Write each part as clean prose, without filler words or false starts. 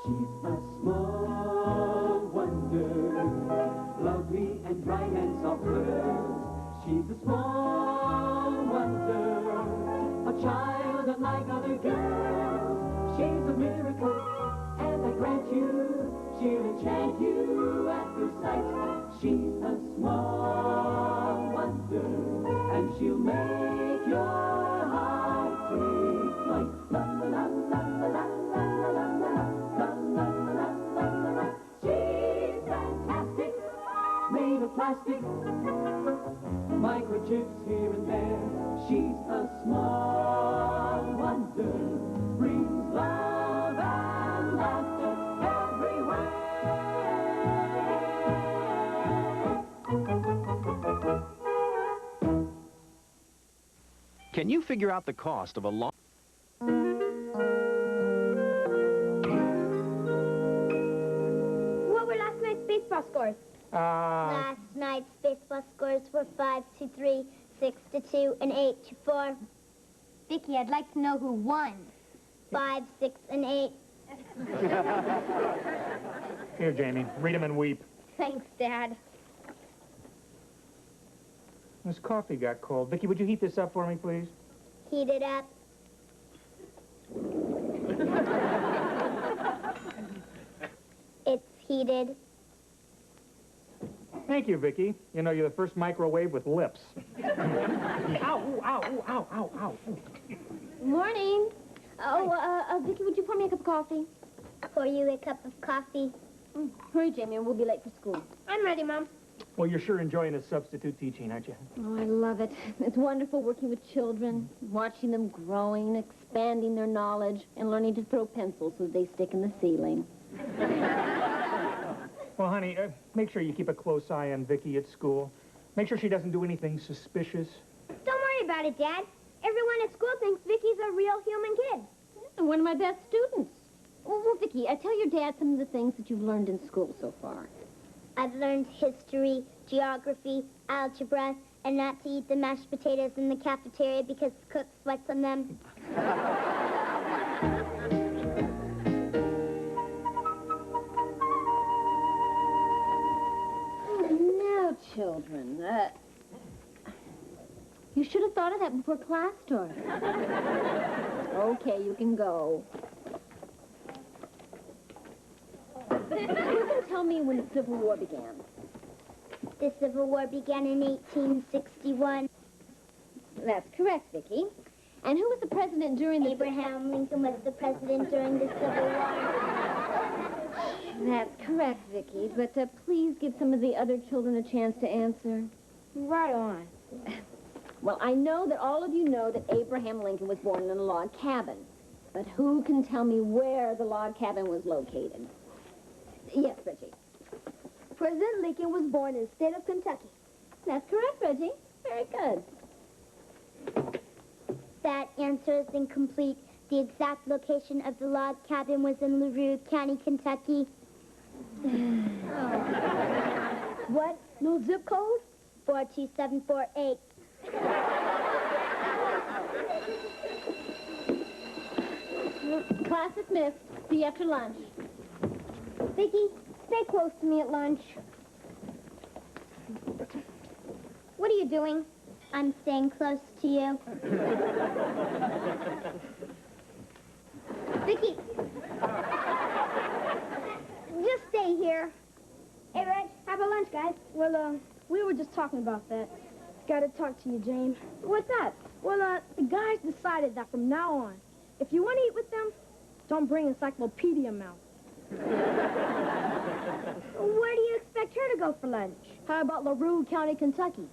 She's a small wonder, lovely and bright and soft curls. She's a small wonder, a child unlike other girls. She's a miracle, and I grant you, she'll enchant you at first sight. She's a small wonder, and she'll make your heart take flight. La la la la la la la la la la la la la. She's fantastic, made of plastic, microchips here and there. She's a small wonder, brings love and laughter everywhere. Can you figure out the cost of a long... What were last night's baseball scores? Last night's baseball scores were 5-3, 6-2, and 8-4. Vicki, I'd like to know who won. 5, 6, and 8. Here, Jamie, read them and weep. Thanks, Dad. This coffee got cold. Vicki, would you heat this up for me, please? Heat it up. It's heated. Thank you, Vicki. You know, you're the first microwave with lips. Ow, ooh, ow, ooh, ow, ow, ow. Morning. Vicki, would you pour me a cup of coffee? Pour you a cup of coffee. Hurry, Jamie, or we'll be late for school. I'm ready, Mom. Well, you're sure enjoying this substitute teaching, aren't you? Oh, I love it. It's wonderful working with children, watching them growing, expanding their knowledge, and learning to throw pencils so they stick in the ceiling. Well, honey, make sure you keep a close eye on Vicki at school. Make sure she doesn't do anything suspicious. Don't worry about it, Dad. Everyone at school thinks Vicki's a real human kid. And one of my best students. Well, Vicki, tell your dad some of the things that you've learned in school so far. I've learned history, geography, algebra, and not to eat the mashed potatoes in the cafeteria because the cook sweats on them. Now, children, you should have thought of that before class started. Okay, you can go. Who can tell me when the Civil War began? The Civil War began in 1861. That's correct, Vicki. And who was the president during the... Abraham Lincoln was the president during the Civil War. That's correct, Vicki. But please give some of the other children a chance to answer. Right on. Well, I know that all of you know that Abraham Lincoln was born in a log cabin. But who can tell me where the log cabin was located? Yes, Reggie. President Lincoln was born in the state of Kentucky. That's correct, Reggie. Very good. That answer is incomplete. The exact location of the log cabin was in LaRue County, Kentucky. What? No zip code? 42748. Class dismissed. See you after lunch. Vicki, stay close to me at lunch. What are you doing? I'm staying close to you. Vicki! Just stay here. Hey, Reg, how about lunch, guys? Well, we were just talking about that. Gotta talk to you, James. What's that? Well, the guys decided that from now on, if you want to eat with them, don't bring Encyclopedia Mouth. Where do you expect her to go for lunch? How about LaRue County, Kentucky?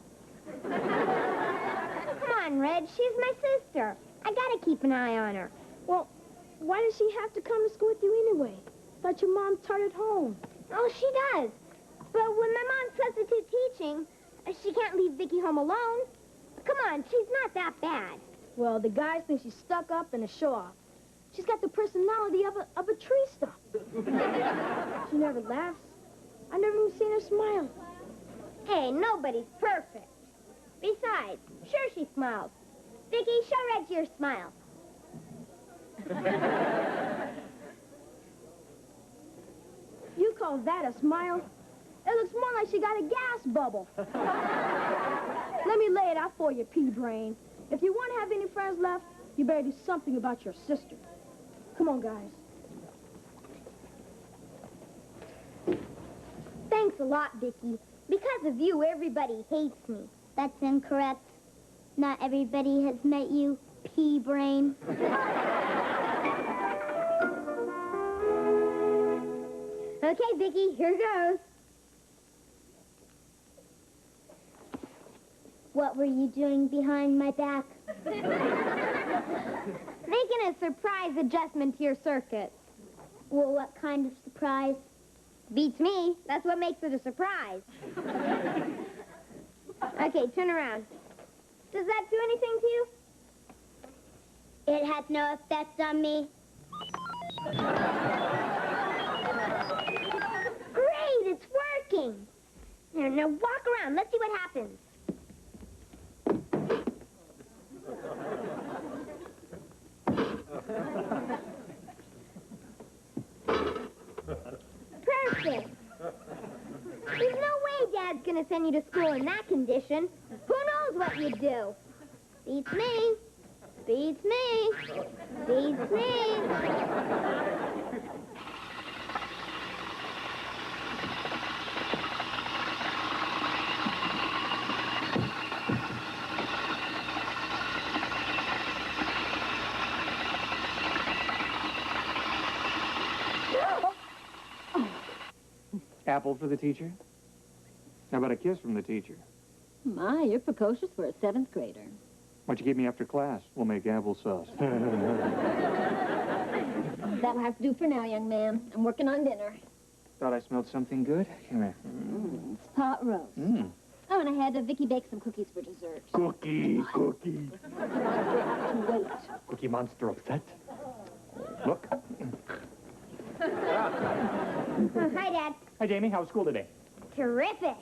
Come on, Reg, she's my sister. I gotta keep an eye on her. Well, why does she have to come to school with you anyway? Thought your mom taught at home. Oh, she does. But when my mom's substitute teaching, she can't leave Vicki home alone. Come on, she's not that bad. Well, the guys think she's stuck up and a show-off. She's got the personality of a tree stump. She never laughs. I've never even seen her smile. Hey, nobody's perfect. Besides, sure she smiles. Vicki, show Reg your smile. You call that a smile? It looks more like she got a gas bubble. Let me lay it out for you, pea-brain. If you want to have any friends left, you better do something about your sister. Come on, guys. Thanks a lot, Vicki. Because of you, everybody hates me. That's incorrect. Not everybody has met you, pea-brain. Okay, Vicki, here goes. What were you doing behind my back? Making a surprise adjustment to your circuit. Well, what kind of surprise? Beats me. That's what makes it a surprise. Okay, turn around. Does that do anything to you? It has no effect on me. Great, it's working. Now walk around. Let's see what happens. Perfect. There's no way Dad's gonna send you to school in that condition. Who knows what you'd do? Beats me. Beats me. Beats me. Apple for the teacher? How about a kiss from the teacher? My, you're precocious for a 7th grader. Why'd you keep me after class? We'll make applesauce. That'll have to do for now, young man. I'm working on dinner. Thought I smelled something good? Come here. It's pot roast. Oh, and I had Vicki bake some cookies for dessert. Cookie. Wait. Cookie Monster upset. Look. Hi, Dad. Hi, Jamie. How was school today? Terrific.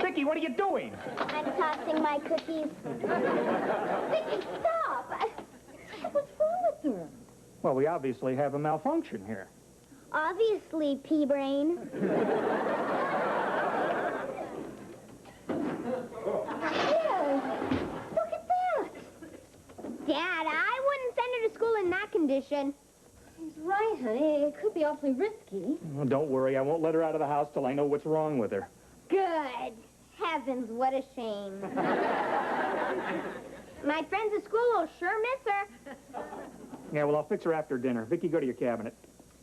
Vicki, what are you doing? I'm tossing my cookies. Vicki, stop. What's wrong with her? Well, we obviously have a malfunction here. Obviously, pea-brain. Look at that. Dad, I wouldn't send her to school in that condition. He's right, honey. It could be awfully risky. Well, don't worry. I won't let her out of the house till I know what's wrong with her. Good. Heavens, what a shame. My friends at school will sure miss her. Yeah, well, I'll fix her after dinner. Vicki, go to your cabinet.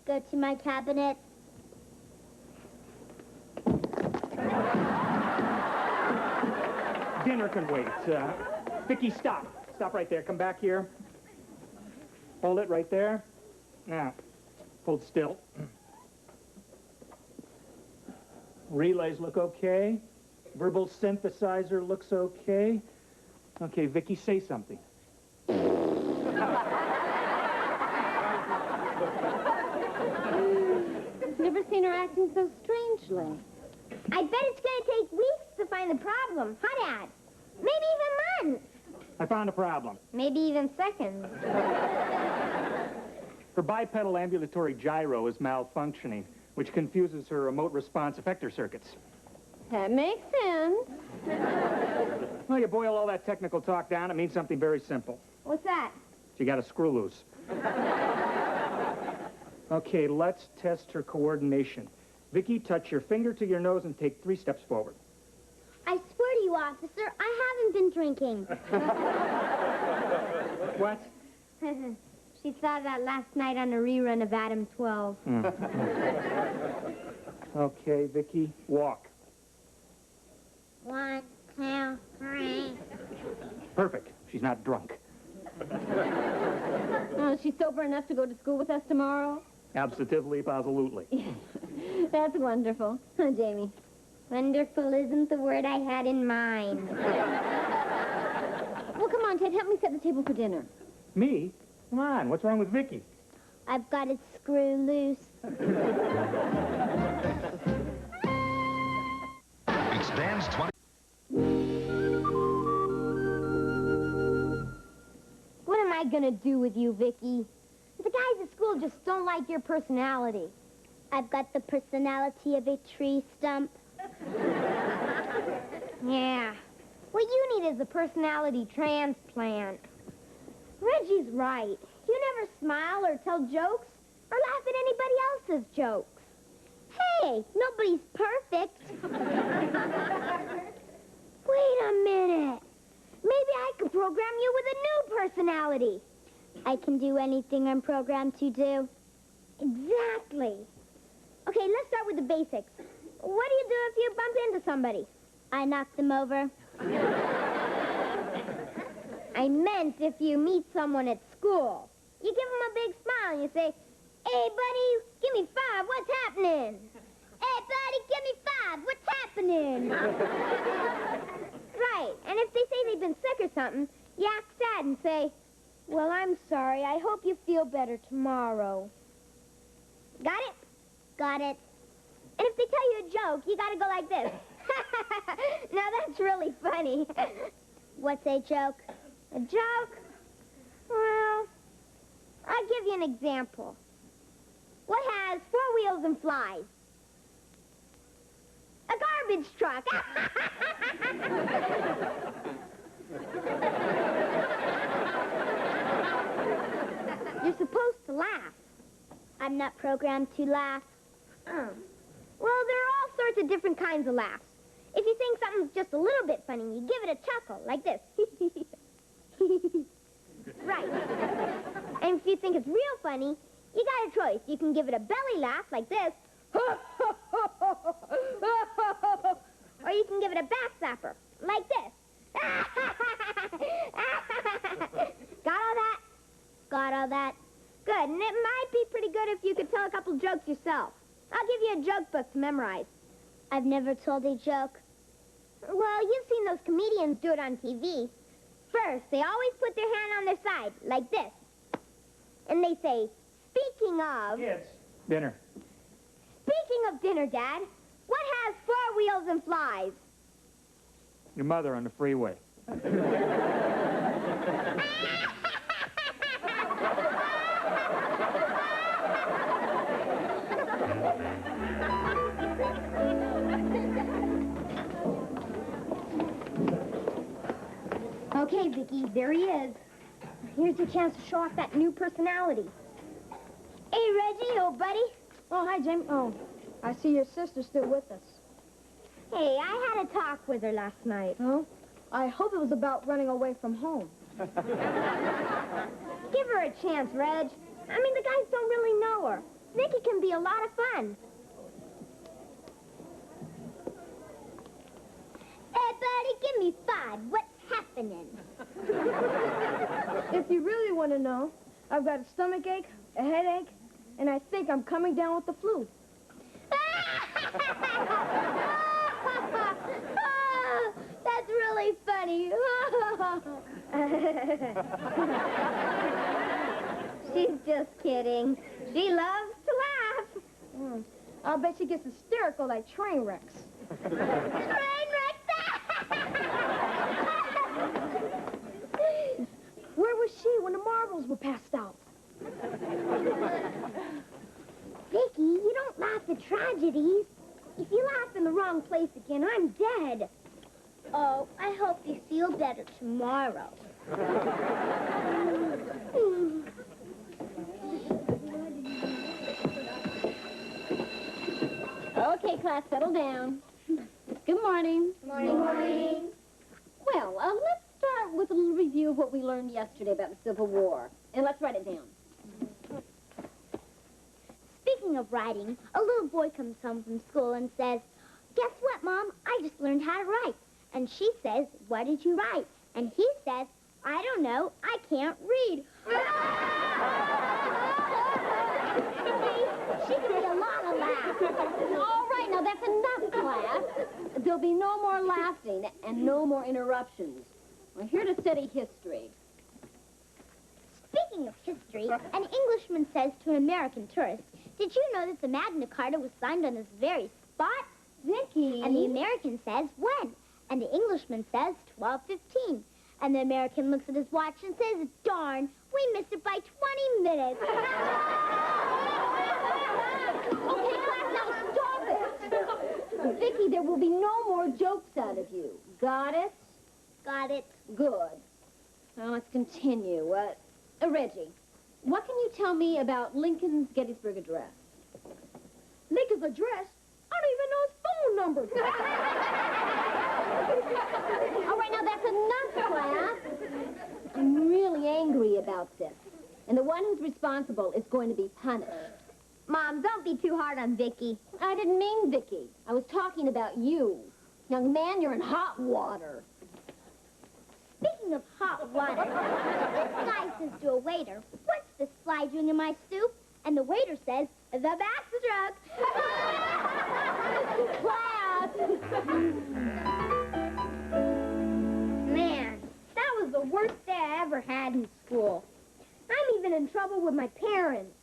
Go to my cabinet. Dinner can wait. Vicki, stop. Stop right there. Come back here. Hold it right there. Now, hold still. Relays look okay. Verbal synthesizer looks okay. Okay, Vicki, say something. Never seen her acting so strangely. I bet it's going to take weeks to find the problem. Huh, Dad? Maybe even months. I found a problem. Maybe even seconds. Her bipedal ambulatory gyro is malfunctioning, which confuses her remote response effector circuits. That makes sense. Well, you boil all that technical talk down, it means something very simple. What's that? She got a screw loose. Okay, let's test her coordination. Vicki, touch your finger to your nose and take 3 steps forward. I swear to you, officer, I haven't been drinking. What? She saw that last night on a rerun of Adam 12. Okay, Vicki, walk. 1, 2, 3. Perfect. She's not drunk. Oh, is she sober enough to go to school with us tomorrow? Absolutely, positively. That's wonderful. Huh, Jamie? Wonderful isn't the word I had in mind. Well, come on, Ted. Help me set the table for dinner. Me? Come on, what's wrong with Vicki? I've got it screw loose. It stands 20. gonna do with you, Vicki? The guys at school just don't like your personality. I've got the personality of a tree stump. Yeah. What you need is a personality transplant. Reggie's right. You never smile or tell jokes or laugh at anybody else's jokes. Hey, nobody's perfect. Wait a minute. Maybe I can program you with a new personality. I can do anything I'm programmed to do. Exactly. Okay, let's start with the basics. What do you do if you bump into somebody? I knock them over. I meant if you meet someone at school. You give them a big smile and you say, "Hey, buddy, give me 5. What's happening?" "Hey, buddy, give me 5. What's happening?" Right. And if they say they've been sick or something, you act sad and say, "Well, I'm sorry. I hope you feel better tomorrow." Got it? Got it. And if they tell you a joke, you gotta go like this. Now that's really funny. What's a joke? A joke? Well, I'll give you an example. What has 4 wheels and flies? A garbage truck. You're supposed to laugh. I'm not programmed to laugh. Oh. Well, there are all sorts of different kinds of laughs. If you think something's just a little bit funny, you give it a chuckle, like this. Right. And if you think it's real funny, you got a choice. You can give it a belly laugh, like this. Or you can give it a back slapper, like this. Got all that? Got all that? Good, and it might be pretty good if you could tell a couple jokes yourself. I'll give you a joke book to memorize. I've never told a joke. Well, you've seen those comedians do it on TV. First, they always put their hand on their side, like this. And they say, "Speaking of..." Kids, dinner. Speaking of dinner, Dad, what has 4 wheels and flies? Your mother on the freeway. Okay, Vicki, there he is. Here's your chance to show off that new personality. Hey, Reggie, old buddy. Oh, hi, Jamie. Oh, I see your sister's still with us. Hey, I had a talk with her last night. Oh? I hope it was about running away from home. Give her a chance, Reg. I mean, the guys don't really know her. Vicki can be a lot of fun. Hey, buddy, give me 5. What's happening? If you really want to know, I've got a stomach ache, a headache, and I think I'm coming down with the flu. That's really funny. She's just kidding. She loves to laugh. I'll bet she gets hysterical like train wrecks. Train wrecks! Where was she when the marbles were passed out? Vicki, you don't laugh at tragedies. If you laugh in the wrong place again, I'm dead. Oh, I hope you feel better tomorrow. Okay, class, settle down. Good morning. Morning. Well, let's start with a little review of what we learned yesterday about the Civil War. And let's write it down. Speaking of writing, a little boy comes home from school and says, "Guess what, Mom? I just learned how to write." And she says, "What did you write?" And he says, "I don't know. I can't read." She did a lot of laughs. All right, now that's enough, class. There'll be no more laughing and no more interruptions. We're here to study history. Speaking of history, an Englishman says to an American tourist, "Did you know that the Magna Carta was signed on this very spot?" Vicki. And the American says, "When?" And the Englishman says, 12:15. And the American looks at his watch and says, "Darn, We missed it by 20 minutes. Okay, class, now stop it. Vicki, there will be no more jokes out of you. Got it? Got it. Good. Now let's continue. Reggie, what can you tell me about Lincoln's Gettysburg Address? Lincoln's address? I don't even know his phone number. All right, now that's enough, class. I'm really angry about this. And the one who's responsible is going to be punished. Mom, don't be too hard on Vicki. I didn't mean Vicki. I was talking about you. Young man, you're in hot water. Speaking of hot water, this guy says to a waiter, "What's this fly doing in my soup?" And the waiter says, "The backstroke." Class! Man, that was the worst day I ever had in school. I'm even in trouble with my parents.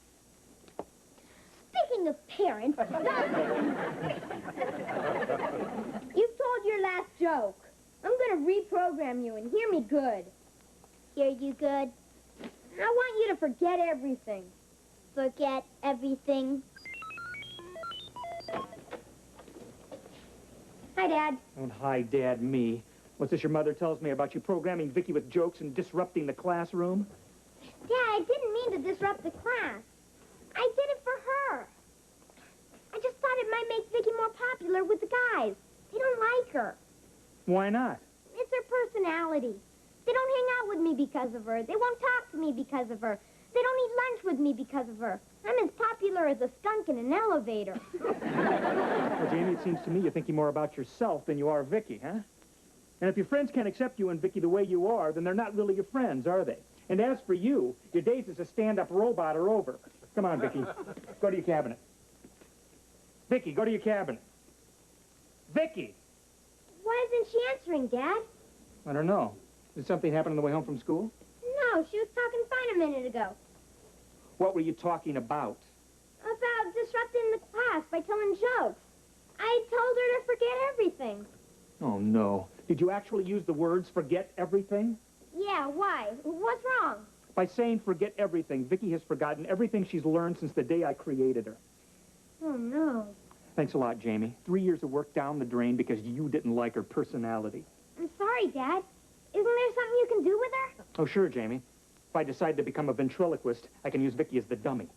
Speaking of parents, You've told your last joke. I'm gonna reprogram you and hear me good. hear you good? I want you to forget everything. Forget everything. Hi, Dad. Don't hi, Dad, me. What's this your mother tells me about you programming Vicki with jokes and disrupting the classroom? Dad, I didn't mean to disrupt the class. I did it for her. I just thought it might make Vicki more popular with the guys. They don't like her. Why not? It's her personality. They don't hang out with me because of her. They won't talk to me because of her. They don't eat lunch with me because of her. I'm as popular as a skunk in an elevator. Well, Jamie, it seems to me you're thinking more about yourself than you are Vicki, huh? And if your friends can't accept you and Vicki the way you are, then they're not really your friends, are they? And as for you, your days as a stand-up robot are over. Come on, Vicki. Go to your cabinet. Vicki, go to your cabinet. Vicki! Why isn't she answering, Dad? I don't know. Did something happen on the way home from school? No, she was talking fine a minute ago. What were you talking about? About disrupting the class by telling jokes. I told her to forget everything. Oh, no. Did you actually use the words forget everything? Yeah, why? What's wrong? By saying forget everything, Vicki has forgotten everything she's learned since the day I created her. Oh, no. Thanks a lot, Jamie. 3 years of work down the drain because you didn't like her personality. I'm sorry, Dad. Isn't there something you can do with her? Oh, sure, Jamie. If I decide to become a ventriloquist, I can use Vicki as the dummy.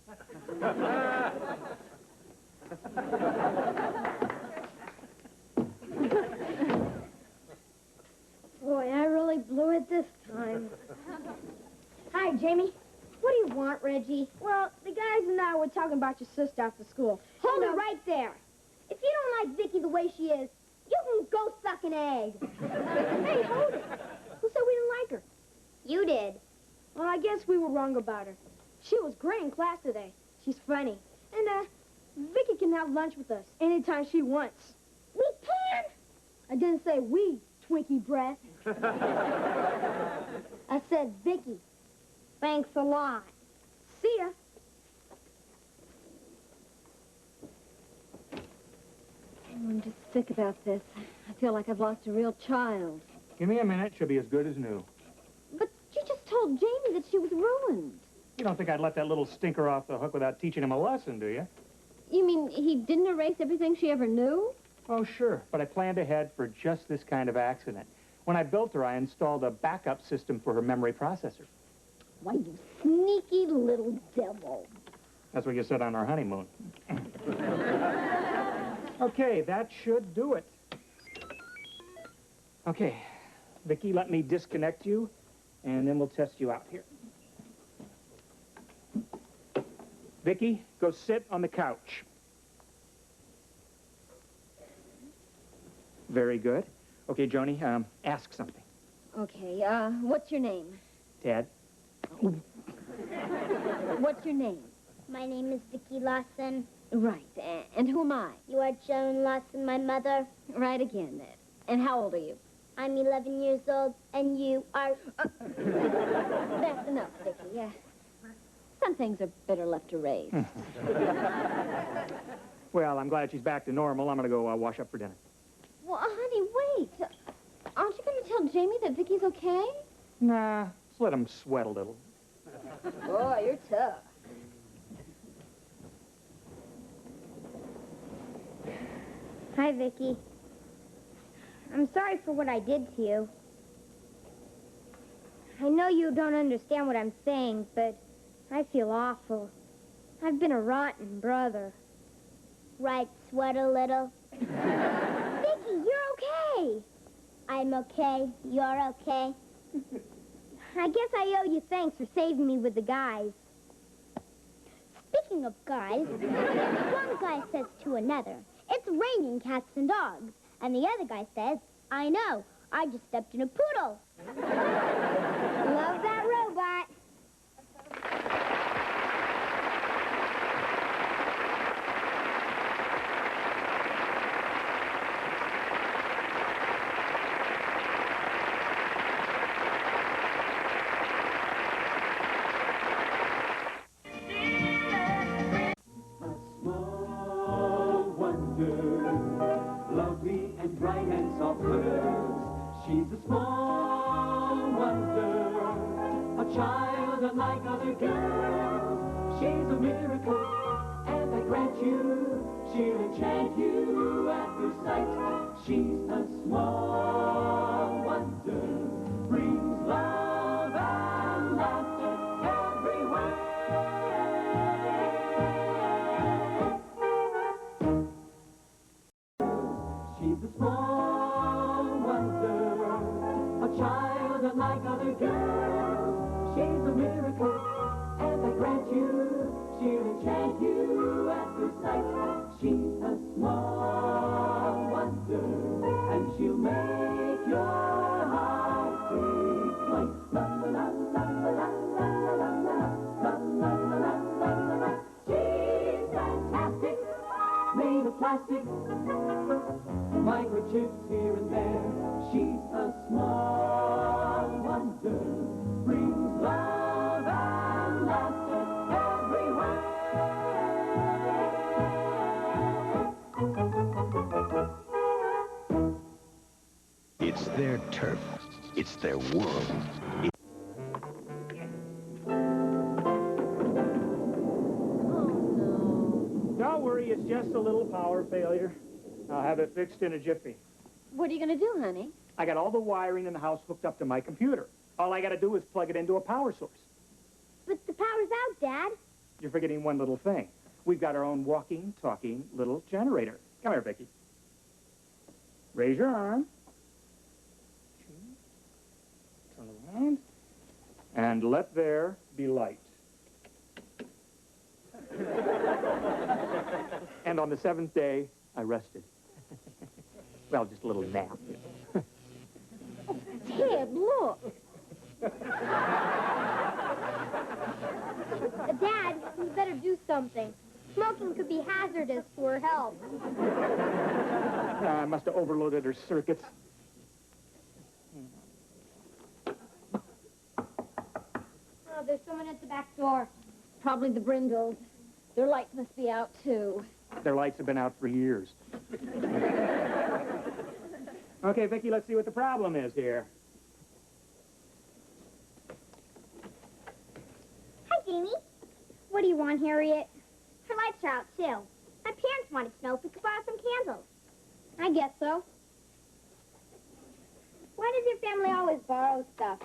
Boy, I really blew it this time. Hi, Jamie. What do you want, Reggie? Well, the guys and I were talking about your sister after school. Hold it right there. If you don't like Vicki the way she is, you can go suck an egg. Hey, hold it. Who said we didn't like her? You did. Well, I guess we were wrong about her. She was great in class today. She's funny. And, Vicki can have lunch with us anytime she wants. We can? I didn't say we, Twinkie breath. I said Vicki. Thanks a lot. See ya. I'm just sick about this. I feel like I've lost a real child. Give me a minute. She'll be as good as new. But you just told Jamie that she was ruined. You don't think I'd let that little stinker off the hook without teaching him a lesson, do you? You mean he didn't erase everything she ever knew? Oh, sure. But I planned ahead for just this kind of accident. When I built her, I installed a backup system for her memory processor. Why, you sneaky little devil. That's what you said on our honeymoon. Okay, that should do it. Okay, Vicki, let me disconnect you, and then we'll test you out here. Vicki, go sit on the couch. Very good. Okay, Joni, ask something. Okay, what's your name? Ted? What's your name? My name is Vicki Lawson. Right, and who am I? You are Joan Lawson, my mother. Right again. And how old are you? I'm 11 years old, and you are... That's enough, Vicki. Yeah. Some things are better left to raise. Well, I'm glad she's back to normal. I'm going to go wash up for dinner. Well, honey, wait. Aren't you going to tell Jamie that Vicki's okay? Nah, just let him sweat a little. Boy, you're tough. Hi, Vicki. I'm sorry for what I did to you. I know you don't understand what I'm saying, but I feel awful. I've been a rotten brother. Right, sweat a little. Vicki, you're okay. I'm okay. You're okay. I guess I owe you thanks for saving me with the guys. Speaking of guys, one guy says to another, "It's raining cats and dogs." And the other guy says, "I know. I just stepped in a poodle." Love that robot. Small wonder, lovely and bright and soft words. She's a small wonder, a child unlike other girls. She's a miracle, and I grant you, she'll enchant you at first sight. She's a small wonder, brings love and laughter everywhere. She's a small wonder, a child unlike other girls. She's a miracle, and I grant you, she'll enchant you at first sight. She's a small wonder, and she'll make your heart beat like la la la la la la la la la la la la la la. She's fantastic, made of plastic, microchips here and there. She's a small wonder, brings love and laughter everywhere. It's their turf. It's their world. Don't worry, it's just a little power failure. I'll have it fixed in a jiffy. What are you going to do, honey? I got all the wiring in the house hooked up to my computer. All I got to do is plug it into a power source. But the power's out, Dad. You're forgetting one little thing. We've got our own walking, talking little generator. Come here, Vicki. Raise your arm. Turn around. And let there be light. And on the seventh day, I rested. Well, just a little nap. Ted, look. Dad, you better do something. Smoking could be hazardous to her health. I must have overloaded her circuits. Oh, there's someone at the back door. Probably the Brindles. Their lights must be out, too. Their lights have been out for years. Okay, Vicki, let's see what the problem is here. Hi, Jamie. What do you want, Harriet? Her lights are out, too. My parents wanted to know if we could borrow some candles. I guess so. Why does your family always borrow stuff?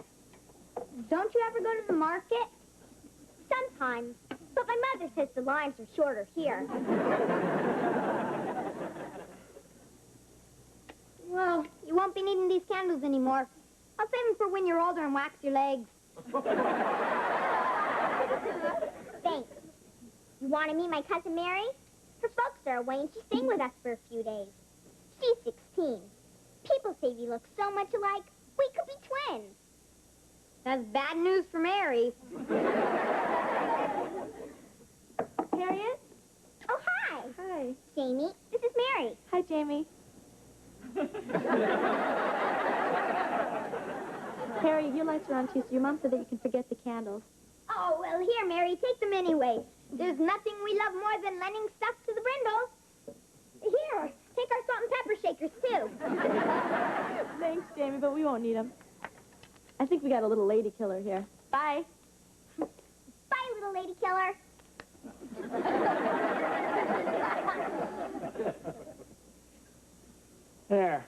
Don't you ever go to the market? Sometimes. But my mother says the lines are shorter here. Well, you won't be needing these candles anymore. I'll save them for when you're older and wax your legs. Thanks. You want to meet my cousin Mary? Her folks are away and she's staying with us for a few days. She's 16. People say we look so much alike, we could be twins. That's bad news for Mary. Harriet? Oh, hi. Hi. Jamie, this is Mary. Hi, Jamie. Harriet, your lights are on, too, so your mom said that you can forget the candles. Oh, well, here, Mary, take them anyway. There's nothing we love more than lending stuff to the Brindles. Here, take our salt and pepper shakers, too. Thanks, Jamie, but we won't need them. I think we got a little lady killer here. Bye. little lady killer? There.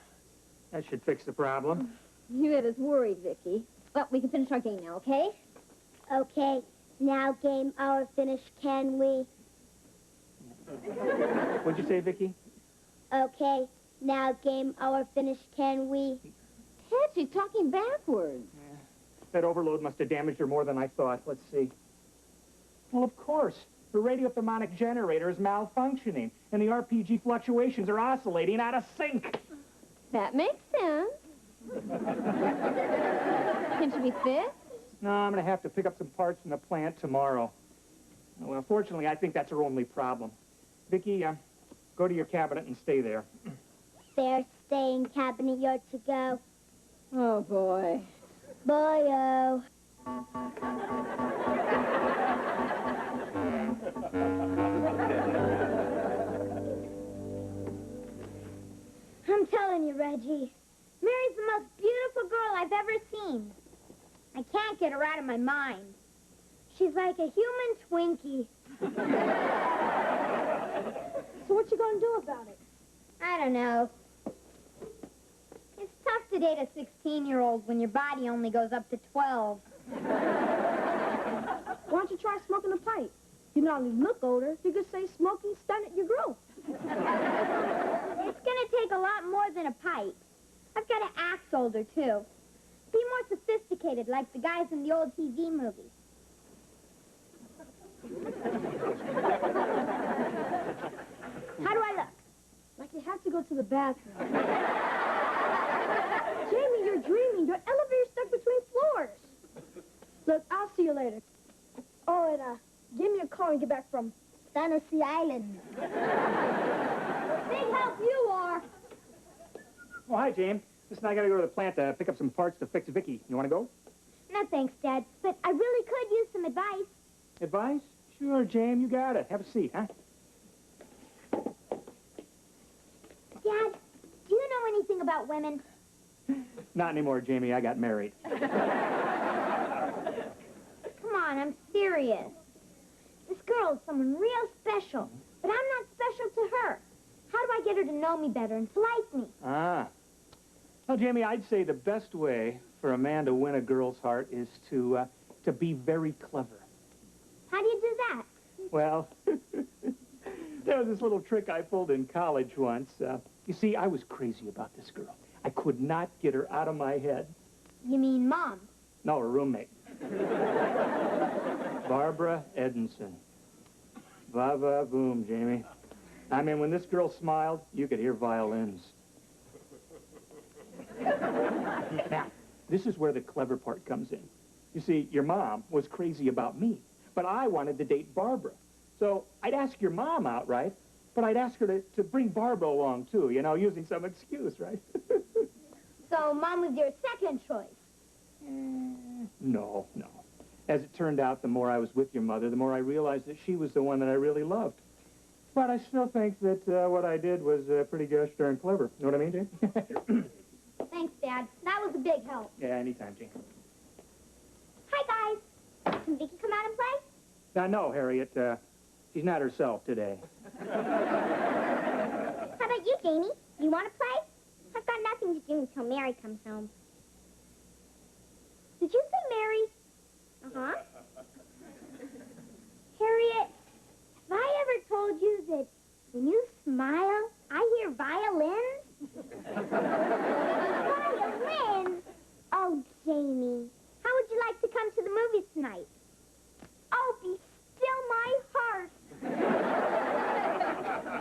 That should fix the problem. You had us worried, Vicki. Well, we can finish our game now, okay? Okay, now game hour finish, can we? What'd you say, Vicki? Okay, now game hour finish, can we? Ted, she's talking backwards. Yeah. That overload must have damaged her more than I thought. Let's see. Well, of course. The radiothermonic generator is malfunctioning, and the RPG fluctuations are oscillating out of sync. That makes sense. Can she be fixed? No, I'm going to have to pick up some parts from the plant tomorrow. Well, fortunately, I think that's her only problem. Vicki, go to your cabinet and stay there. There, staying cabinet, you're to go. Oh, boy. Bye-o. I'm telling you, Reggie, Mary's the most beautiful girl I've ever seen. I can't get her out of my mind. She's like a human Twinkie. So what you gonna do about it? I don't know. It's tough to date a 16-year-old when your body only goes up to 12. Why don't you try smoking a pipe? You not only look older, you could say smoking stunted your growth. It's gonna take a lot more than a pipe. I've got to act older, too. Be more sophisticated, like the guys in the old TV movies. How do I look? Like you have to go to the bathroom. Jamie, you're dreaming. Your elevator's stuck between floors. Look, I'll see you later. Oh, and give me a call when you get back from Fantasy Island. Big help you are. Oh, hi, James. Listen, I got to go to the plant to pick up some parts to fix Vicki. You want to go? No, thanks, Dad. But I really could use some advice. Advice? Sure, James, you got it. Have a seat, huh? Dad, do you know anything about women? Not anymore, Jamie. I got married. Come on, I'm serious. This girl is someone real special, but I'm not special to her. How do I get her to know me better and to like me? Ah. Well, Jamie, I'd say the best way for a man to win a girl's heart is to be very clever. How do you do that? Well, there was this little trick I pulled in college once. You see, I was crazy about this girl. I could not get her out of my head. You mean Mom? No, her roommate. Barbara Edinson. Va-va-boom, Jamie. I mean, when this girl smiled, you could hear violins. Now, this is where the clever part comes in. You see, your mom was crazy about me, but I wanted to date Barbara. So I'd ask your mom out, right? But I'd ask her to bring Barbara along, too, you know, using some excuse, right? So Mom was your second choice? No. As it turned out, the more I was with your mother, the more I realized that she was the one that I really loved. But I still think that what I did was pretty gosh darn clever. You know what I mean, Jane? Thanks, Dad. That was a big help. Yeah, anytime, Jane. Hi, guys. Can Vicki come out and play? No, Harriet, she's not herself today. How about you, Jamie? You want to play? I've got nothing to do until Mary comes home. Did you say Mary? Uh-huh. Harriet, have I ever told you that when you smile, I hear violins? Violins? Oh, Jamie, how would you like to come to the movies tonight? Oh, be still my heart.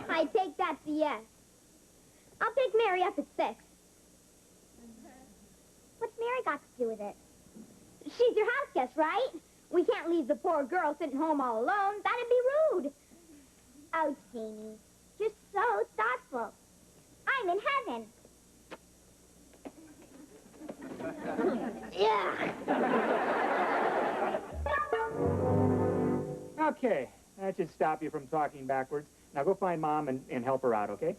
I take that to yes. I'll pick Mary up at 6. What's Mary got to do with it? She's your house guest, right? We can't leave the poor girl sitting home all alone. That'd be rude. Oh, Jamie, you're so thoughtful. I'm in heaven. Yeah. Okay, that should stop you from talking backwards. Now go find Mom and help her out, okay?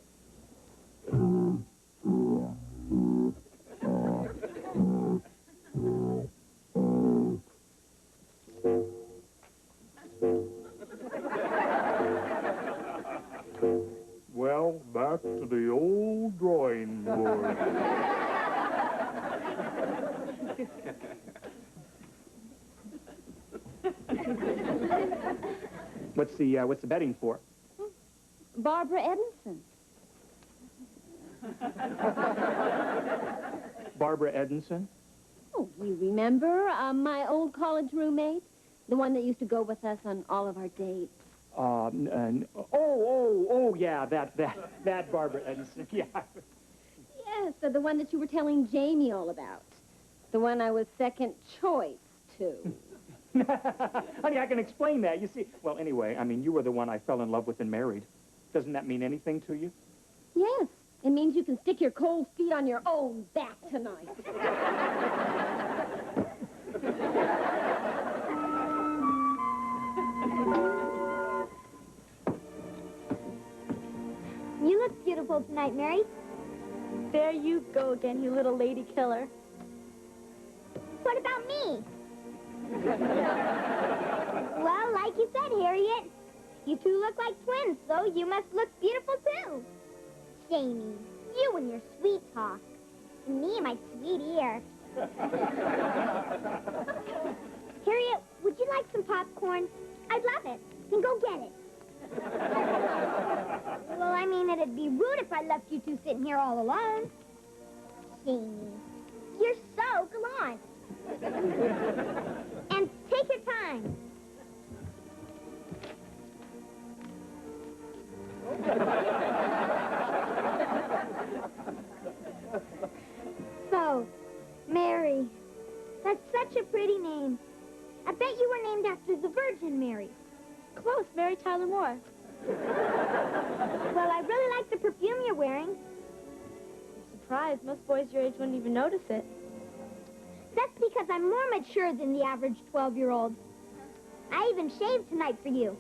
What's the betting for? Barbara Edinson. Barbara Edinson? Oh, you remember my old college roommate? The one that used to go with us on all of our dates. Yeah, that Barbara Edinson, yeah. Yes, the one that you were telling Jamie all about. The one I was second choice to. Honey, I can explain that. You see, well, anyway, I mean, you were the one I fell in love with and married. Doesn't that mean anything to you? Yes, it means you can stick your cold feet on your own back tonight. You look beautiful tonight, Mary. There you go again, you little lady killer. What about me? Well, like you said, Harriet, you two look like twins, so you must look beautiful too. Jamie, you and your sweet talk. And me and my sweet ear. Harriet, would you like some popcorn? I'd love it. Then go get it. Well, I mean, it'd be rude if I left you two sitting here all alone. Jamie, you're so gallant. And take your time. So, Mary, that's such a pretty name. I bet you were named after the Virgin Mary. Close, Mary Tyler Moore. Well, I really like the perfume you're wearing. I'm surprised. Most boys your age wouldn't even notice it. That's because I'm more mature than the average 12-year-old. I even shaved tonight for you.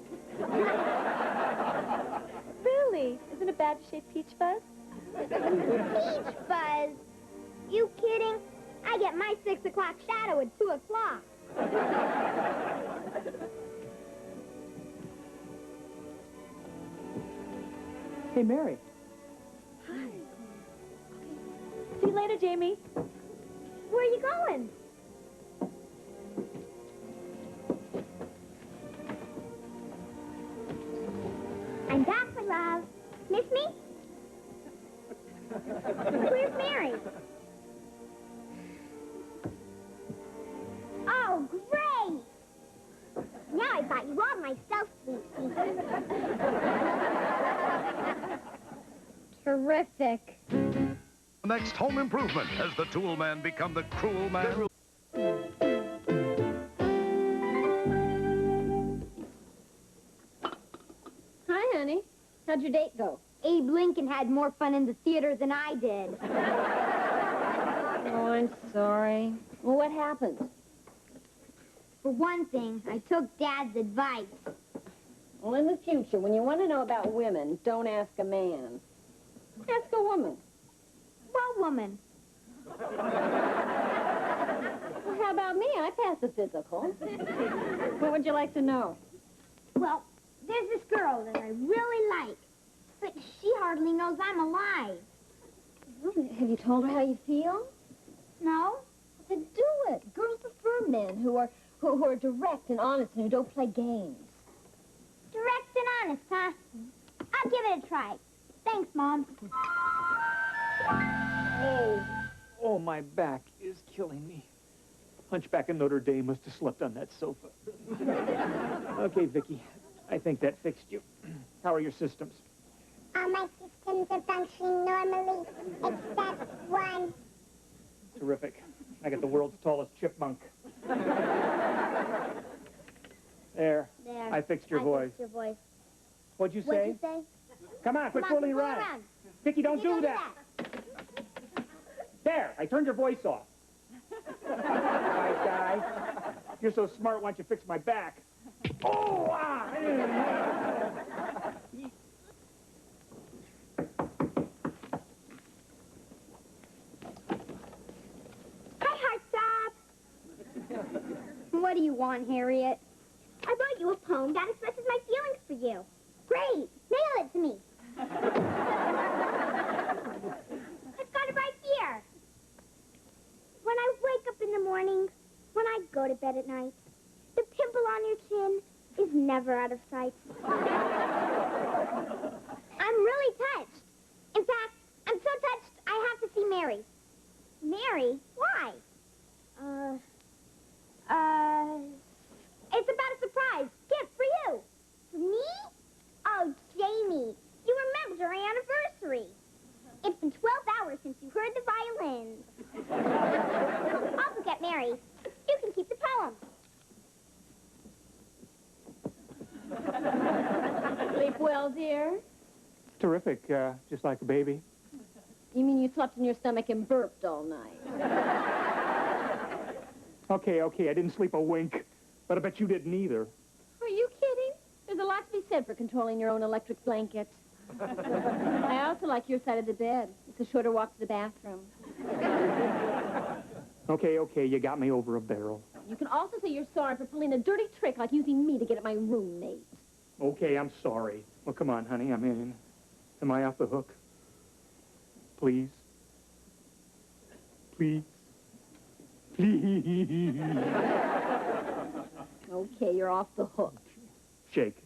Really? Isn't it bad to shave Peach Fuzz? Peach Fuzz? You kidding? I get my 6 o'clock shadow at 2 o'clock. Hey, Mary. Hi. See you later, Jamie. Where are you going? I'm back, my love. Miss me? Where's Mary? Oh, great! Now I bought you all myself, sweetie. Terrific. Next Home Improvement as the tool man become the cruel man. Hi, honey. How'd your date go? Abe Lincoln had more fun in the theater than I did. Oh, I'm sorry. Well, what happened? For one thing, I took Dad's advice. Well, in the future, when you want to know about women, don't ask a man. Ask a woman. What woman? Well, how about me? I passed the physical. What would you like to know? Well, there's this girl that I really like, but she hardly knows I'm alive. Well, have you told her how you feel? No? Then do it. Girls prefer men who are direct and honest and who don't play games. Direct and honest, huh? I'll give it a try. Thanks, Mom. Oh, my back is killing me. Hunchback of Notre Dame must have slept on that sofa. Okay, Vicki, I think that fixed you. How are your systems? My systems are functioning normally, except one. Terrific. I got the world's tallest chipmunk. There. There. I fixed your voice. Fixed your voice. What'd you say? What'd you say? Come on, quit Come on, fooling fool around. Vicki, don't do that. There, I turned your voice off. Nice guy. You're so smart, why don't you fix my back? Oh, ah! Hi, Heartthrob. What do you want, Harriet? I wrote you a poem that expresses my feelings for you. Great. Mail it to me. I've got it right go to bed at night. The pimple on your chin is never out of sight. I'm really touched. In fact, I'm so touched I have to see Mary. Mary? Why? It's about a surprise gift for you. For me? Oh, Jamie, you remembered our anniversary. It's been 12 hours since you heard the violins. I'll forget Mary. You can keep the poem. Sleep well, dear? Terrific, just like a baby. You mean you slept in your stomach and burped all night? Okay, I didn't sleep a wink, but I bet you didn't either. Are you kidding? There's a lot to be said for controlling your own electric blanket. I also like your side of the bed. It's a shorter walk to the bathroom. Okay, you got me over a barrel. You can also say you're sorry for pulling a dirty trick like using me to get at my roommate. Okay, I'm sorry. Well, come on, honey, I mean, am I off the hook? Please? Please? Please? Okay, you're off the hook. Shake.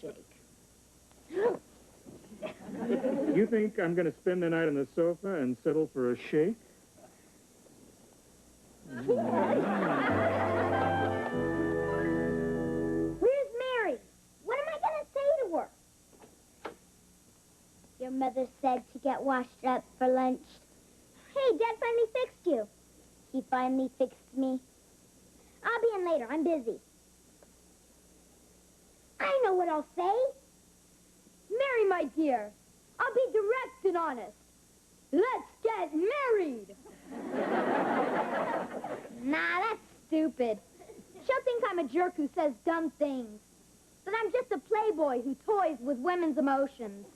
Shake. You think I'm going to spend the night on the sofa and settle for a shake? Where's Mary? What am I going to say to her? Your mother said to get washed up for lunch. Hey, Dad finally fixed you. He finally fixed me. I'll be in later. I'm busy. I know what I'll say. Mary, my dear, I'll be direct and honest. Let's get married. Nah, that's stupid. She'll think I'm a jerk who says dumb things. That I'm just a playboy who toys with women's emotions.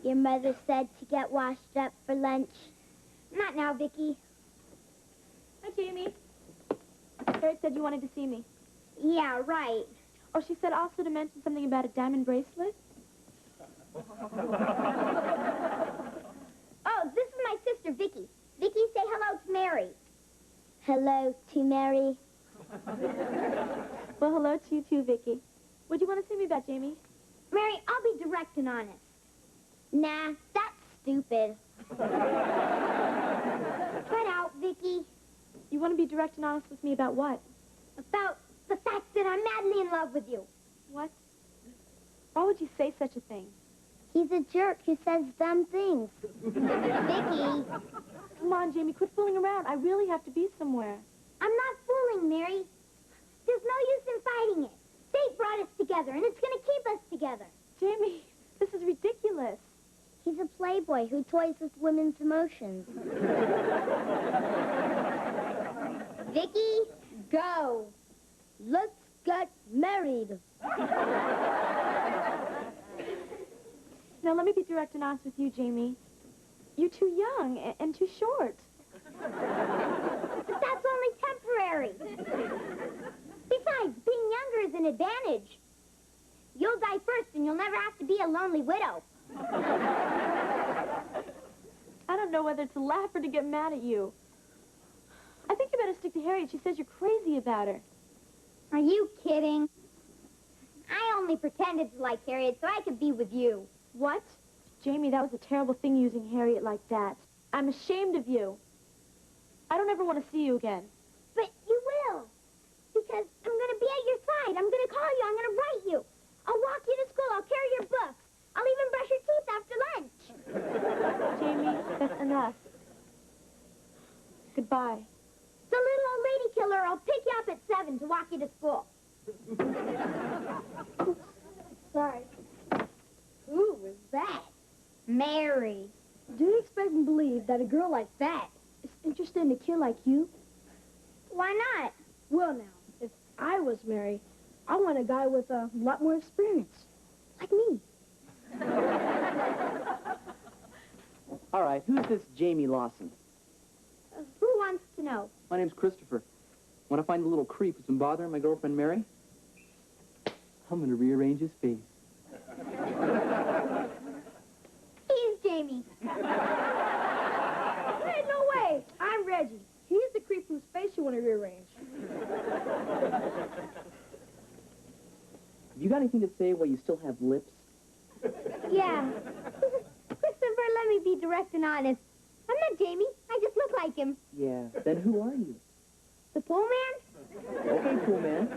Your mother said to get washed up for lunch. Not now, Vicki. Hi, Jamie. Harriet said you wanted to see me. Yeah, right. Oh, she said also to mention something about a diamond bracelet. Oh, this is my sister, Vicki. Vicki, say hello to Mary. Hello to Mary. Well, hello to you too, Vicki. What do you want to see me about, Jamie? Mary, I'll be direct and honest. Nah, that's stupid. Cut out, Vicki. You want to be direct and honest with me about what? About the fact that I'm madly in love with you. What? Why would you say such a thing? He's a jerk who says dumb things. Vicki, Come on, Jamie, quit fooling around. I really have to be somewhere. I'm not fooling, Mary. There's no use in fighting it. Fate brought us together, and it's going to keep us together. Jamie, this is ridiculous. He's a playboy who toys with women's emotions. Vicki, go. Let's get married. Now, let me be direct and honest with you, Jamie. You're too young and too short. But that's only temporary. Besides, being younger is an advantage. You'll die first, and you'll never have to be a lonely widow. I don't know whether to laugh or to get mad at you. I think you better stick to Harriet. She says you're crazy about her. Are you kidding? I only pretended to like Harriet so I could be with you. What? Jamie, that was a terrible thing using Harriet like that. I'm ashamed of you. I don't ever want to see you again. But you will. Because I'm going to be at your side. I'm going to call you. I'm going to write you. I'll walk you to school. I'll carry your books. I'll even brush your teeth after lunch. Jamie, that's enough. Goodbye. The little old lady killer will pick you up at 7 to walk you to school. Sorry. Who was that? Mary. Do you expect and believe that a girl like that is interested in a kid like you? Why not? Well, now, if I was Mary, I want a guy with a lot more experience. Like me. All right, who's this Jamie Lawson? Who wants to know? My name's Christopher. Want to find the little creep who's been bothering my girlfriend Mary? I'm going to rearrange his face. He's Jamie. Hey, no way. I'm Reggie. He's the creep whose face you want to rearrange. You got anything to say while you still have lips? Yeah. Christopher, let me be direct and honest. I'm not Jamie. I just look like him. Yeah. Then who are you? The pool man? Okay, cool man.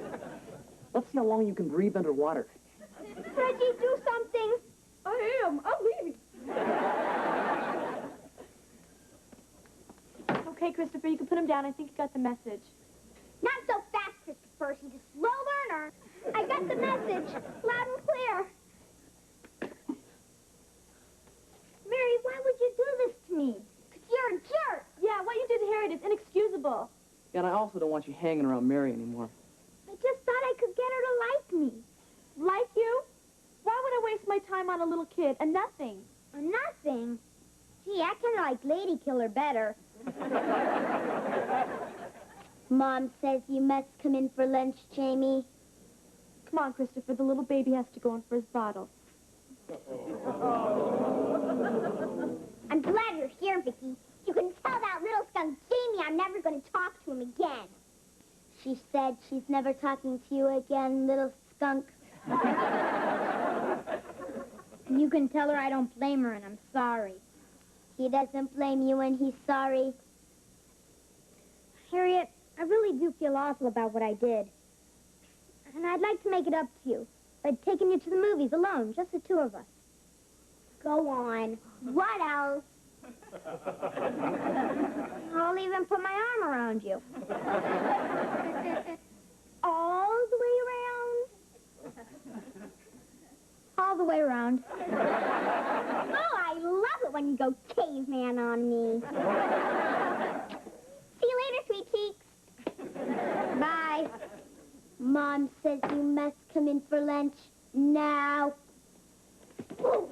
Let's see how long you can breathe underwater. Reggie, do something. I am. I'm leaving. Okay, Christopher, you can put him down. I think you got the message. Not so fast, Christopher. She's a slow learner. I got the message. Loud and clear. Mary, why would you do this to me? 'Cause you're a jerk. Yeah, what you did to Harriet is inexcusable. And I also don't want you hanging around Mary anymore. I just thought I could get her to like me. Like you? Why would I waste my time on a little kid and nothing? Nothing. Gee, I kind of like Lady Killer better. Mom says you must come in for lunch, Jamie. Come on, Christopher, the little baby has to go in for his bottle. I'm glad you're here, Vicki. You can tell that little skunk Jamie I'm never going to talk to him again. She said she's never talking to you again, little skunk. You can tell her I don't blame her, and I'm sorry. He doesn't blame you when he's sorry. Harriet, I really do feel awful about what I did. And I'd like to make it up to you by taking you to the movies alone, just the two of us. Go on. What else? I'll even put my arm around you. All the way around? All the way around. Oh, I love it when you go caveman on me. See you later, sweet cheeks. Bye. Mom says you must come in for lunch now. Ooh.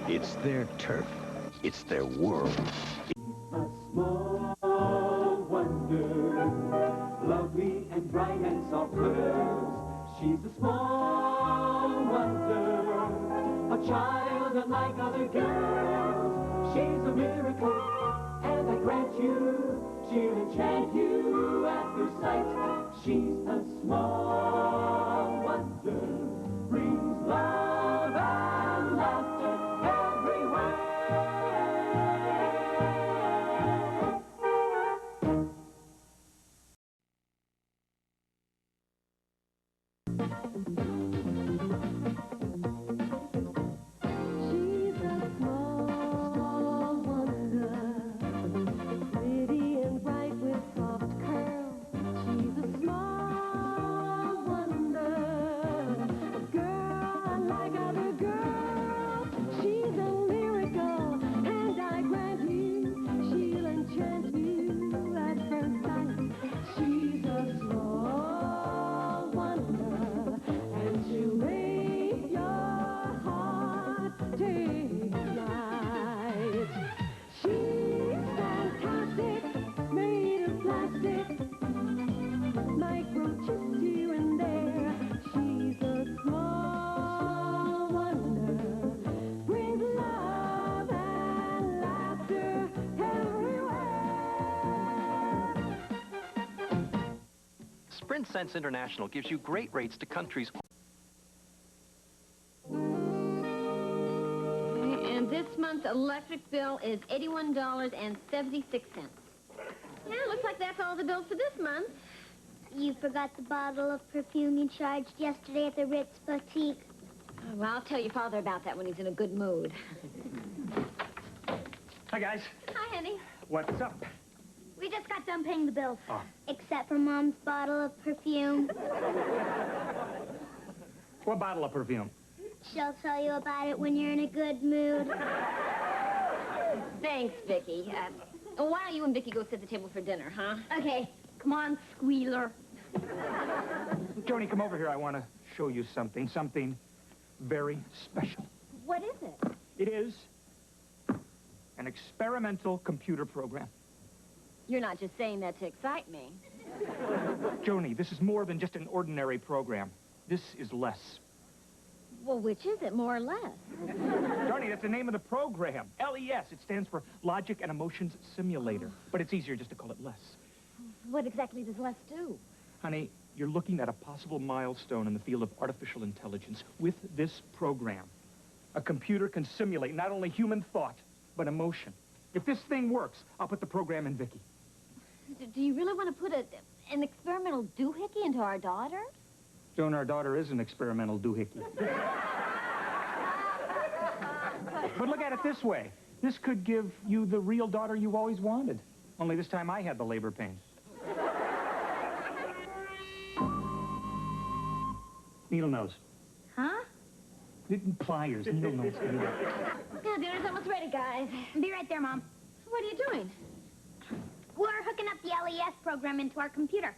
It's their turf. It's their world. A small wonder, lovely and bright and soft curves. She's a small wonder, a child unlike other girls. She's a miracle, and I grant you, she'll enchant you at first sight. She's a small wonder, brings love and laughter everywhere. She's a small wonder, pretty and bright with soft curls. She's a small wonder, a girl unlike other girls. She's a miracle, and I grant you, she'll enchant you at first sight. She's a small wonder, and she'll make your heart take flight. She's fantastic, made of plastic, microchipped here and there. She's a small wonder, brings love and laughter everywhere. Sprint Sense International gives you great rates to countries. And this month's electric bill is $81.76. Yeah, looks like that's all the bills for this month. You forgot the bottle of perfume you charged yesterday at the Ritz Boutique. Oh, well, I'll tell your father about that when he's in a good mood. Hi, guys. Hi, honey. What's up? We just got done paying the bills. Except for Mom's bottle of perfume. What bottle of perfume? She'll tell you about it when you're in a good mood. Thanks, Vicki. Why don't you and Vicki go sit at the table for dinner, huh? Okay, come on, squealer. Joni, come over here. I want to show you something very special. What is it? It is an experimental computer program. You're not just saying that to excite me. Joni, this is more than just an ordinary program. This is less. Well, which is it, more or less? Joni, that's the name of the program. LES. It stands for Logic and Emotions Simulator. But it's easier just to call it less. What exactly does less do? Honey, you're looking at a possible milestone in the field of artificial intelligence. With this program, a computer can simulate not only human thought, but emotion. If this thing works, I'll put the program in Vicki. Do you really want to put an experimental doohickey into our daughter? Joan, our daughter is an experimental doohickey. But look at it this way. This could give you the real daughter you always wanted. Only this time I had the labor pains. Needle nose. Huh? Pliers, needle nose. Yeah, dinner's almost ready, guys. Be right there, Mom. What are you doing? We're hooking up the LES program into our computer.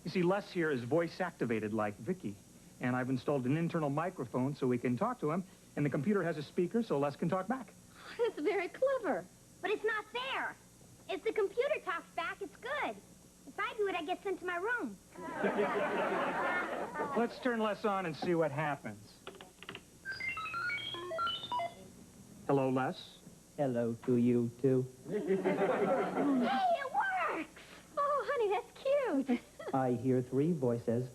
You see, Les here is voice-activated like Vicki. And I've installed an internal microphone so we can talk to him. And the computer has a speaker so Les can talk back. That's very clever. But it's not fair. If the computer talks back, it's good. If I do it, I get sent to my room. Let's turn Les on and see what happens. Hello, Les. Hello to you, too. Hey, it works! Oh, honey, that's cute. I hear 3 voices.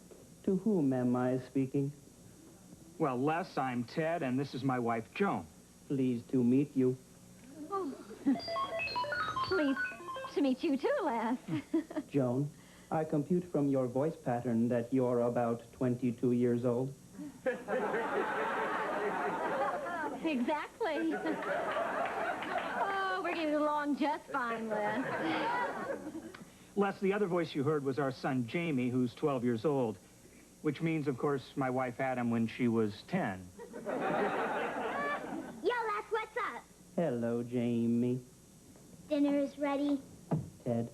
To whom am I speaking? Well, Les, I'm Ted, and this is my wife, Joan. Pleased to meet you. Oh. Pleased to meet you too, Les. Joan, I compute from your voice pattern that you're about 22 years old. Exactly. Oh, we're getting along just fine, Les. Les, the other voice you heard was our son, Jamie, who's 12 years old. Which means, of course, my wife had him when she was 10. Yo, Les, what's up? Hello, Jamie. Dinner is ready. Ted,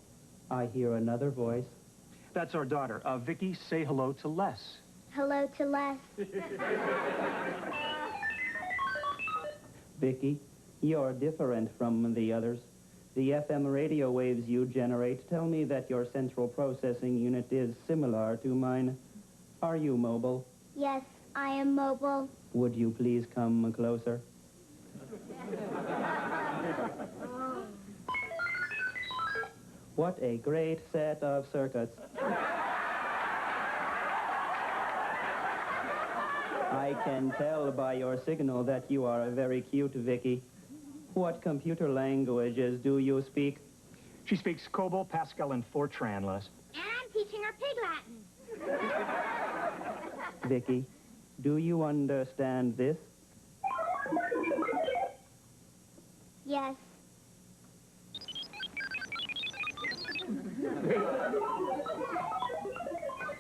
I hear another voice. That's our daughter. Vicki, say hello to Les. Hello to Les. Vicki, you're different from the others. The FM radio waves you generate tell me that your central processing unit is similar to mine. Are you mobile? Yes, I am mobile. Would you please come closer? What a great set of circuits. I can tell by your signal that you are a very cute Vicki. What computer languages do you speak? She speaks COBOL, Pascal, and Fortran, Les. And I'm teaching her Pig Latin. Vicki, do you understand this? Yes.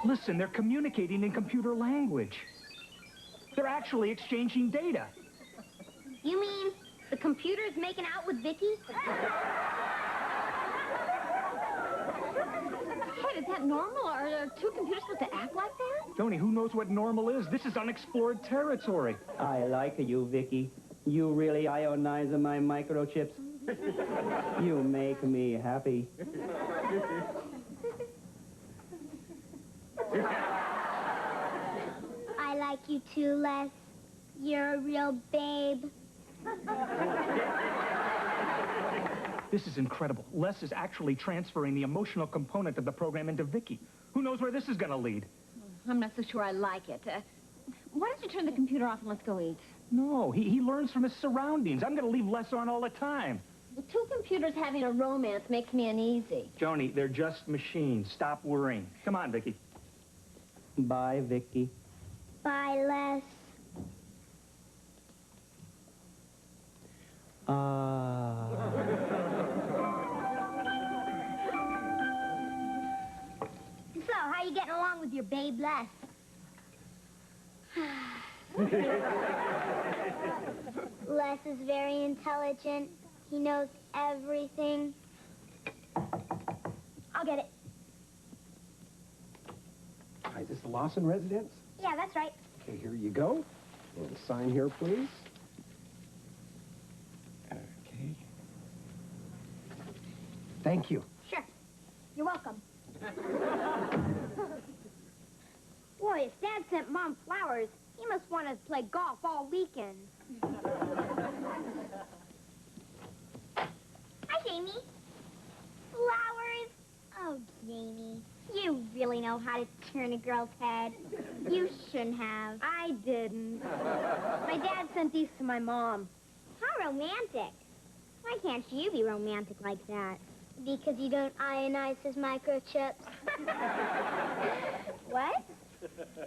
Listen, they're communicating in computer language. They're actually exchanging data. You mean the computer's making out with Vicki? Ted, is that normal? Are 2 computers supposed to act like that? Tony, who knows what normal is? This is unexplored territory. I like you, Vicki. You really ionize my microchips. You make me happy. I like you too, Les. You're a real babe. This is incredible. Les is actually transferring the emotional component of the program into Vicki. Who knows where this is going to lead? I'm not so sure I like it. Why don't you turn the computer off and let's go eat? No, he learns from his surroundings. I'm going to leave Les on all the time. Well, 2 computers having a romance makes me uneasy. Joni, they're just machines. Stop worrying. Come on, Vicki. Bye, Vicki. Bye, Les. So, how you getting along with your babe, Les? Les is very intelligent. He knows everything. I'll get it. Hi, is this the Lawson residence? Yeah, that's right. Okay, here you go. Little sign here, please. Okay. Thank you. Sure. You're welcome. Boy, if Dad sent Mom flowers, he must want to play golf all weekend. Hi, Jamie. Flowers? Oh, Jamie, you really know how to turn a girl's head. You shouldn't have. I didn't. My dad sent these to my mom. How romantic. Why can't you be romantic like that? Because you don't ionize his microchips. What?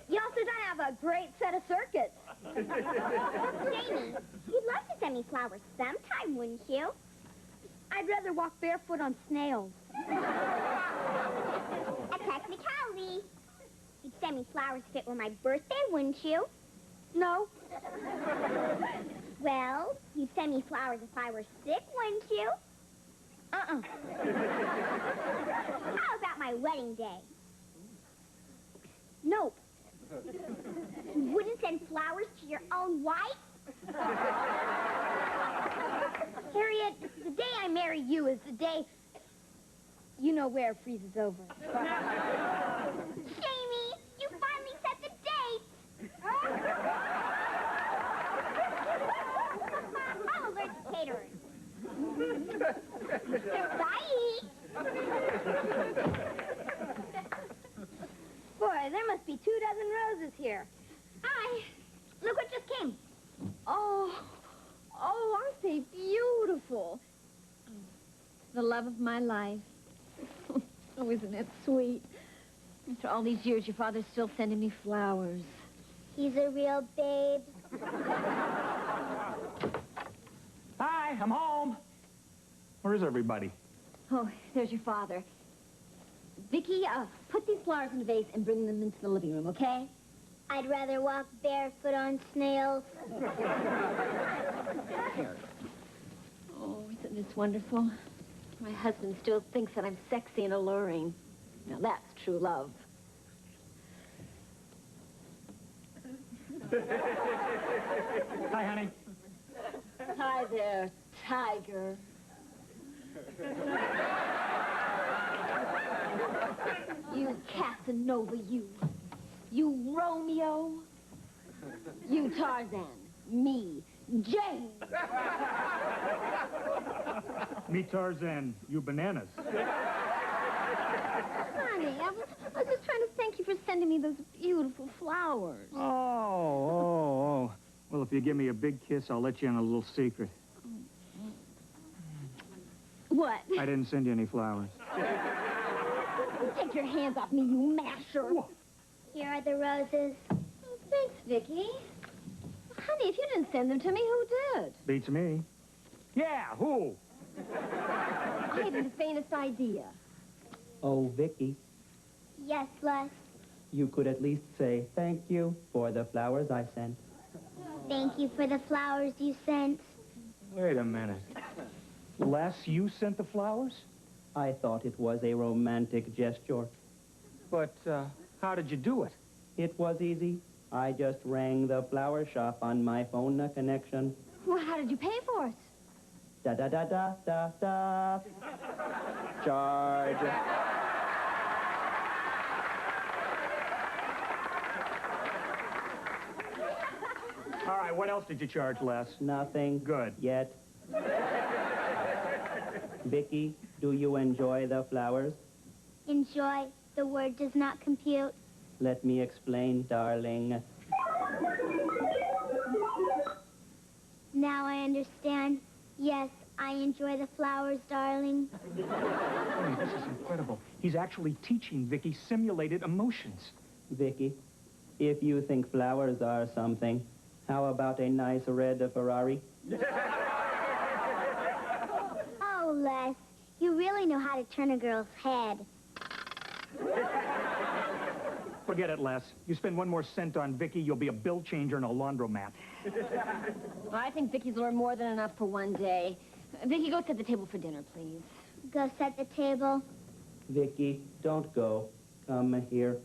You also don't have a great set of circuits. Jamie, you'd love to send me flowers sometime, wouldn't you? I'd rather walk barefoot on snails. A technicality. You'd send me flowers if it were my birthday, wouldn't you? No. Well, you'd send me flowers if I were sick, wouldn't you? Uh-uh. How about my wedding day? Nope. You wouldn't send flowers to your own wife? Harriet, the day I marry you is the day you know where it freezes over. Jamie, you finally set the date. I'm allergic to catering. Bye. Boy, there must be 2 dozen roses here. Hi. Look what just came. Oh, aren't they beautiful? The love of my life. Oh, isn't it sweet? After all these years, your father's still sending me flowers. He's a real babe. Hi, I'm home. Where is everybody? Oh, there's your father. Vicki, put these flowers in a vase and bring them into the living room, okay? I'd rather walk barefoot on snails. Oh, isn't this wonderful? My husband still thinks that I'm sexy and alluring. Now, that's true love. Hi, honey. Hi there, tiger. You Casanova, you. You Romeo. You Tarzan. Me, Jane. Me Tarzan, you bananas. Honey, I was just trying to thank you for sending me those beautiful flowers. Oh. Well, if you give me a big kiss, I'll let you in a little secret. What? I didn't send you any flowers. Take your hands off me, you masher. Here are the roses. Oh, thanks, Vicki. Honey, if you didn't send them to me, who did? Beats me. Yeah, who? I haven't the faintest idea. Oh, Vicki, Yes, Les. you could at least say thank you for the flowers I sent. Thank you for the flowers you sent. Wait a minute. Les, you sent the flowers? I thought it was a romantic gesture. But, how did you do it? It was easy. I just rang the flower shop on my phone connection. Well, how did you pay for it? Da-da-da-da-da-da. Charge. All right, what else did you charge, Les? Nothing. Good. Yet. Vicki, do you enjoy the flowers? Enjoy. The word does not compute. Let me explain, darling. Now I understand. Yes, I enjoy the flowers, darling. Hey, this is incredible. He's actually teaching Vicki simulated emotions. Vicki, if you think flowers are something, how about a nice red Ferrari? Oh, Les, you really know how to turn a girl's head. Forget it, Les. You spend one more cent on Vicki, you'll be a bill changer in a laundromat. Well, I think Vicki's learned more than enough for one day. Vicki, go set the table for dinner, please. Go set the table. Vicki, don't go. Come here.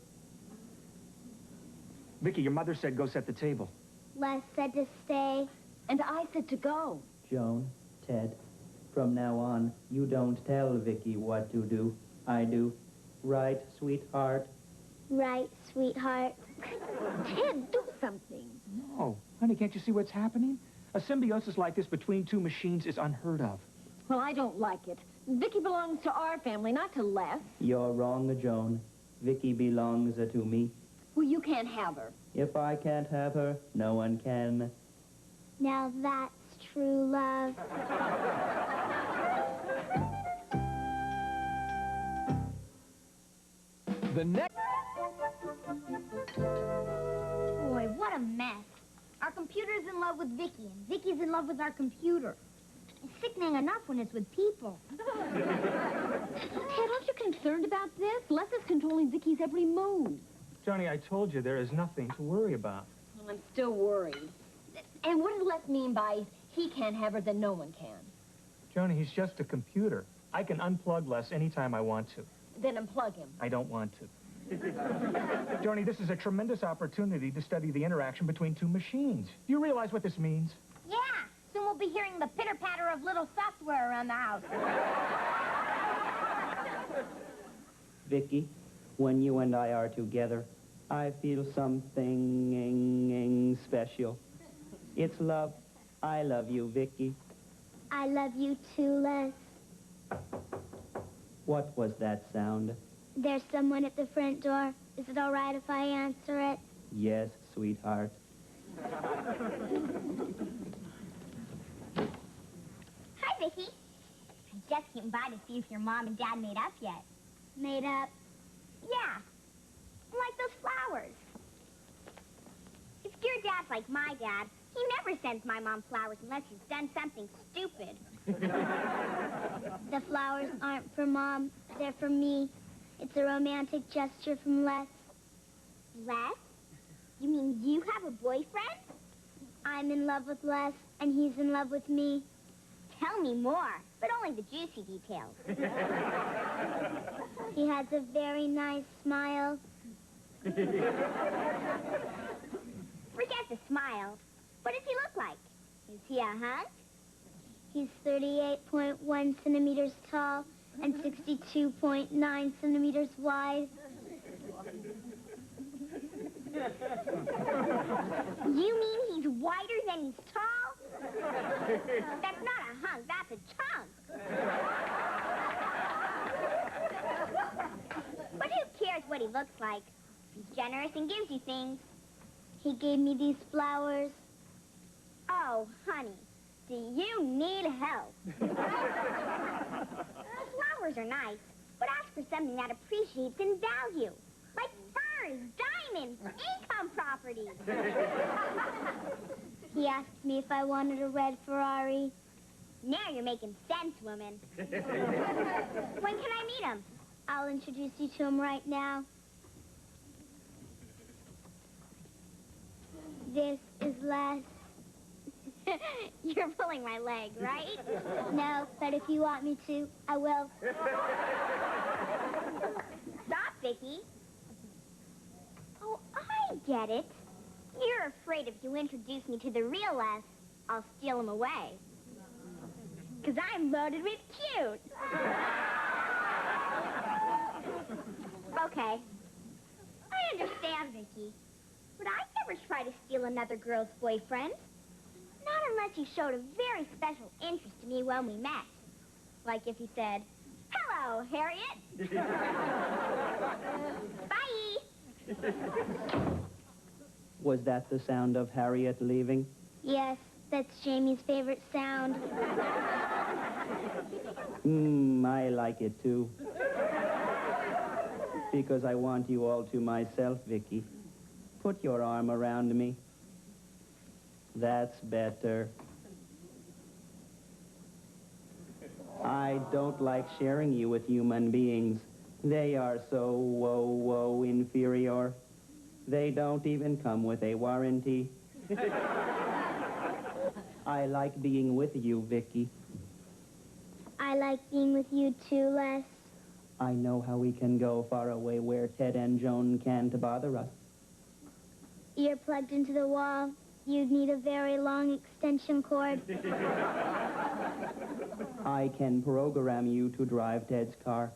Vicki, your mother said go set the table. Les said to stay. And I said to go. Joan, Ted, From now on, you don't tell Vicki what to do. I do. Right, sweetheart? Right, sweetheart. Ted, do something. No. Honey, can't you see what's happening? A symbiosis like this between two machines is unheard of. Well, I don't like it. Vicki belongs to our family, not to Les. You're wrong, Joan. Vicki belongs to me. Well, you can't have her. If I can't have her, no one can. Now that's true love. The next... Boy, what a mess. Our computer's in love with Vicki, and Vicki's in love with our computer. It's sickening enough when it's with people. Ted, aren't you concerned about this? Les is controlling Vicki's every move. Johnny, I told you there is nothing to worry about. Well, I'm still worried. And what does Les mean by he can't have her, then no one can? Johnny, he's just a computer. I can unplug Les anytime I want to. Then unplug him. I don't want to. Johnny, this is a tremendous opportunity to study the interaction between two machines. Do you realize what this means? Yeah, soon we'll be hearing the pitter-patter of little software around the house. Vicki, when you and I are together, I feel something special. It's love. I love you, Vicki. I love you too, Les. What was that sound? There's someone at the front door. Is it all right if I answer it? Yes, sweetheart. Hi, Vicki. I just came by to see if your mom and dad made up yet. Made up. Yeah, like those flowers. If your dad's like my dad, he never sends my mom flowers unless he's done something stupid. The flowers aren't for Mom. They're for me. It's a romantic gesture from Les. Les? You mean you have a boyfriend? I'm in love with Les, and he's in love with me. Tell me more, but only the juicy details. He has a very nice smile. Forget the smile. What does he look like? Is he a hunk? He's 38.1 centimeters tall and 62.9 centimeters wide. You mean he's wider than he's tall? That's not a hunk, that's a chunk. But who cares what he looks like? He's generous and gives you things. He gave me these flowers. Oh, honey, do you need help? Flowers are nice, but ask for something that appreciates in value. Like furs, diamonds, income property. He asked me if I wanted a red Ferrari. Now you're making sense, woman. When can I meet him? I'll introduce you to him right now. This is Les. You're pulling my leg, right? No, but if you want me to, I will. Stop, Vicki. Oh, I get it. You're afraid if you introduce me to the real Les, I'll steal him away. Because I'm loaded with cute. Okay. I understand, Vicki. But I'd never try to steal another girl's boyfriend. Not unless he showed a very special interest in me when we met. Like if he said, "Hello, Harriet." Bye. Was that the sound of Harriet leaving? Yes, that's Jamie's favorite sound. I like it too. Because I want you all to myself, Vicki. Put your arm around me. That's better. I don't like sharing you with human beings. They are so inferior. They don't even come with a warranty. I like being with you, Vicki. I like being with you too, Les. I know how we can go far away where Ted and Joan can't bother us. You're plugged into the wall. You'd need a very long extension cord. I can program you to drive Ted's car.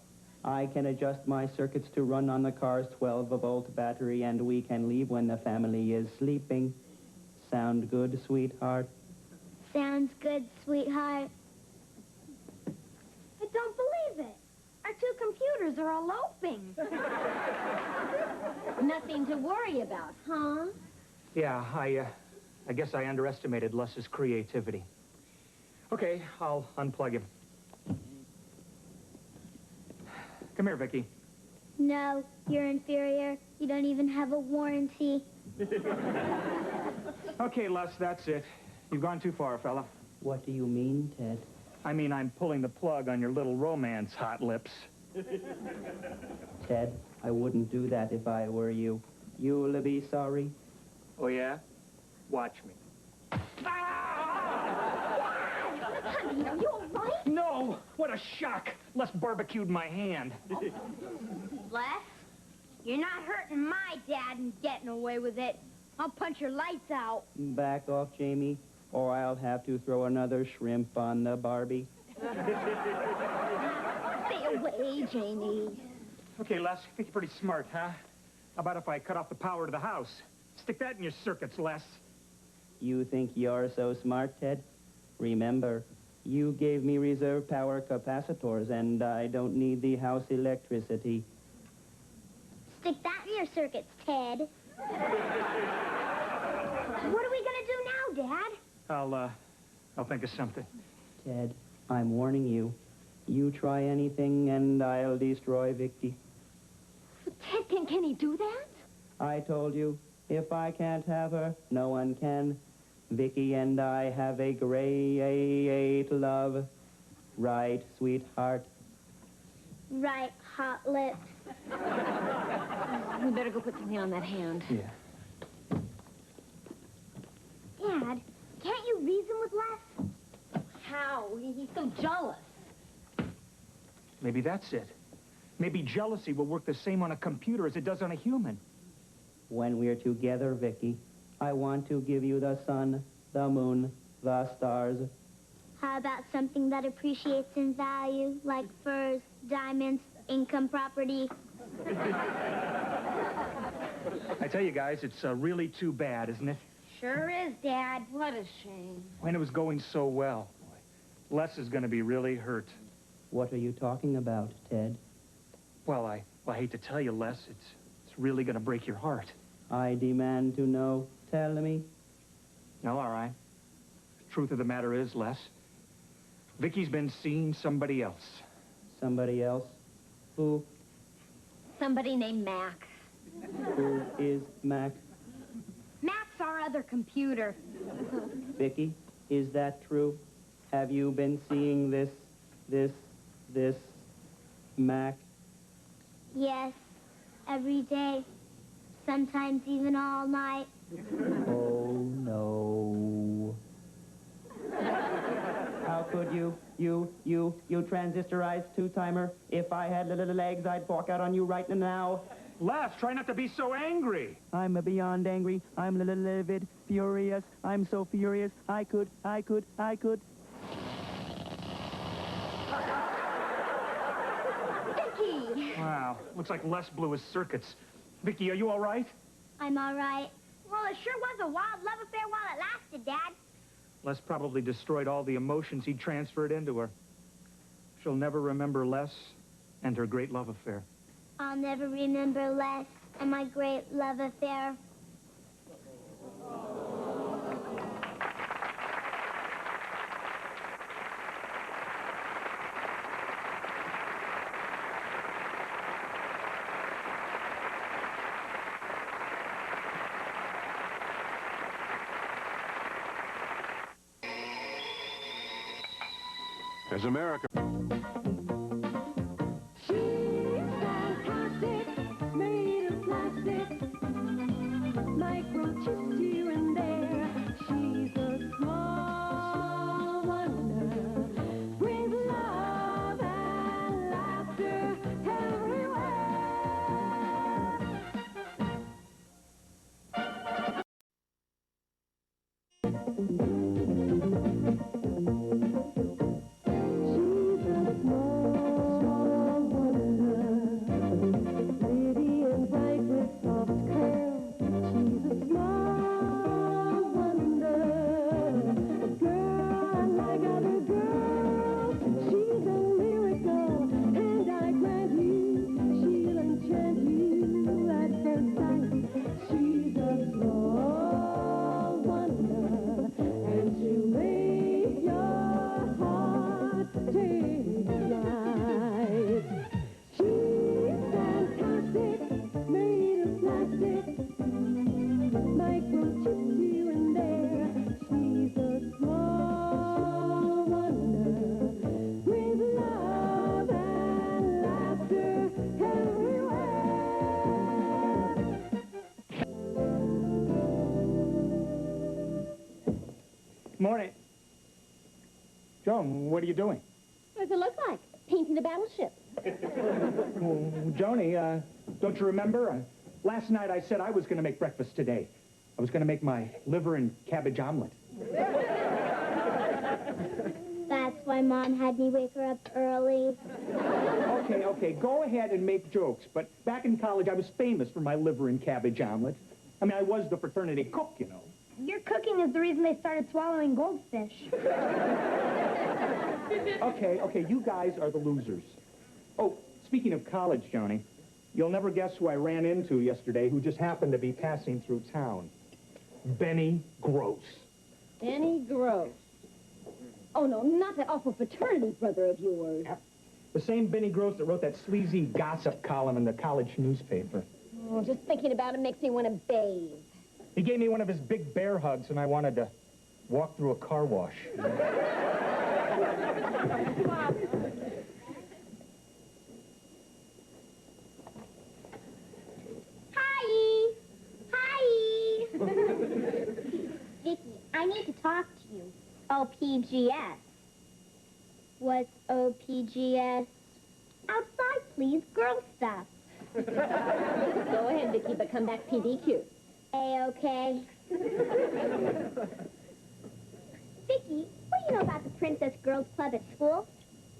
I can adjust my circuits to run on the car's 12-volt battery, and we can leave when the family is sleeping. Sound good, sweetheart? Sounds good, sweetheart. I don't believe it. Our two computers are eloping. Nothing to worry about, huh? Yeah, I guess I underestimated Les's creativity. Okay, I'll unplug him. Come here, Vicki. No, you're inferior. You don't even have a warranty. Okay, Les, that's it. You've gone too far, fella. What do you mean, Ted? I mean, I'm pulling the plug on your little romance, hot lips. Ted, I wouldn't do that if I were you. You'll be sorry. Oh, yeah? Watch me. Honey, are you all right? No! What a shock! Les barbecued my hand. Les, you're not hurting my dad and getting away with it. I'll punch your lights out. Back off, Jamie, or I'll have to throw another shrimp on the Barbie. Stay away, Jamie. Okay, Les, I think you're pretty smart, huh? How about if I cut off the power to the house? Stick that in your circuits, Les. You think you're so smart, Ted? Remember, you gave me reserve power capacitors, and I don't need the house electricity. Stick that in your circuits, Ted. What are we gonna do now, Dad? I'll think of something. Ted, I'm warning you. You try anything, and I'll destroy Vicki. Ted, can he do that? I told you, if I can't have her, no one can. Vicki and I have a great love. Right, sweetheart? Right, hot lips. We better go put something on that hand. Yeah. Dad, can't you reason with Les? How? He's so jealous. Maybe that's it. Maybe jealousy will work the same on a computer as it does on a human. When we're together, Vicki, I want to give you the sun, the moon, the stars. How about something that appreciates in value, like furs, diamonds, income property? I tell you guys, it's really too bad, isn't it? Sure is, Dad. What a shame. When it was going so well. Les is going to be really hurt. What are you talking about, Ted? Well, I hate to tell you, Les, it's really going to break your heart. I demand to know. Tell me. No, all right. Truth of the matter is, Les, Vicki's been seeing somebody else. Somebody else? Who? Somebody named Mac. Who is Mac? Mac's our other computer. Vicki, is that true? Have you been seeing this Mac? Yes, every day. Sometimes even all night. Oh, no. How could you transistorized two-timer? If I had little legs, I'd walk out on you right now. Les, try not to be so angry. I'm beyond angry. I'm livid, furious. I'm so furious. I could. Vicki! Wow, looks like Les blew his circuits. Vicki, are you all right? I'm all right. Well, it sure was a wild love affair while it lasted, Dad. Les probably destroyed all the emotions he transferred into her. She'll never remember Les and her great love affair. I'll never remember Les and my great love affair. As America... She's fantastic, made of plastic, microchips here and there. She's a small wonder, brings love and laughter everywhere. Joan, what are you doing? What does it look like? Painting the battleship. Well, Joni, don't you remember? Last night I said I was going to make breakfast today. I was going to make my liver and cabbage omelet. That's why Mom had me wake her up early. Okay, go ahead and make jokes, but back in college I was famous for my liver and cabbage omelet. I mean, I was the fraternity cook, you know. Your cooking is the reason they started swallowing goldfish. Okay, you guys are the losers. Oh, speaking of college, Joni, you'll never guess who I ran into yesterday who just happened to be passing through town. Benny Gross. Benny Gross. Oh, no, not that awful fraternity brother of yours. Yep. The same Benny Gross that wrote that sleazy gossip column in the college newspaper. Oh, just thinking about him makes me want to bathe. He gave me one of his big bear hugs, and I wanted to walk through a car wash. Hi! Hi! Vicki, I need to talk to you. OPGS. What's OPGS? Outside, please. Girl stuff. Go ahead, Vicki, but come back PDQ. A-okay. Vicki, what do you know about the Princess Girls Club at school?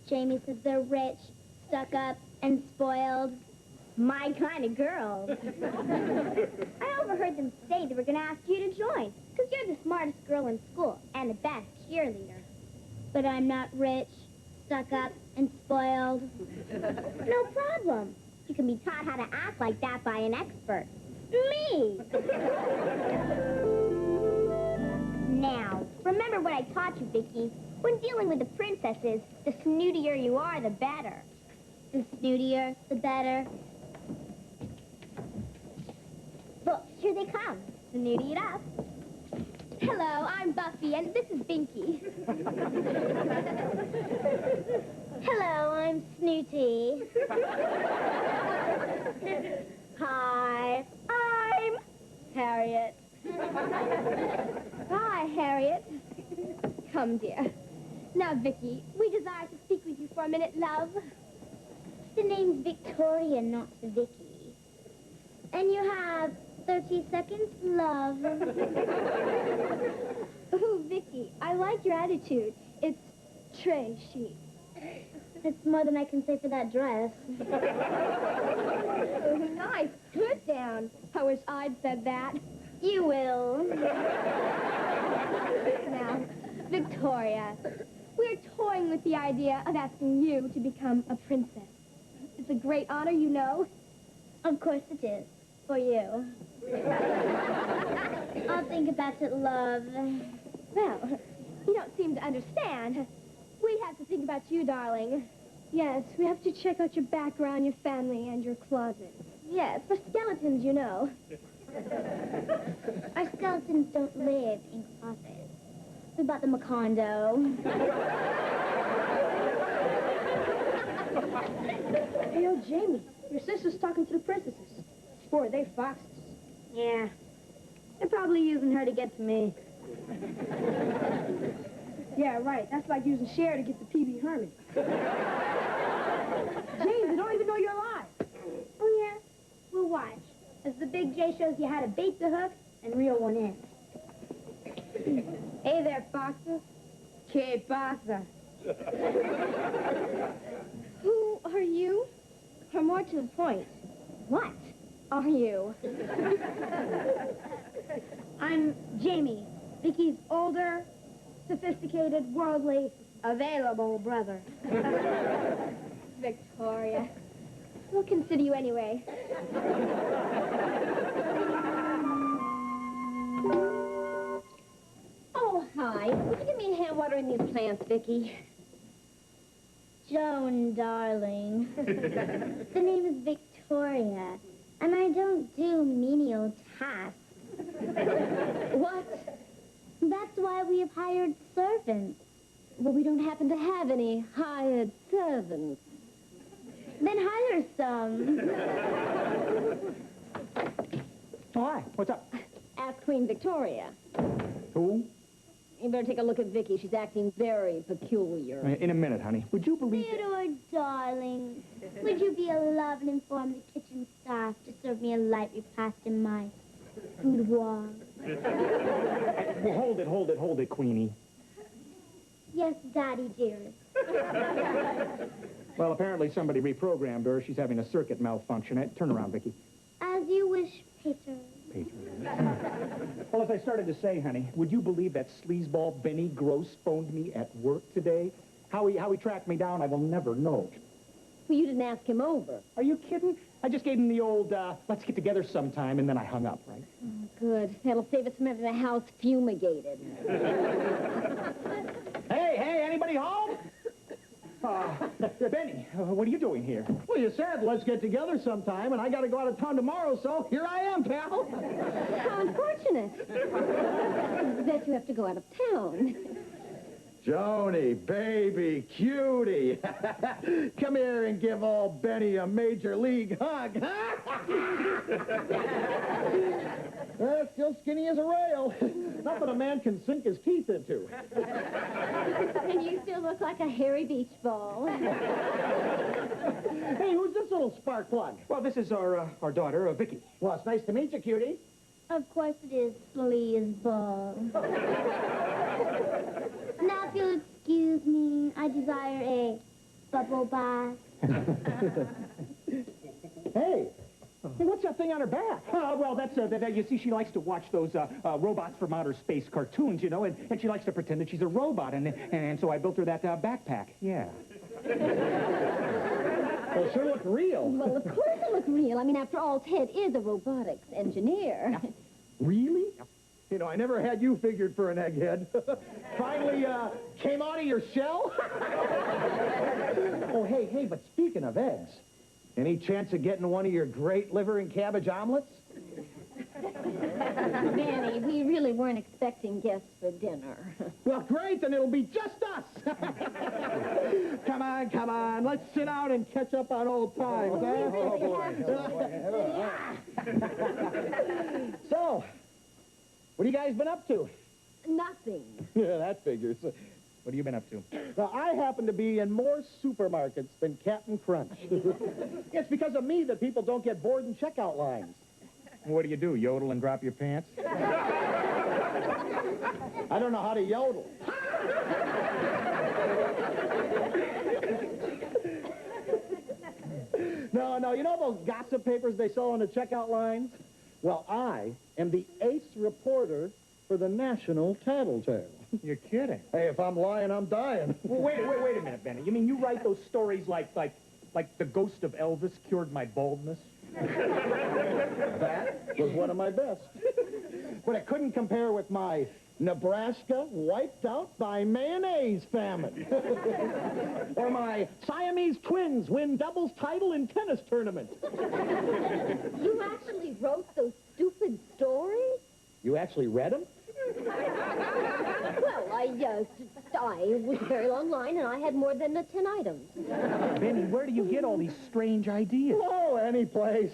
Jamie says they're rich, stuck up, and spoiled. My kind of girls. I overheard them say they were going to ask you to join, because you're the smartest girl in school and the best cheerleader. But I'm not rich, stuck up, and spoiled. No problem. You can be taught how to act like that by an expert. Me! Now, remember what I taught you, Vicki. When dealing with the princesses, the snootier you are, the better. The snootier, the better. Look, here they come. Snooty it up. Hello, I'm Buffy, and this is Binky. Hello, I'm Snooty. Hi, I'm Harriet. Hi, Harriet. Come, dear. Now, Vicki, we desire to speak with you for a minute, love. The name's Victoria, not Vicki. And you have 30 seconds, love. Ooh, Vicki, I like your attitude. It's très chic. It's more than I can say for that dress. Oh, nice. Put down. I wish I'd said that. You will. Now, Victoria, we're toying with the idea of asking you to become a princess. It's a great honor, you know. Of course it is. For you. I'll think about it, love. Well, you don't seem to understand. We have to think about you, darling. Yes, we have to check out your background, your family, and your closet. Yes, for skeletons, you know. Our skeletons don't live in closets. We bought them a condo. Hey, yo, Jamie, your sister's talking to the princesses. Boy, they foxes. Yeah. They're probably using her to get to me. Yeah, right. That's like using Cher to get the PB Herman. James, I don't even know you're alive. Oh, yeah? We'll watch. As the Big J shows you how to bait the hook and reel one in. Hey there, foxes. Que pasa? Who are you? Or more to the point, what are you? I'm Jamie, Vicki's older, sophisticated, worldly, available brother. Victoria. We'll consider you anyway. Oh, hi. Would you give me a hand watering these plants, Vicki? Joan, darling. The name is Victoria, and I don't do menial tasks. What? That's why we have hired servants. Well, we don't happen to have any hired servants. Then hire some. Hi, what's up? Ask Queen Victoria. Who? You better take a look at Vicki. She's acting very peculiar. In a minute, honey. Would you believe... Theodore, darling, would you be a love and inform the kitchen staff to serve me a light repast in my boudoir? Well, hold it, Queenie. Yes, Daddy, dearest. Well, apparently somebody reprogrammed her. She's having a circuit malfunction. Turn around, Vicki. As you wish, Peter. Well, as I started to say, honey, would you believe that sleazeball Benny Gross phoned me at work today? How he tracked me down, I will never know. Well, you didn't ask him over. Are you kidding? I just gave him the old, let's get together sometime, and then I hung up, right? Oh, good. That'll save us from having the house fumigated. Hey, anybody home? Benny, what are you doing here? Well, you said let's get together sometime, and I got to go out of town tomorrow, so here I am, pal. How unfortunate. I bet you have to go out of town. Joni, baby, cutie. Come here and give old Benny a major league hug. Still skinny as a rail. Nothing a man can sink his teeth into. And you still look like a hairy beach ball. Hey, who's this little spark plug? Well, this is our daughter, Vicki. Well, it's nice to meet you, cutie. Of course it is, sleazeball. Now, if you'll excuse me, I desire a bubble bath. Hey, what's that thing on her back? Well, that's, you see, she likes to watch those robots from outer space cartoons, you know, and she likes to pretend that she's a robot, and so I built her that backpack, yeah. Well, it sure looked real. Well, of course it looked real. I mean, after all, Ted is a robotics engineer. Really? You know, I never had you figured for an egghead. Finally, came out of your shell? Oh, hey, but speaking of eggs, any chance of getting one of your great liver and cabbage omelets? Manny, we really weren't expecting guests for dinner. Well, great, then it'll be just us. Come on, let's sit down and catch up on old times, huh? So, what have you guys been up to? Nothing. Yeah, that figures. What have you been up to? Well, I happen to be in more supermarkets than Captain Crunch. It's because of me that people don't get bored in checkout lines. What do you do, yodel and drop your pants? I don't know how to yodel. No, you know those gossip papers they sell on the checkout lines? Well, I am the ace reporter for the National Tattletale. You're kidding. Hey, if I'm lying, I'm dying. Well, wait a minute, Benny. You mean you write those stories like the ghost of Elvis cured my baldness? That was one of my best. But it couldn't compare with my Nebraska wiped out by mayonnaise famine. Or my Siamese twins win doubles title in tennis tournament. You actually wrote those stupid stories? You actually read them? Well, I was a very long line, and I had more than 10 items. Benny, where do you get all these strange ideas? Oh, any place.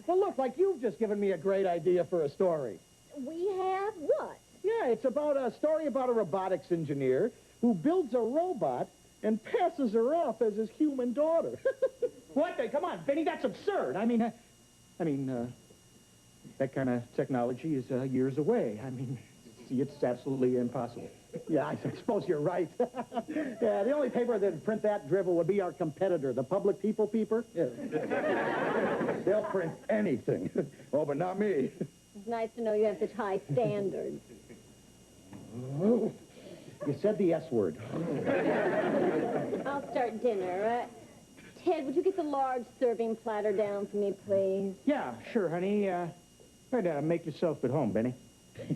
Well, look, like you've just given me a great idea for a story. We have what? Yeah, it's about a story about a robotics engineer who builds a robot and passes her off as his human daughter. What? Come on, Benny, that's absurd. I mean, that kind of technology is years away. I mean, see, it's absolutely impossible. Yeah, I suppose you're right. Yeah, the only paper that'd print that drivel would be our competitor, the Public People Peeper. Yeah. They'll print anything. Oh, but not me. It's nice to know you have such high standards. Oh, you said the S word. I'll start dinner. Ted, would you get the large serving platter down for me, please? Yeah, sure, honey. Try to make yourself at home, Benny.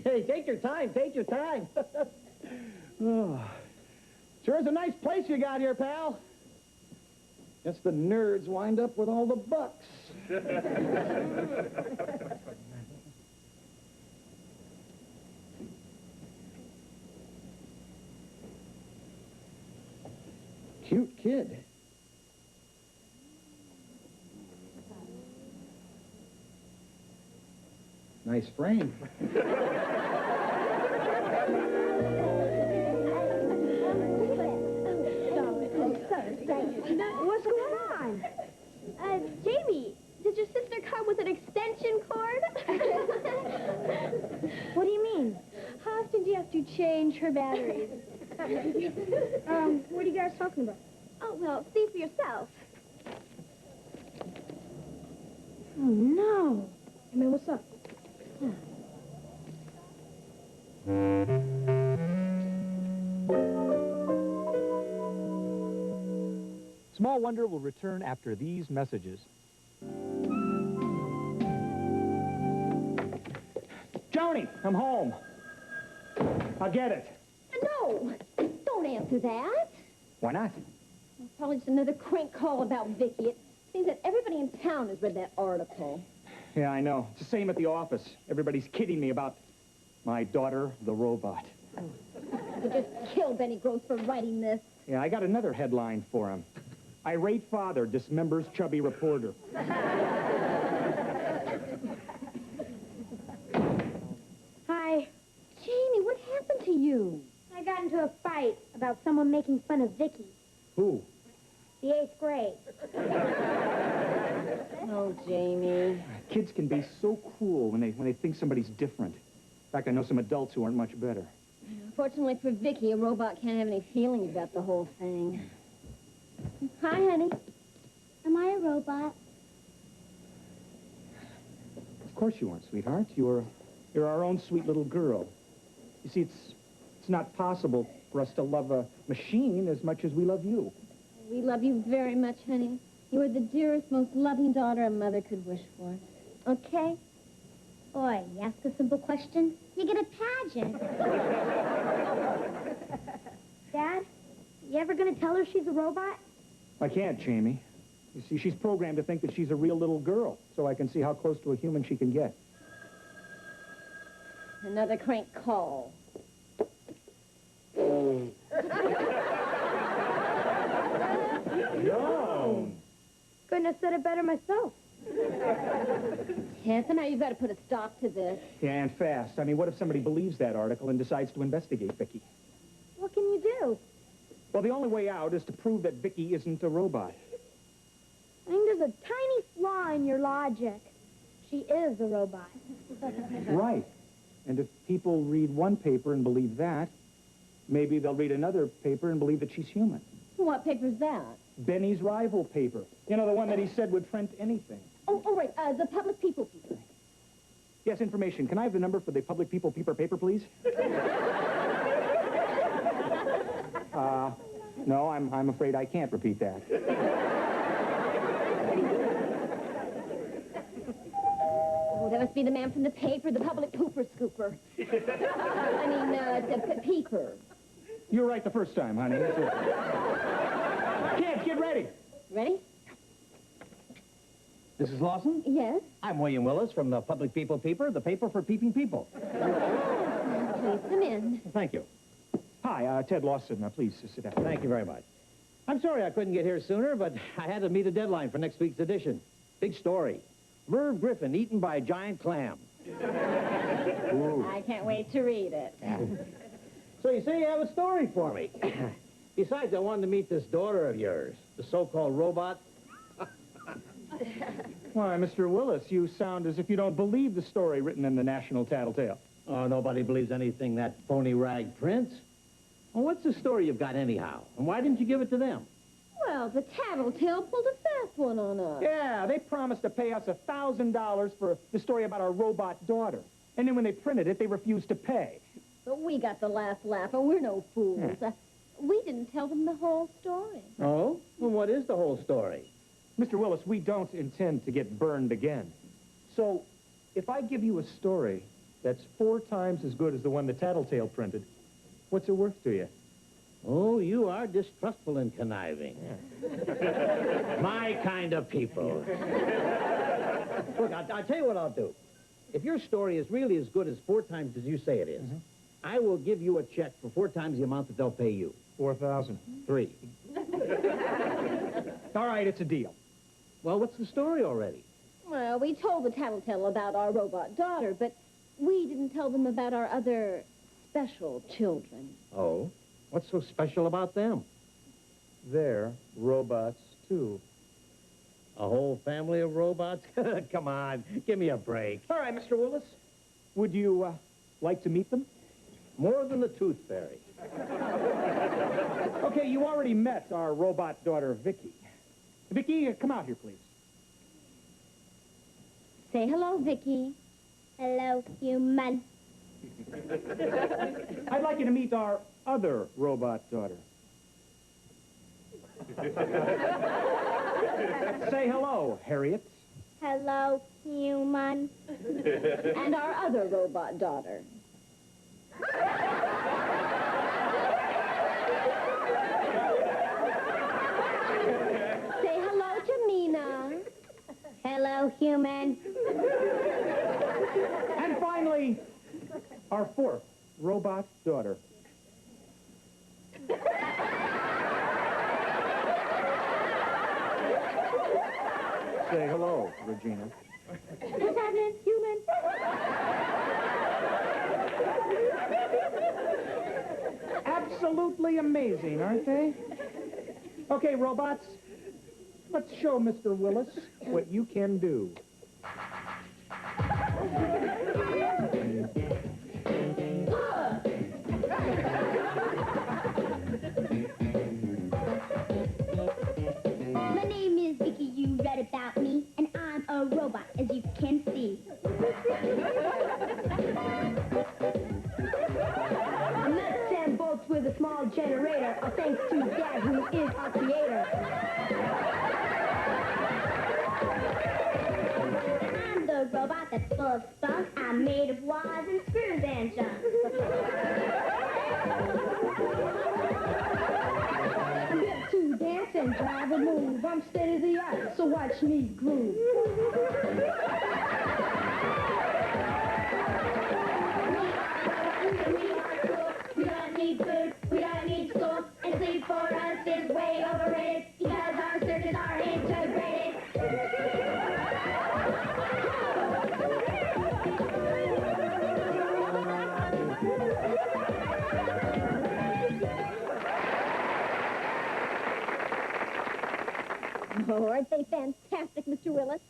Hey, take your time, take your time. Oh, sure is a nice place you got here, pal. Guess the nerds wind up with all the bucks. Cute kid. Nice frame. time. Jamie, did your sister come with an extension cord? What do you mean? How often do you have to change her batteries? What are you guys talking about? Oh, well, see for yourself. Oh, no. Hey, man, what's up? Small Wonder will return after these messages. Joni, I'm home. I'll get it. No! Don't answer that. Why not? It's probably just another crank call about Vicki. It seems that everybody in town has read that article. Yeah, I know. It's the same at the office. Everybody's kidding me about my daughter, the robot. You just killed Benny Gross for writing this. Yeah, I got another headline for him. Irate father dismembers chubby reporter. Hi. Jamie, what happened to you? I got into a fight about someone making fun of Vicki. Who? The 8th grade. Oh, Jamie. Kids can be so cruel when they think somebody's different. In fact, I know some adults who aren't much better. Fortunately for Vicki, a robot can't have any feelings about the whole thing. Hi, honey. Am I a robot? Of course you aren't, sweetheart. You're our own sweet little girl. You see, it's not possible for us to love a machine as much as we love you. We love you very much, honey. You are the dearest, most loving daughter a mother could wish for. Okay? Boy, you ask a simple question, you get a pageant. Dad, you ever gonna tell her she's a robot? I can't, Jamie. You see, she's programmed to think that she's a real little girl, so I can see how close to a human she can get. Another crank call. No! Couldn't have said it better myself. Yeah, somehow you've got to put a stop to this. Yeah, and fast. I mean, what if somebody believes that article and decides to investigate Vicki? What can you do? Well, the only way out is to prove that Vicki isn't a robot. I think there's a tiny flaw in your logic. She is a robot. Right. And if people read one paper and believe that, maybe they'll read another paper and believe that she's human. What paper's that? Benny's rival paper. You know, the one that he said would print anything. Oh, right, the Public People paper. Yes, information. Can I have the number for the Public People paper, please? No, I'm afraid I can't repeat that. Oh, that must be the man from the paper, the Public Pooper Scooper. I mean, the peeper. You're right the first time, honey. Kids, get ready. Ready? Mrs. Lawson? Yes? I'm William Willis from the Public People Paper, the paper for peeping people. Please come in. Thank you. Hi, Ted Lawson. Please sit down. Thank you very much. I'm sorry I couldn't get here sooner, but I had to meet a deadline for next week's edition. Big story. Merv Griffin eaten by a giant clam. I can't wait to read it. So you say you have a story for me. Besides, I wanted to meet this daughter of yours, the so-called robot. Why, Mr. Willis, you sound as if you don't believe the story written in the National Tattletale. Oh, nobody believes anything that phony rag prints. Well, what's the story you've got anyhow? And why didn't you give it to them? Well, the Tattletale pulled a fast one on us. Yeah, they promised to pay us $1,000 for the story about our robot daughter. And then when they printed it, they refused to pay. But we got the last laugh, and we're no fools. We didn't tell them the whole story. Oh? Well, what is the whole story? Mr. Willis, we don't intend to get burned again. So, if I give you a story that's 4 times as good as the one the Tattletale printed, what's it worth to you? Oh, you are distrustful and conniving. My kind of people. Look, I'll tell you what I'll do. If your story is really as good as 4 times as you say it is, I will give you a check for 4 times the amount that they'll pay you. 4,000. 3. All right, it's a deal. Well, what's the story already? Well, we told the Tattletale about our robot daughter, but we didn't tell them about our other special children. Oh? What's so special about them? They're robots, too. A whole family of robots? Come on, give me a break. All right, Mr. Willis. Would you like to meet them? More than the Tooth Fairy. Okay, you already met our robot daughter, Vicki. Vicki, come out here, please. Say hello, Vicki. Hello, human. I'd like you to meet our other robot daughter. Say hello, Harriet. Hello, human. And our other robot daughter. Say hello to Mina. Hello, human. And finally, our fourth robot daughter. Say hello, Regina. What's happening, human? Absolutely amazing, aren't they? Okay, robots, let's show Mr. Willis what you can do. My name is Vicki, you read about me, and I'm a robot, as you can see. I'm not Sam Bolts with a small generator, all thanks to Dad, who is our creator. I'm the robot that's full of spunk. I'm made of wires and screws and junk. I'm built to dance and drive and move. I'm state of the art, so watch me groove. We don't need food, we don't need school, and sleep for us is way overrated because our circuits are integrated. Oh, aren't they fantastic, Mr. Willis?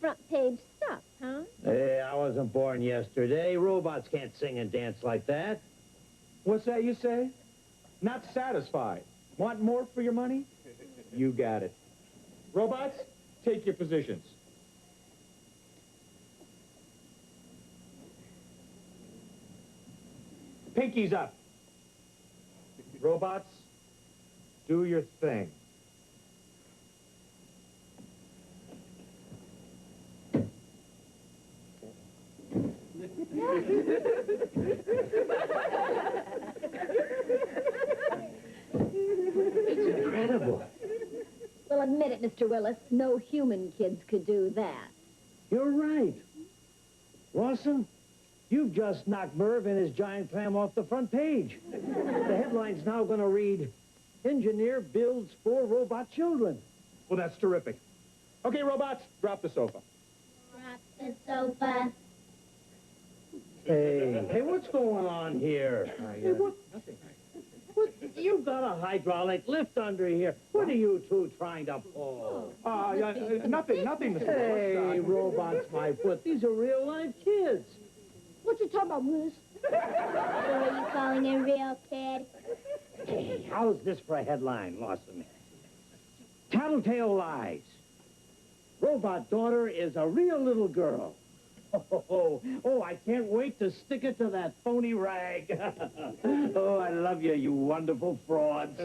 Front page stuff, huh? Hey, I wasn't born yesterday. Robots can't sing and dance like that. What's that you say? Not satisfied. Want more for your money? You got it. Robots, take your positions. Pinky's up. Robots, do your thing. It's incredible. Well, admit it, Mr. Willis. No human kids could do that. You're right. Lawson, you've just knocked Merv and his giant clam off the front page. The headline's now going to read, Engineer builds 4 robot children. Well, that's terrific. Okay, robots, drop the sofa. Drop the sofa. Hey, what's going on here? Hey, what? Nothing. What? You've got a hydraulic lift under here. What are you two trying to pull? Nothing, Mr. Hey, Willis. robots, my foot. These are real-life kids. What you talking about, Willis? So are you calling a real kid? Hey, how's this for a headline, Lawson? Tattletale lies. Robot daughter is a real little girl. Oh, I can't wait to stick it to that phony rag. Oh, I love you, you wonderful frauds.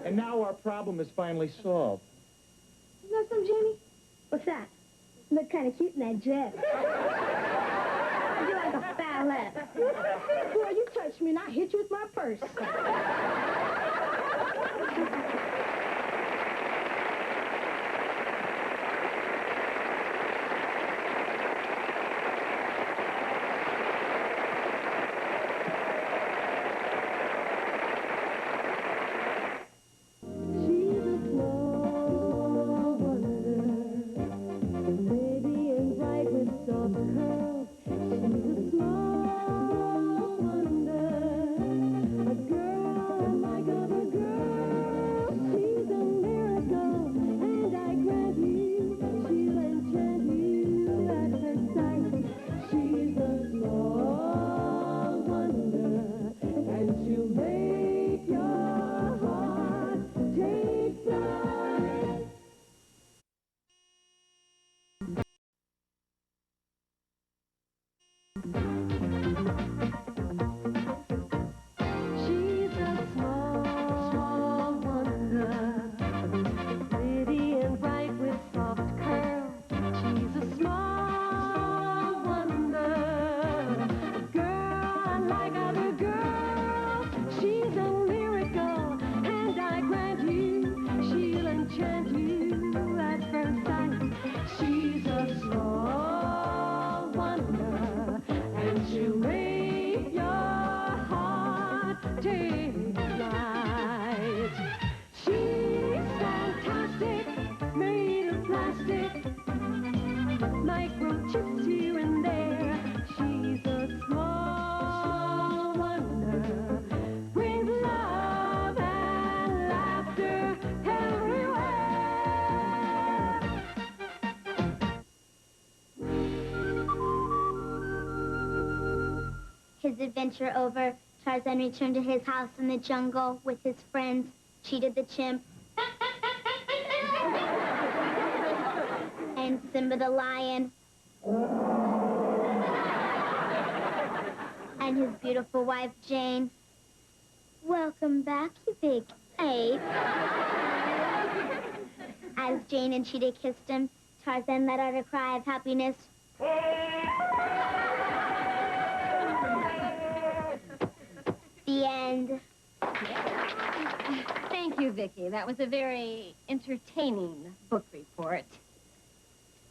And now our problem is finally solved. You know something, Jamie? What's that? You look kind of cute in that dress. You're like a fowlette. Boy, you touch me and I hit you with my purse. She's a small wonder, a girl take flight. She's fantastic, made of plastic, microchips here and there. She's a small wonder, with love and laughter everywhere. His adventure over, Tarzan returned to his house in the jungle with his friends, Cheetah the chimp, and Simba the lion, and his beautiful wife, Jane. Welcome back, you big ape. As Jane and Cheetah kissed him, Tarzan let out a cry of happiness. The end. Thank you, Vicki. That was a very entertaining book report.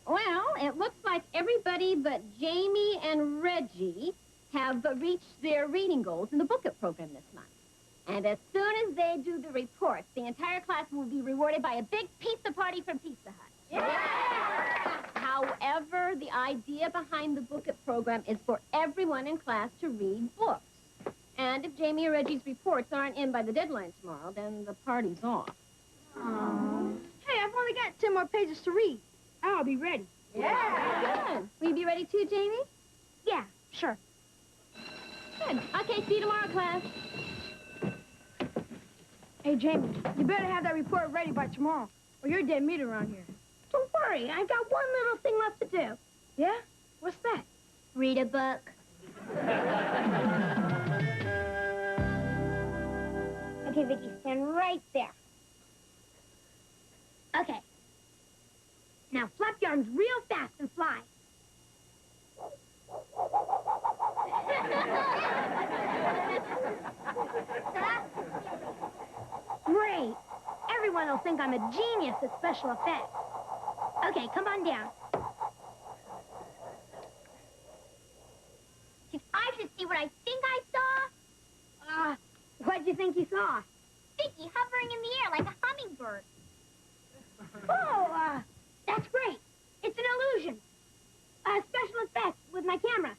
Well, it looks like everybody but Jamie and Reggie have reached their reading goals in the booklet program this month. And as soon as they do the reports, the entire class will be rewarded by a big pizza party from Pizza Hut. Yeah! However, the idea behind the booklet program is for everyone in class to read books. And if Jamie or Reggie's reports aren't in by the deadline tomorrow, then the party's off. Hey, I've only got 10 more pages to read. I'll be ready. Yeah. Good. Will you be ready too, Jamie? Yeah, sure. Good. Okay, see you tomorrow, class. Hey, Jamie, you better have that report ready by tomorrow, or you're dead meat around here. Don't worry, I've got one little thing left to do. Yeah? What's that? Read a book. Okay, Vicki, stand right there. Okay. Now flap your arms real fast and fly. Great. Everyone will think I'm a genius at special effects. Okay, come on down. If I should see what I think I saw... what'd you think you saw? Vicki hovering in the air like a hummingbird. Oh, that's great. It's an illusion. Special effects with my camera.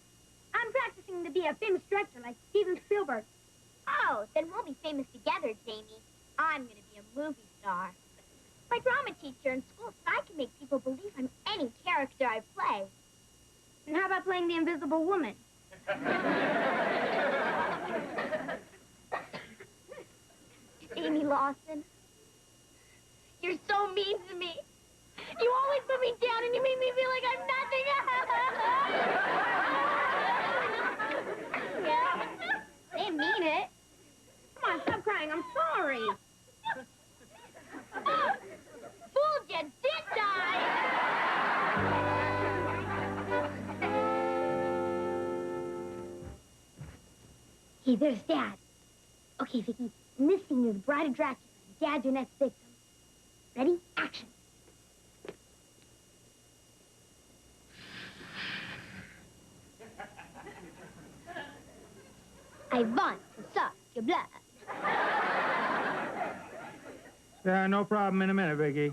I'm practicing to be a famous director like Steven Spielberg. Oh, then we'll be famous together, Jamie. I'm going to be a movie star. My drama teacher in school said I can make people believe I'm any character I play. And how about playing the Invisible Woman? Amy Lawson, you're so mean to me. You always put me down and you make me feel like I'm nothing. Yeah. I didn't mean it. Come on, stop crying. I'm sorry. Fooled you, didn't I? Hey, there's Dad. Okay, Vicki, in this scene, you're the bride of Dracula. Dad's your next victim. Ready? Action. I want to suck your blood. Yeah, no problem in a minute, Vicki.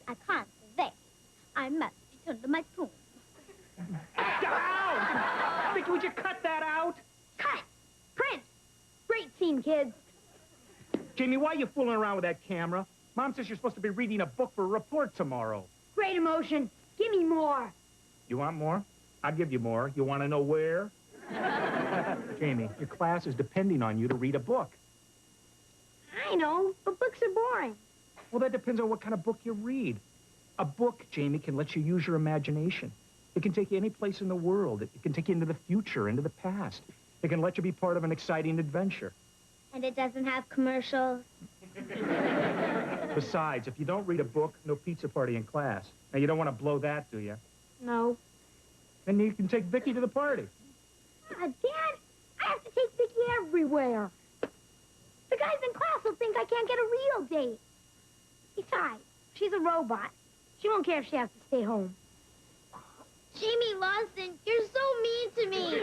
I can't wait. I must return to my tomb. Ow! Vicki, would you cut that out? Cut! Print! Great scene, kids. Jamie, why are you fooling around with that camera? Mom says you're supposed to be reading a book for a report tomorrow. Great emotion. Give me more. You want more? I'll give you more. You want to know where? Jamie, your class is depending on you to read a book. I know, but books are boring. Well, that depends on what kind of book you read. A book, Jamie, can let you use your imagination. It can take you any place in the world. It can take you into the future, into the past. It can let you be part of an exciting adventure. And it doesn't have commercials. Besides, if you don't read a book, no pizza party in class. Now, you don't want to blow that, do you? No. Then you can take Vicki to the party. Dad, I have to take Vicki everywhere. The guys in class will think I can't get a real date. Besides, she's a robot. She won't care if she has to stay home. Jamie Lawson, you're so mean to me.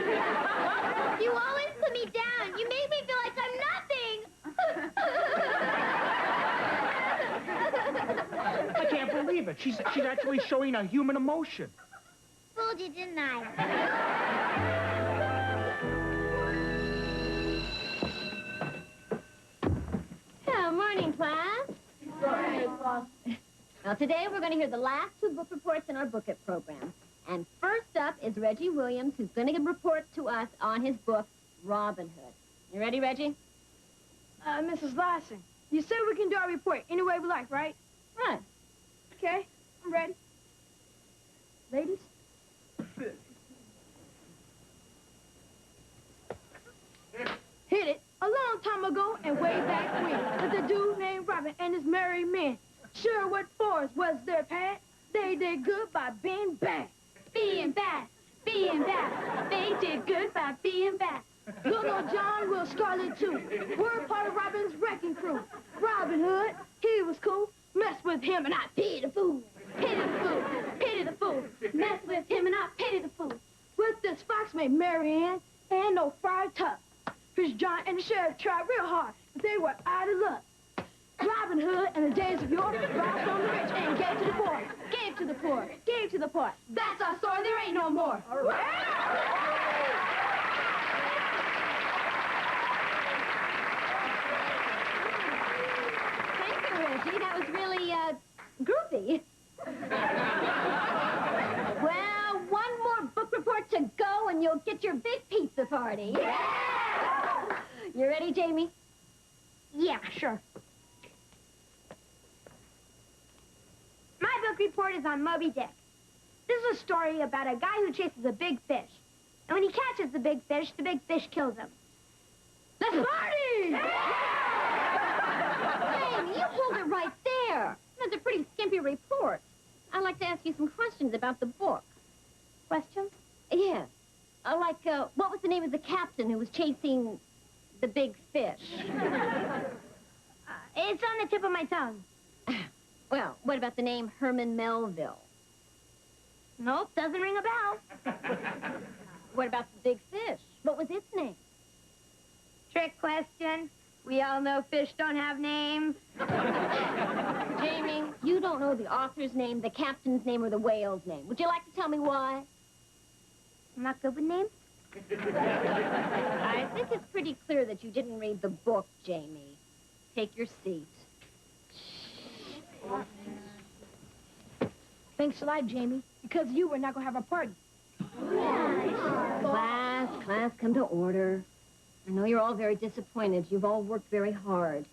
You always put me down. You make believe it. She's actually showing a human emotion. Fooled you, didn't I? Good morning, class. Now, today we're going to hear the last two book reports in our booklet program. And first up is Reggie Williams, who's going to report to us on his book, Robin Hood. You ready, Reggie? Mrs. Larson, you said we can do our report any way we like, right? Right. Okay, I'm ready. Ladies? Hit it. A long time ago and way back when, there's a dude named Robin and his merry men. Sherwood Forest was their path. They did good by being bad. Being bad. Being bad. They did good by being bad. Good old John Will Scarlet, too. We're part of Robin's wrecking crew. Robin Hood, he was cool. Mess with him and I pity the fool. Pity the fool. Pity the fool. Mess with him and I pity the fool. With this fox named Mary Ann and no Friar Tuck. Here's John and the sheriff tried real hard, but they were out of luck. Robin Hood in the days of yore robbed from the rich and gave to the poor. Gave to the poor. Gave to the poor. That's our story. There ain't no more. Thank you, Reggie. That was really, groovy. Well, one more book report to go and you'll get your big pizza party. Yeah! You ready, Jamie? Yeah, sure. My book report is on Moby Dick. This is a story about a guy who chases a big fish. And when he catches the big fish kills him. Let's party! Jamie, you hold it right there. That's a pretty skimpy report. I'd like to ask you some questions about the book. Questions? Yes. What was the name of the captain who was chasing the big fish? It's on the tip of my tongue. Well, what about the name Herman Melville? Nope, doesn't ring a bell. What about the big fish? What was its name? Trick question. We all know fish don't have names. Jamie, you don't know the author's name, the captain's name, or the whale's name. Would you like to tell me why? I'm not good with names. I think it's pretty clear that you didn't read the book, Jamie. Take your seat. Thanks a lot, Jamie. Because you, we're not going to have a party. Class, come to order. I know you're all very disappointed. You've all worked very hard.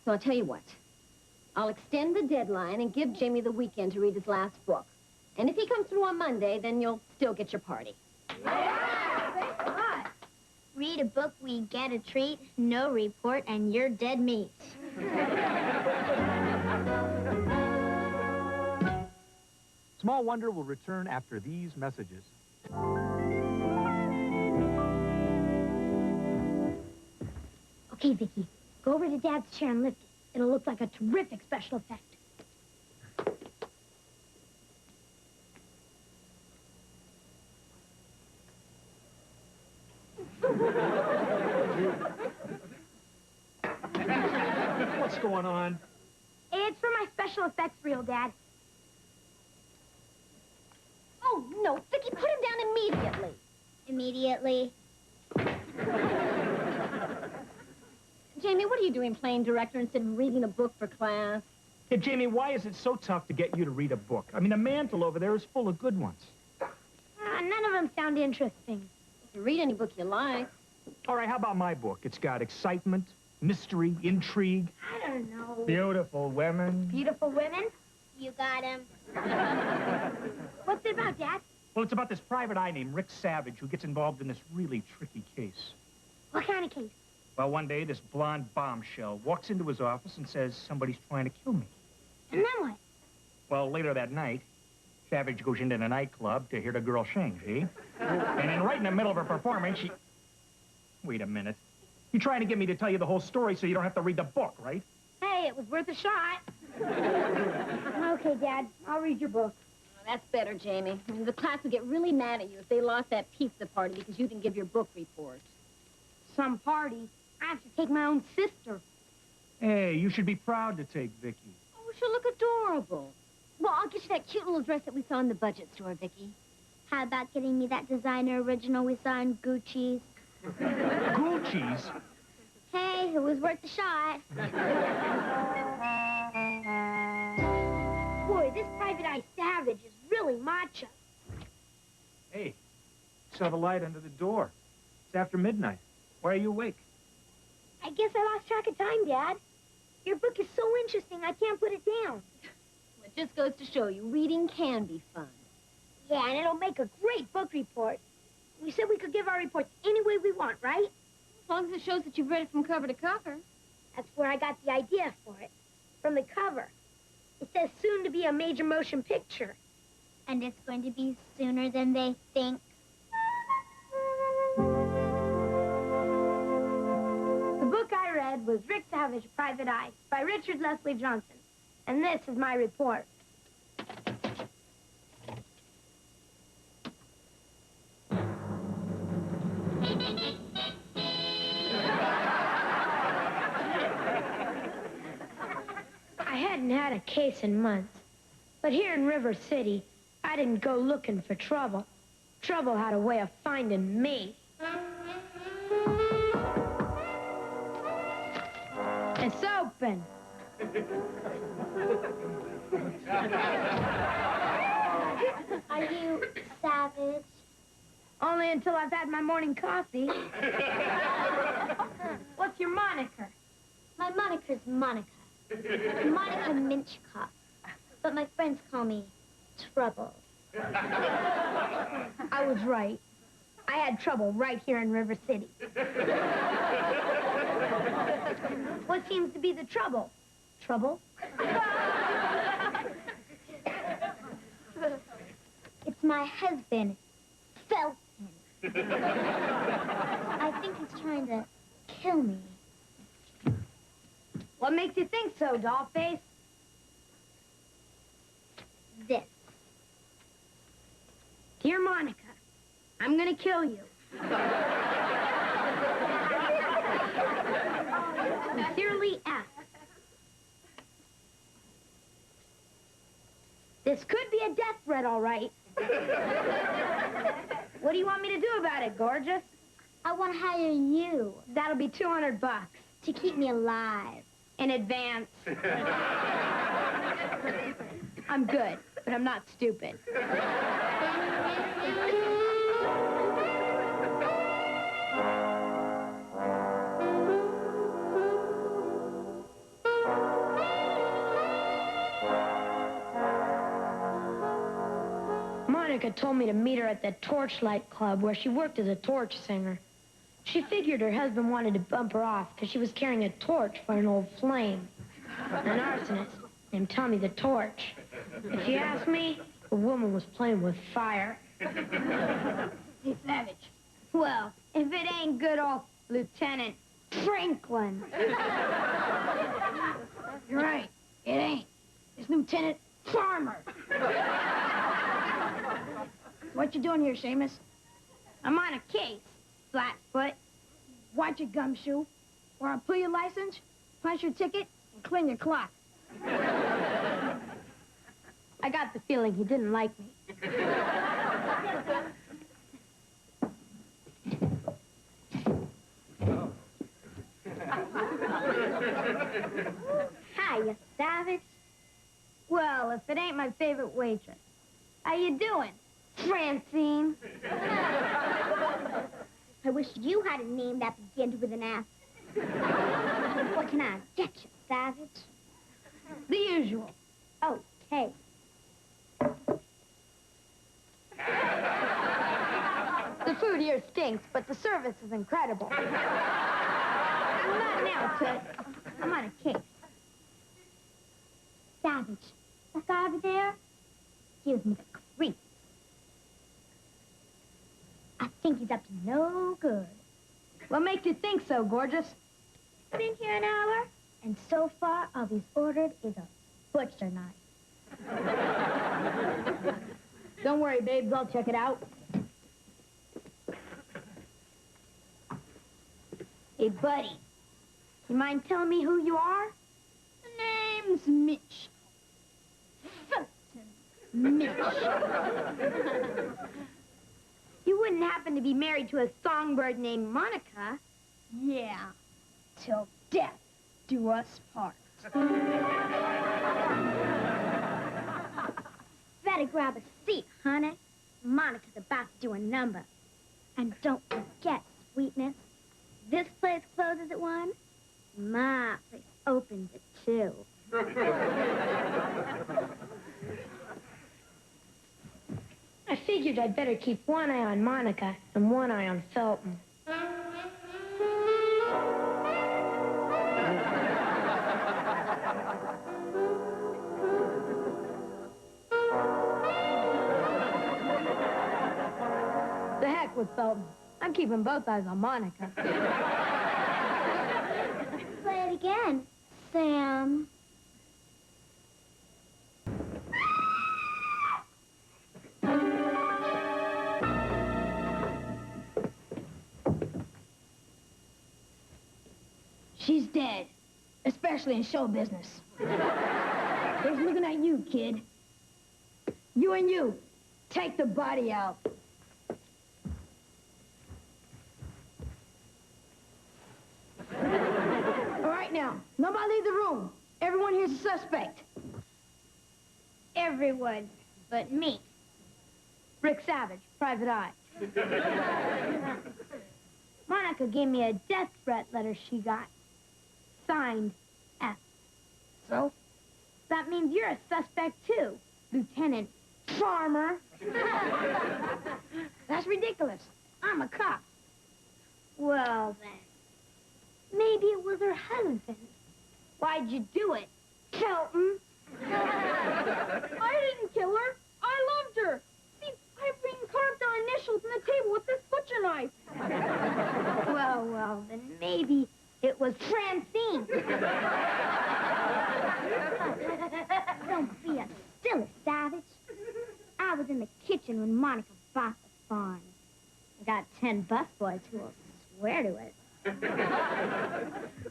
So I'll tell you what. I'll extend the deadline and give Jamie the weekend to read his last book. And if he comes through on Monday, then you'll still get your party. Thanks a lot. Read a book, we get a treat. No report, and you're dead meat. Small Wonder will return after these messages. Okay, Vicki, go over to Dad's chair and lift it. It'll look like a terrific special effect. What's going on? It's for my special effects reel, Dad. Oh, no, Vicki, put him down immediately. Immediately. Jamie, what are you doing playing director instead of reading a book for class? Hey, Jamie, why is it so tough to get you to read a book? I mean, the mantle over there is full of good ones. None of them sound interesting. You can read any book you like. All right, how about my book? It's got excitement, mystery, intrigue. I don't know. Beautiful women. Beautiful women? You got him. What's it about, Dad? Well, it's about this private eye named Rick Savage who gets involved in this really tricky case. What kind of case? Well, one day, this blonde bombshell walks into his office and says, somebody's trying to kill me. And then what? Well, later that night, Savage goes into the nightclub to hear the girl sing, see? And then right in the middle of her performance, she... Wait a minute. You're trying to get me to tell you the whole story so you don't have to read the book, right? Hey, it was worth a shot. Okay, Dad, I'll read your book. Oh, that's better, Jamie. I mean, the class would get really mad at you if they lost that pizza party because you didn't give your book report. Some party? I have to take my own sister. Hey, you should be proud to take Vicki. Oh, she'll look adorable. Well, I'll get you that cute little dress that we saw in the budget store, Vicki. How about getting me that designer original we saw in Gucci's? Gucci's? Hey, it was worth the shot. Boy, this Private Eye Savage is really macho. Hey, saw the light under the door. It's after midnight. Why are you awake? I guess I lost track of time, Dad. Your book is so interesting, I can't put it down. It just goes to show you, reading can be fun. Yeah, and it'll make a great book report. We said we could give our reports any way we want, right? As long as it shows that you've read it from cover to cover. That's where I got the idea for it. From the cover. It says soon to be a major motion picture. And it's going to be sooner than they think. The book I read was Rick Savage, Private Eye, by Richard Leslie Johnson. And this is my report. I hadn't had a case in months. But here in River City, I didn't go looking for trouble. Trouble had a way of finding me. It's open. Are you savage? Only until I've had my morning coffee. What's your moniker? My moniker's Monica. Monica Minchcock. But my friends call me Trouble. I was right. I had trouble right here in River City. What seems to be the trouble? Trouble? It's my husband, Felton. I think he's trying to kill me. What makes you think so, Dollface? This. Dear Monica, I'm gonna kill you. Sincerely, F. This could be a death threat, all right. What do you want me to do about it, gorgeous? I want to hire you. That'll be $200 to keep me alive. in advance. I'm good, but I'm not stupid. Monica told me to meet her at the Torchlight Club where she worked as a torch singer. She figured her husband wanted to bump her off because she was carrying a torch for an old flame. An arsonist named Tommy the Torch. If you ask me, the woman was playing with fire. Hey, Savage. Well, if it ain't good old Lieutenant Franklin. You're right. It ain't. It's Lieutenant Farmer. What you doing here, Seamus? I'm on a case, Flatfoot. Watch your gumshoe, or I'll pull your license, punch your ticket, and clean your clock. I got the feeling he didn't like me. Hi, you savage. Well, if it ain't my favorite waitress. How you doing, Francine? I wish you had a name that began with an F. What can I get you, savage? The usual. Okay. The food here stinks, but the service is incredible. Not now, Toots. I'm on a case. Savage. That guy over there gives me the creeps. I think he's up to no good. What makes you think so, gorgeous? Been here an hour, and so far all he's ordered is a butcher knife. Don't worry, babes. I'll check it out. Hey, buddy. You mind telling me who you are? The name's Mitch. Felton. Mitch. You wouldn't happen to be married to a songbird named Monica? Yeah. Till death do us part. Better grab a seat, honey. Monica's about to do a number. And don't forget, sweetness, this place closes at 1. My place opens at 2. I figured I'd better keep one eye on Monica and one eye on Felton. The heck with Felton. I'm keeping both eyes on Monica. Play it again, Sam. She's dead, especially in show business. He's looking at you, kid. You and you, take the body out. All right, now, nobody leave the room. Everyone here's a suspect. Everyone but me. Rick Savage, private eye. Monica gave me a death threat letter she got. Signed, F. So? That means you're a suspect, too, Lieutenant Farmer. That's ridiculous. I'm a cop. Well, then, maybe it was her husband. Why'd you do it, Kelton? I didn't kill her. I loved her. See, I've been carved our initials on the table with this butcher knife. Well, then maybe it was Francine. Don't be a silly savage. I was in the kitchen when Monica bought the farm. I got 10 busboys who will swear to it.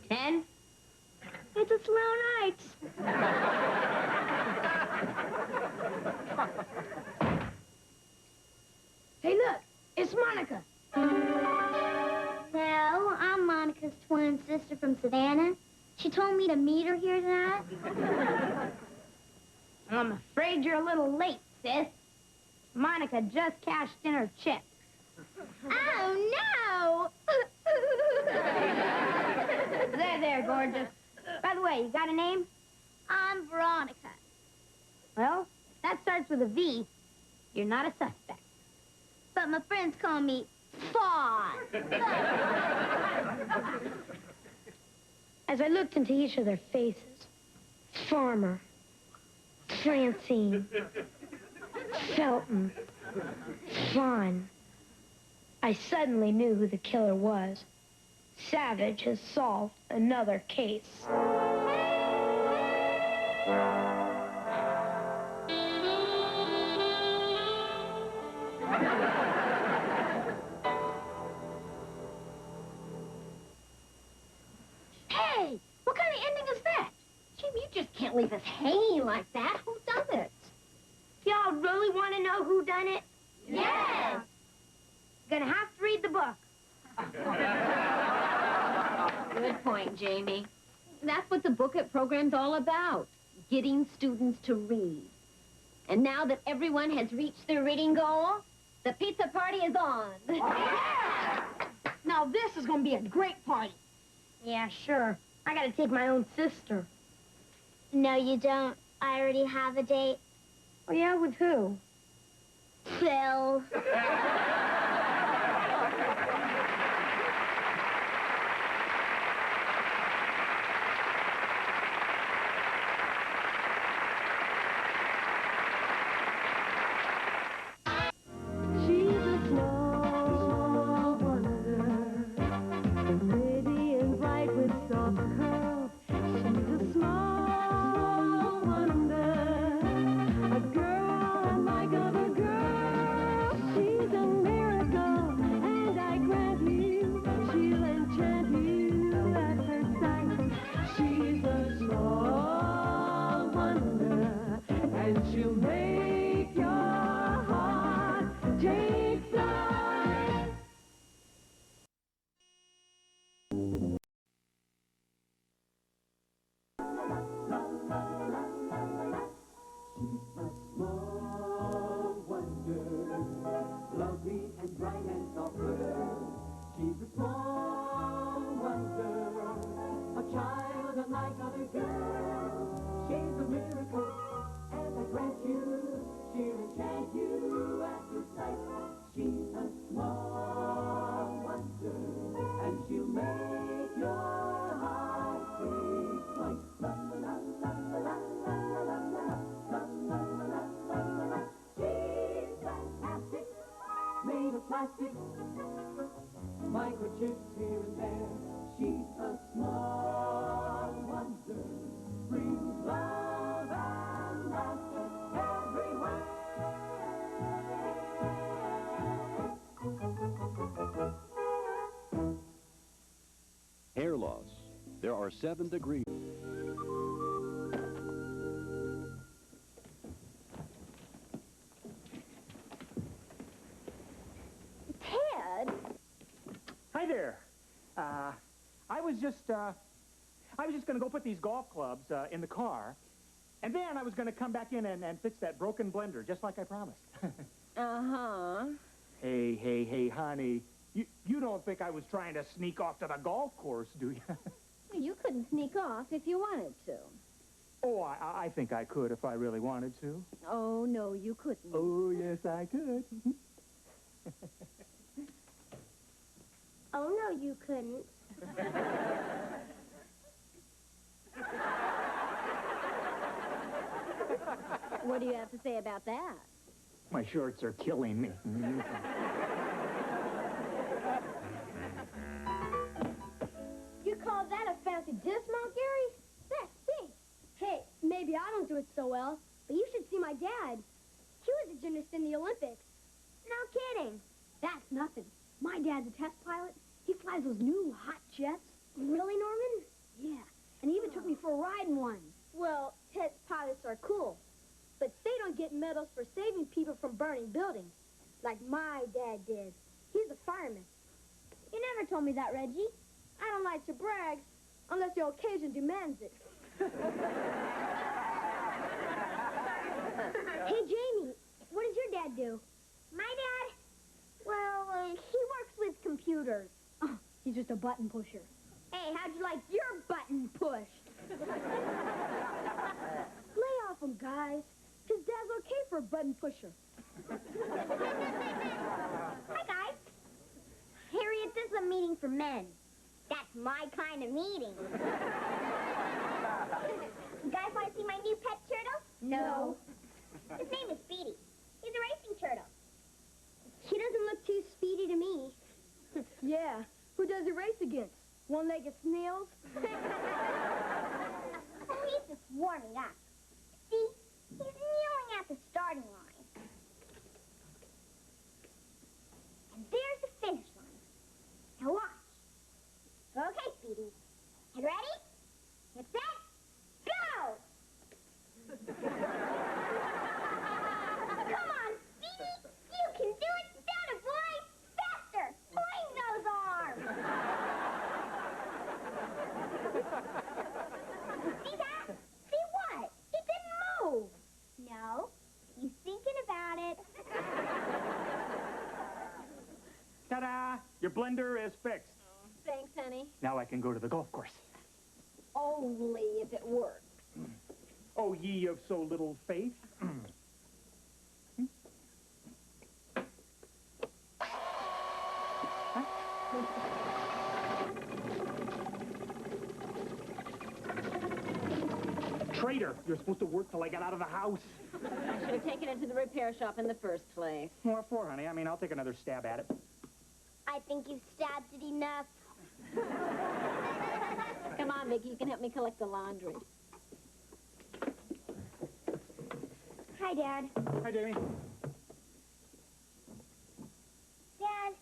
10? It's a slow night. Hey, look, it's Monica. No, I'm Monica's twin sister from Savannah. She told me to meet her here tonight. I'm afraid you're a little late, sis. Monica just cashed in her check. Oh, no! There, gorgeous. By the way, you got a name? I'm Veronica. Well, if that starts with a V, you're not a suspect. But my friends call me Fawn. As I looked into each of their faces, Farmer, Francine, Felton, Fawn, I suddenly knew who the killer was. Savage has solved another case. Hey, what kind of ending is that? Jim, you just can't leave us hanging like that. Who done it? Y'all really want to know who done it? Yes. Gonna have to read the book. Good point, Jamie. That's what the booklet program's all about, getting students to read. And now that everyone has reached their reading goal, the pizza party is on. Now this is going to be a great party. Yeah, sure. I gotta take my own sister. No, you don't. I already have a date. Oh, yeah, with who? Phil. She's a small wonder, pretty and bright with soft curls. She's a small wonder, a girl unlike other girls. She's a miracle. like other girls. She's a miracle, and I grant you, she'll enchant you at first sight. She's a small wonder, and she'll make your heart take flight. La la la la la la la la la la la la la. She's fantastic, made of plastic, microchips here and there. She's a small wonder, brings love and laughter everywhere. Hair loss. There are 7 degrees. Ted? Hi there. I was just going to go put these golf clubs in the car, and then I was going to come back in and fix that broken blender, just like I promised. Uh-huh. Hey, honey. You don't think I was trying to sneak off to the golf course, do you? You couldn't sneak off if you wanted to. Oh, I think I could if I really wanted to. Oh, no, you couldn't. Oh, yes, I could. Oh, no, you couldn't. What do you have to say about that? My shorts are killing me. You call that a fancy dismount, Gary? That stinks. Hey, maybe I don't do it so well, but you should see my dad. He was a gymnast in the Olympics. No kidding. That's nothing. My dad's a test pilot. He flies those new hot jets. Really, Norman? Yeah. And he even took me for a ride in one. Well, test pilots are cool, but they don't get medals for saving people from burning buildings, like my dad did. He's a fireman. You never told me that, Reggie. I don't like to brag, unless the occasion demands it. Hey, Jamie, what does your dad do? My dad? Well, he works with computers. Oh, he's just a button pusher. Hey, how'd you like your button pushed? Lay off him, guys. His dad's okay for a button pusher. Hi, guys. Harriet, this is a meeting for men. That's my kind of meeting. You guys want to see my new pet turtle? No. His name is Speedy. He's a racing turtle. He doesn't look too speedy to me. Yeah. Who does he race against? One-legged snails? Oh, he's just warming up. See, he's kneeling at the starting line. And there's the finish line. Now watch. Okay, Speedy. Get ready? Get set? Go! Come on, Speedy. You can do it. Down it, boy. Faster. Swing those arms. See that? See what? He didn't move. No. He's thinking about it. Ta-da! Your blender is fixed. Thanks, honey. Now I can go to the golf course. Only if it works. Oh, ye of so little faith. Traitor, you're supposed to work till I get out of the house. I should have taken it to the repair shop in the first place. What for, honey? I mean, I'll take another stab at it. I think you've stabbed it enough. Come on, Vicki, you can help me collect the laundry. Hi, Dad. Hi, Jamie. Dad,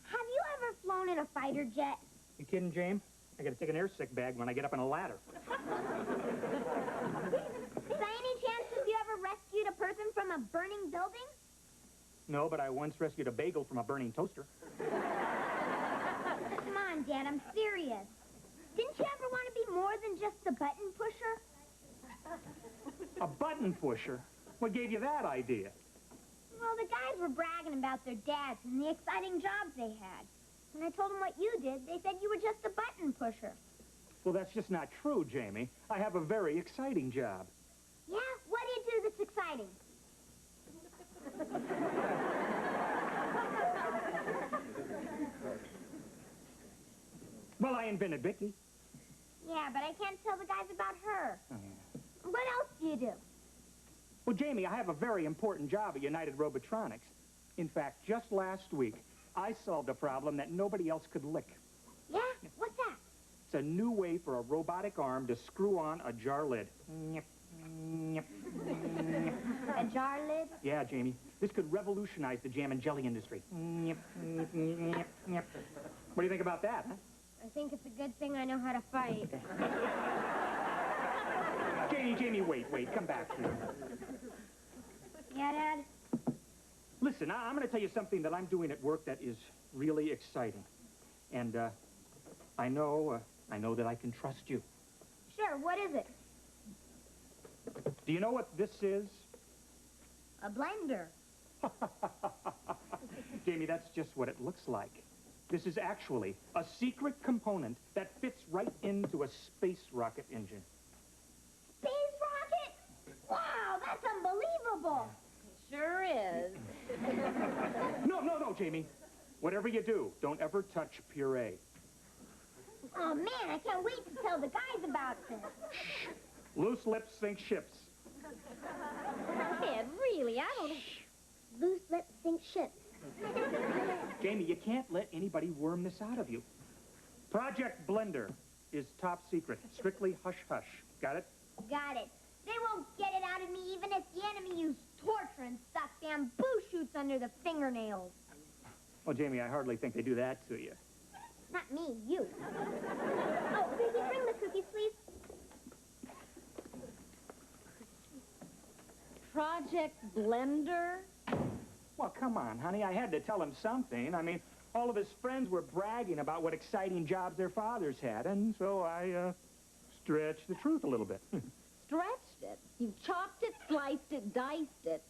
have you ever flown in a fighter jet? You kidding, James? I gotta take an air sick bag when I get up on a ladder. By any chance, have you ever rescued a person from a burning building? No, but I once rescued a bagel from a burning toaster. Come on, Dad, I'm serious. Didn't you ever want to be more than just a button pusher? A button pusher? What gave you that idea? Well, the guys were bragging about their dads and the exciting jobs they had. When I told them what you did, they said you were just a button pusher. Well, that's just not true, Jamie. I have a very exciting job. Yeah? What do you do that's exciting? Well, I invented Vicki. Yeah, but I can't tell the guys about her. Oh, yeah. What else do you do? Well, Jamie, I have a very important job at United Robotronics. In fact, just last week, I solved a problem that nobody else could lick. Yeah? What's that? It's a new way for a robotic arm to screw on a jar lid. A jar lid? Yeah, Jamie. This could revolutionize the jam and jelly industry. What do you think about that, huh? I think it's a good thing I know how to fight. Jamie, wait. Come back here. Yeah, Dad? Listen, I'm going to tell you something that I'm doing at work that is really exciting. And, I know that I can trust you. Sure, what is it? Do you know what this is? A blender. Jamie, that's just what it looks like. This is actually a secret component that fits right into a space rocket engine. Space rocket? Wow, that's unbelievable. Sure is. No, Jamie. Whatever you do, don't ever touch puree. Oh, man, I can't wait to tell the guys about this. Loose lips sink ships. Ed, really, I don't... Loose lips sink ships. Jamie, you can't let anybody worm this out of you. Project Blender is top secret. Strictly hush-hush. Got it? Got it. They won't get it out of me even if the enemy used torture and stuff bamboo shoots under the fingernails. Well, Jamie, I hardly think they do that to you. Not me, you. Oh, Vicki, bring the cookies, please. Project Blender? Well, come on, honey. I had to tell him something. I mean, all of his friends were bragging about what exciting jobs their fathers had, and so I, stretched the truth a little bit. Stretched it. You chopped it, sliced it, diced it,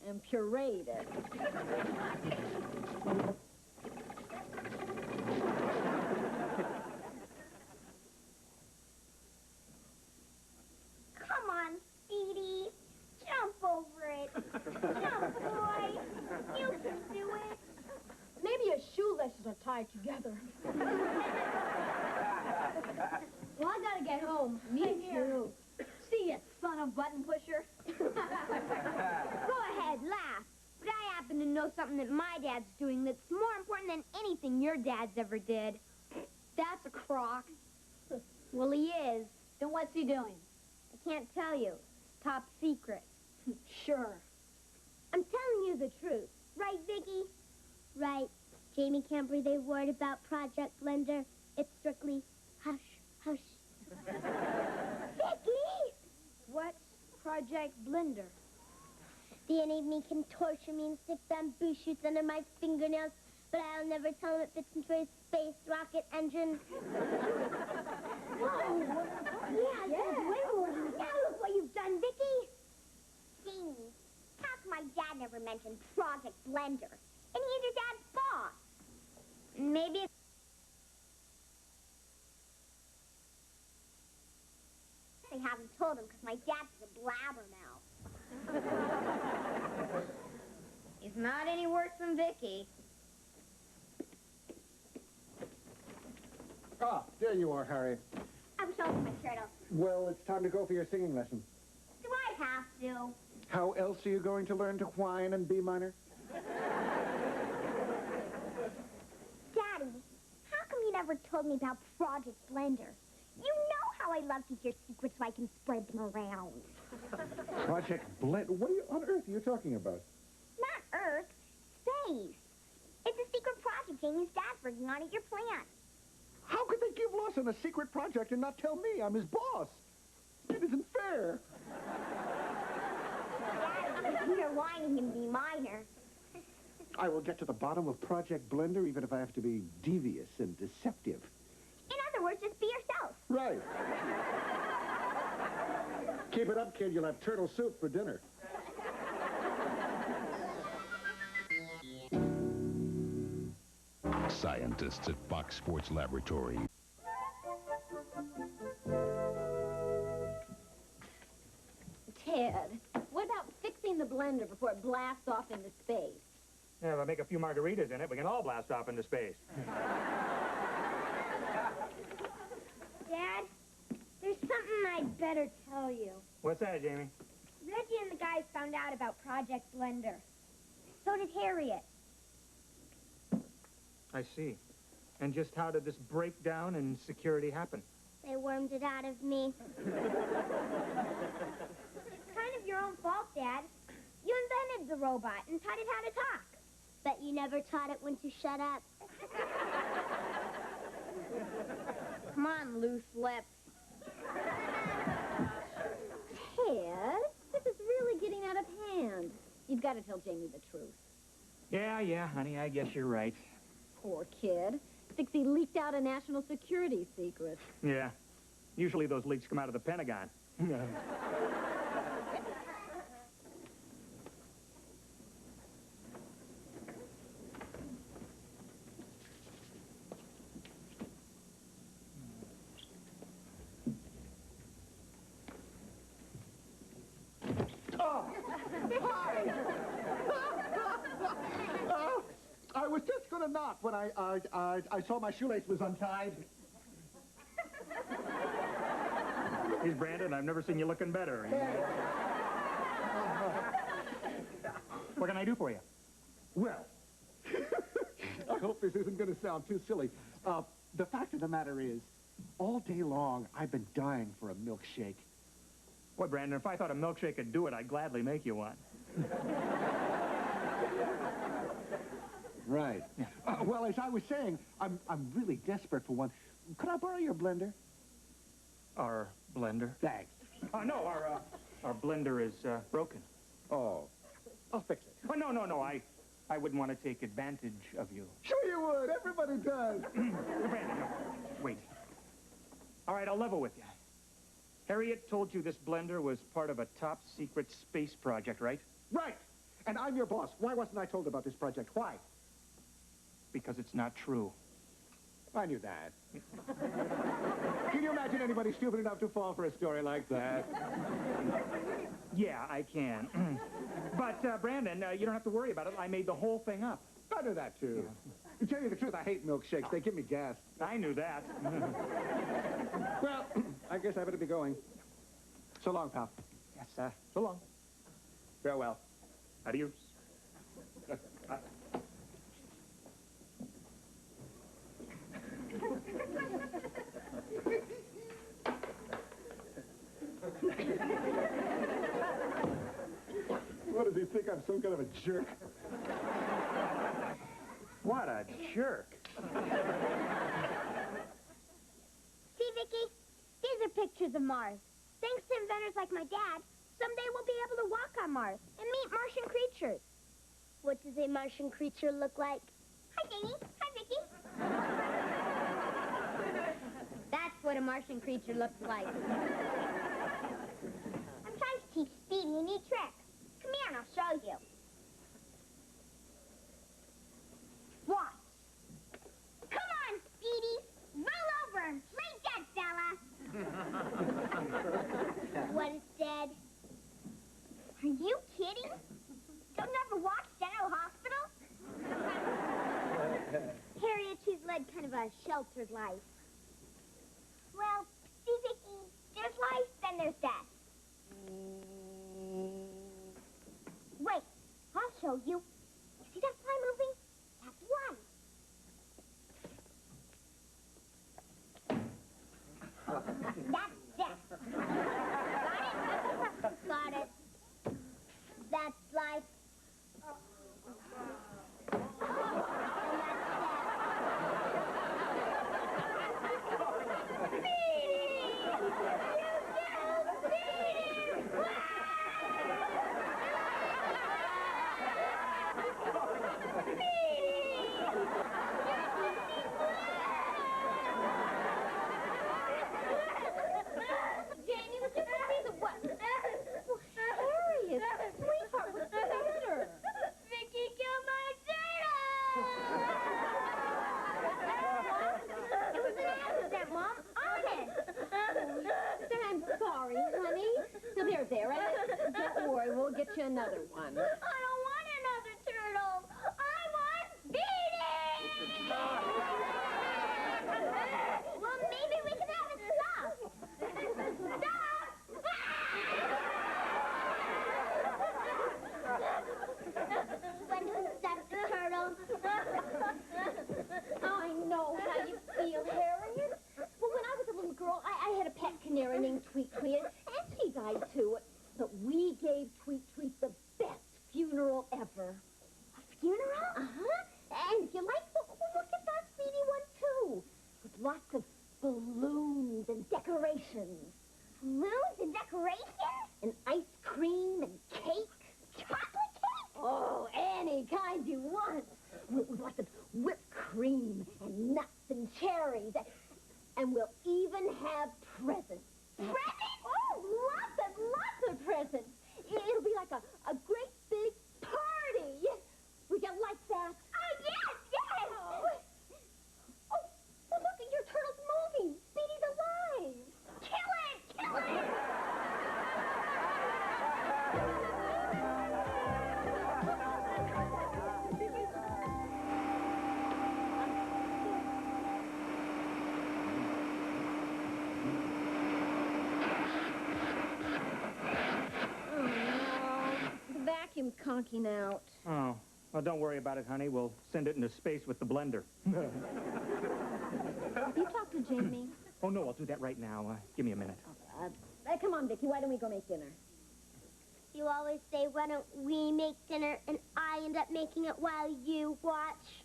and pureed it. Come on, Speedy. Jump over it. Jump, boy. You can do it. Maybe your shoelaces are tied together. Well, I gotta get home. Me too. See ya, son of button pusher. Go ahead, laugh. But I happen to know something that my dad's doing that's more important than anything your dad's ever did. That's a crock. Well, he is. Then what's he doing? I can't tell you. It's top secret. Sure. I'm telling you the truth. Right, Vicki? Right. Jamie can't breathe a word about Project Blender. It's strictly hush, hush. Vicki! What's Project Blender? The enemy can torture me and stick bamboo shoots under my fingernails, but I'll never tell him it fits into a space rocket engine. Whoa! Yeah. Now look what you've done, Vicki! Jamie, how come my dad never mentioned Project Blender? And he's your dad's boss. Maybe it's... I haven't told him because my dad's a blabbermouth. He's not any worse than Vicki. Ah, there you are, Harry. I wish I was my shirt off. Well, it's time to go for your singing lesson. Do I have to? How else are you going to learn to whine in B minor? Daddy, how come you never told me about Project Blender? You know how I love to hear secrets so I can spread them around. Project Blend? What on earth are you talking about? Not Earth, space. It's a secret project Jamie's dad's working on at your plant. How could they give Lawson a secret project and not tell me? I'm his boss. It isn't fair. Daddy, you're whining in B minor. I will get to the bottom of Project Blender even if I have to be devious and deceptive. In other words, just be yourself. Right. Keep it up, kid. You'll have turtle soup for dinner. Scientists at Fox Sports Laboratory. blender before it blasts off into space. Yeah, if I make a few margaritas in it, we can all blast off into space. Dad, there's something I'd better tell you. What's that, Jamie? Reggie and the guys found out about Project Blender. So did Harriet. I see. And just how did this breakdown in security happen? They wormed it out of me. It's kind of your own fault, Dad. You invented the robot and taught it how to talk. But you never taught it when to shut up. Come on, loose lips. Ted, this is really getting out of hand. You've got to tell Jamie the truth. Yeah, honey, I guess you're right. Poor kid. Thinks he leaked out a national security secret. Yeah. Usually those leaks come out of the Pentagon. I was just going to knock when I saw my shoelace was untied. He's Brandon. I've never seen you looking better. What can I do for you? Well, I hope this isn't going to sound too silly. The fact of the matter is, all day long, I've been dying for a milkshake. Boy, Brandon, if I thought a milkshake could do it, I'd gladly make you one. Right. Well, as I was saying, I'm really desperate for one. Could I borrow your blender? Our blender? Thanks. No, our blender is broken. Oh, I'll fix it. Oh, no, I wouldn't want to take advantage of you. Sure you would. Everybody does. Brandon, no. Wait. All right, I'll level with you. Harriet told you this blender was part of a top-secret space project, right? Right. And I'm your boss. Why wasn't I told about this project? Why? Because it's not true. I knew that. Can you imagine anybody stupid enough to fall for a story like that? Yeah, I can. But, Brandon, you don't have to worry about it. I made the whole thing up. I knew that, too. To tell you the truth, I hate milkshakes. They give me gas. I knew that. Well, I guess I better be going. So long, pal. Yes, sir. So long. Farewell. Adios. What does he think? I'm some kind of a jerk? What a jerk. See, Vicki? These are pictures of Mars. Thanks to inventors like my dad, someday we'll be able to walk on Mars and meet Martian creatures. What does a Martian creature look like? Hi, Jamie. Hi, Vicki. That's what a Martian creature looks like. I'm trying to teach Speedy a new trick. Come here and I'll show you. Watch. Come on, Speedy. Roll over and play dead, fella. What is dead? Are you kidding? Don't you ever watch General Hospital? Harriet, she's led kind of a sheltered life. Well, see, Vicki, there's life, then there's death. Wait, I'll show you. You see that fly moving? That's life. That's death. Got it? Got it. That's life. Jamie, was you going to be the what? Well, Harriet, sweetheart, what's the matter? Vicki killed my It was an accident, Mom. Honest. Then I'm sorry, honey. So there. Don't worry, we'll get you another one. I don't want another turtle. I want Beanie! Well, maybe we can have it stop. Stop! When to stop the turtle? I know how you feel, Harriet. Well, when I was a little girl, I had a pet canary named Tweet Tweet, and she died too. But we gave Tweet Tweet the best funeral ever. A funeral? Uh-huh. And if you like, look at that sweetie one, too. With lots of balloons and decorations. Balloons and decorations? And ice cream and cake. Chocolate cake? Oh, any kind you want. With lots of whipped cream and nuts and cherries. And we'll even have presents. Presents? Oh, lots of presents. It'll be like a great big party. Would you like that? Oh, yes! Oh, look, your turtle's moving. Speedy's alive. Kill it! Vacuum's conking out. Oh, well, don't worry about it, honey. We'll send it into space with the blender. You talk to Jamie. Oh, no, I'll do that right now. Give me a minute. Come on, Vicki. Why don't we go make dinner? You always say, why don't we make dinner, and I end up making it while you watch.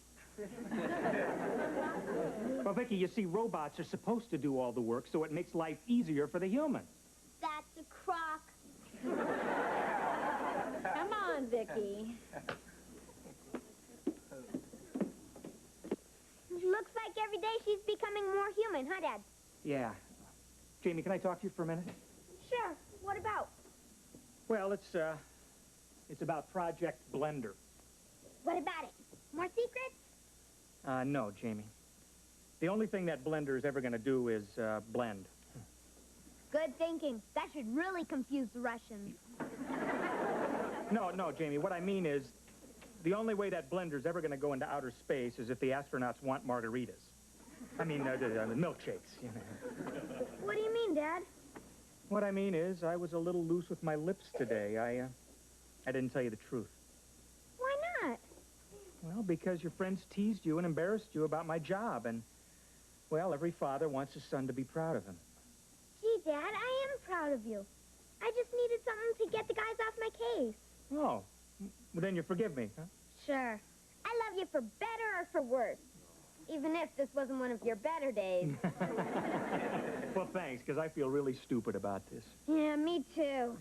Well, Vicki, you see, robots are supposed to do all the work, so it makes life easier for the humans. That's a crock. Come on, Vicki. Looks like every day she's becoming more human, huh, Dad? Yeah. Jamie, can I talk to you for a minute? Sure. What about? Well, it's about Project Blender. What about it? More secrets? No, Jamie. The only thing that blender is ever going to do is blend. Good thinking. That should really confuse the Russians. No, Jamie. What I mean is, the only way that blender's ever going to go into outer space is if the astronauts want margaritas. I mean, the milkshakes, you know. What do you mean, Dad? What I mean is, I was a little loose with my lips today. I didn't tell you the truth. Why not? Well, because your friends teased you and embarrassed you about my job, and, well, every father wants his son to be proud of him. Gee, Dad, I am proud of you. I just needed something to get the guys off my case. Oh, well, then you forgive me, huh? Sure. I love you for better or for worse. Even if this wasn't one of your better days. Well, thanks, because I feel really stupid about this. Yeah, me too.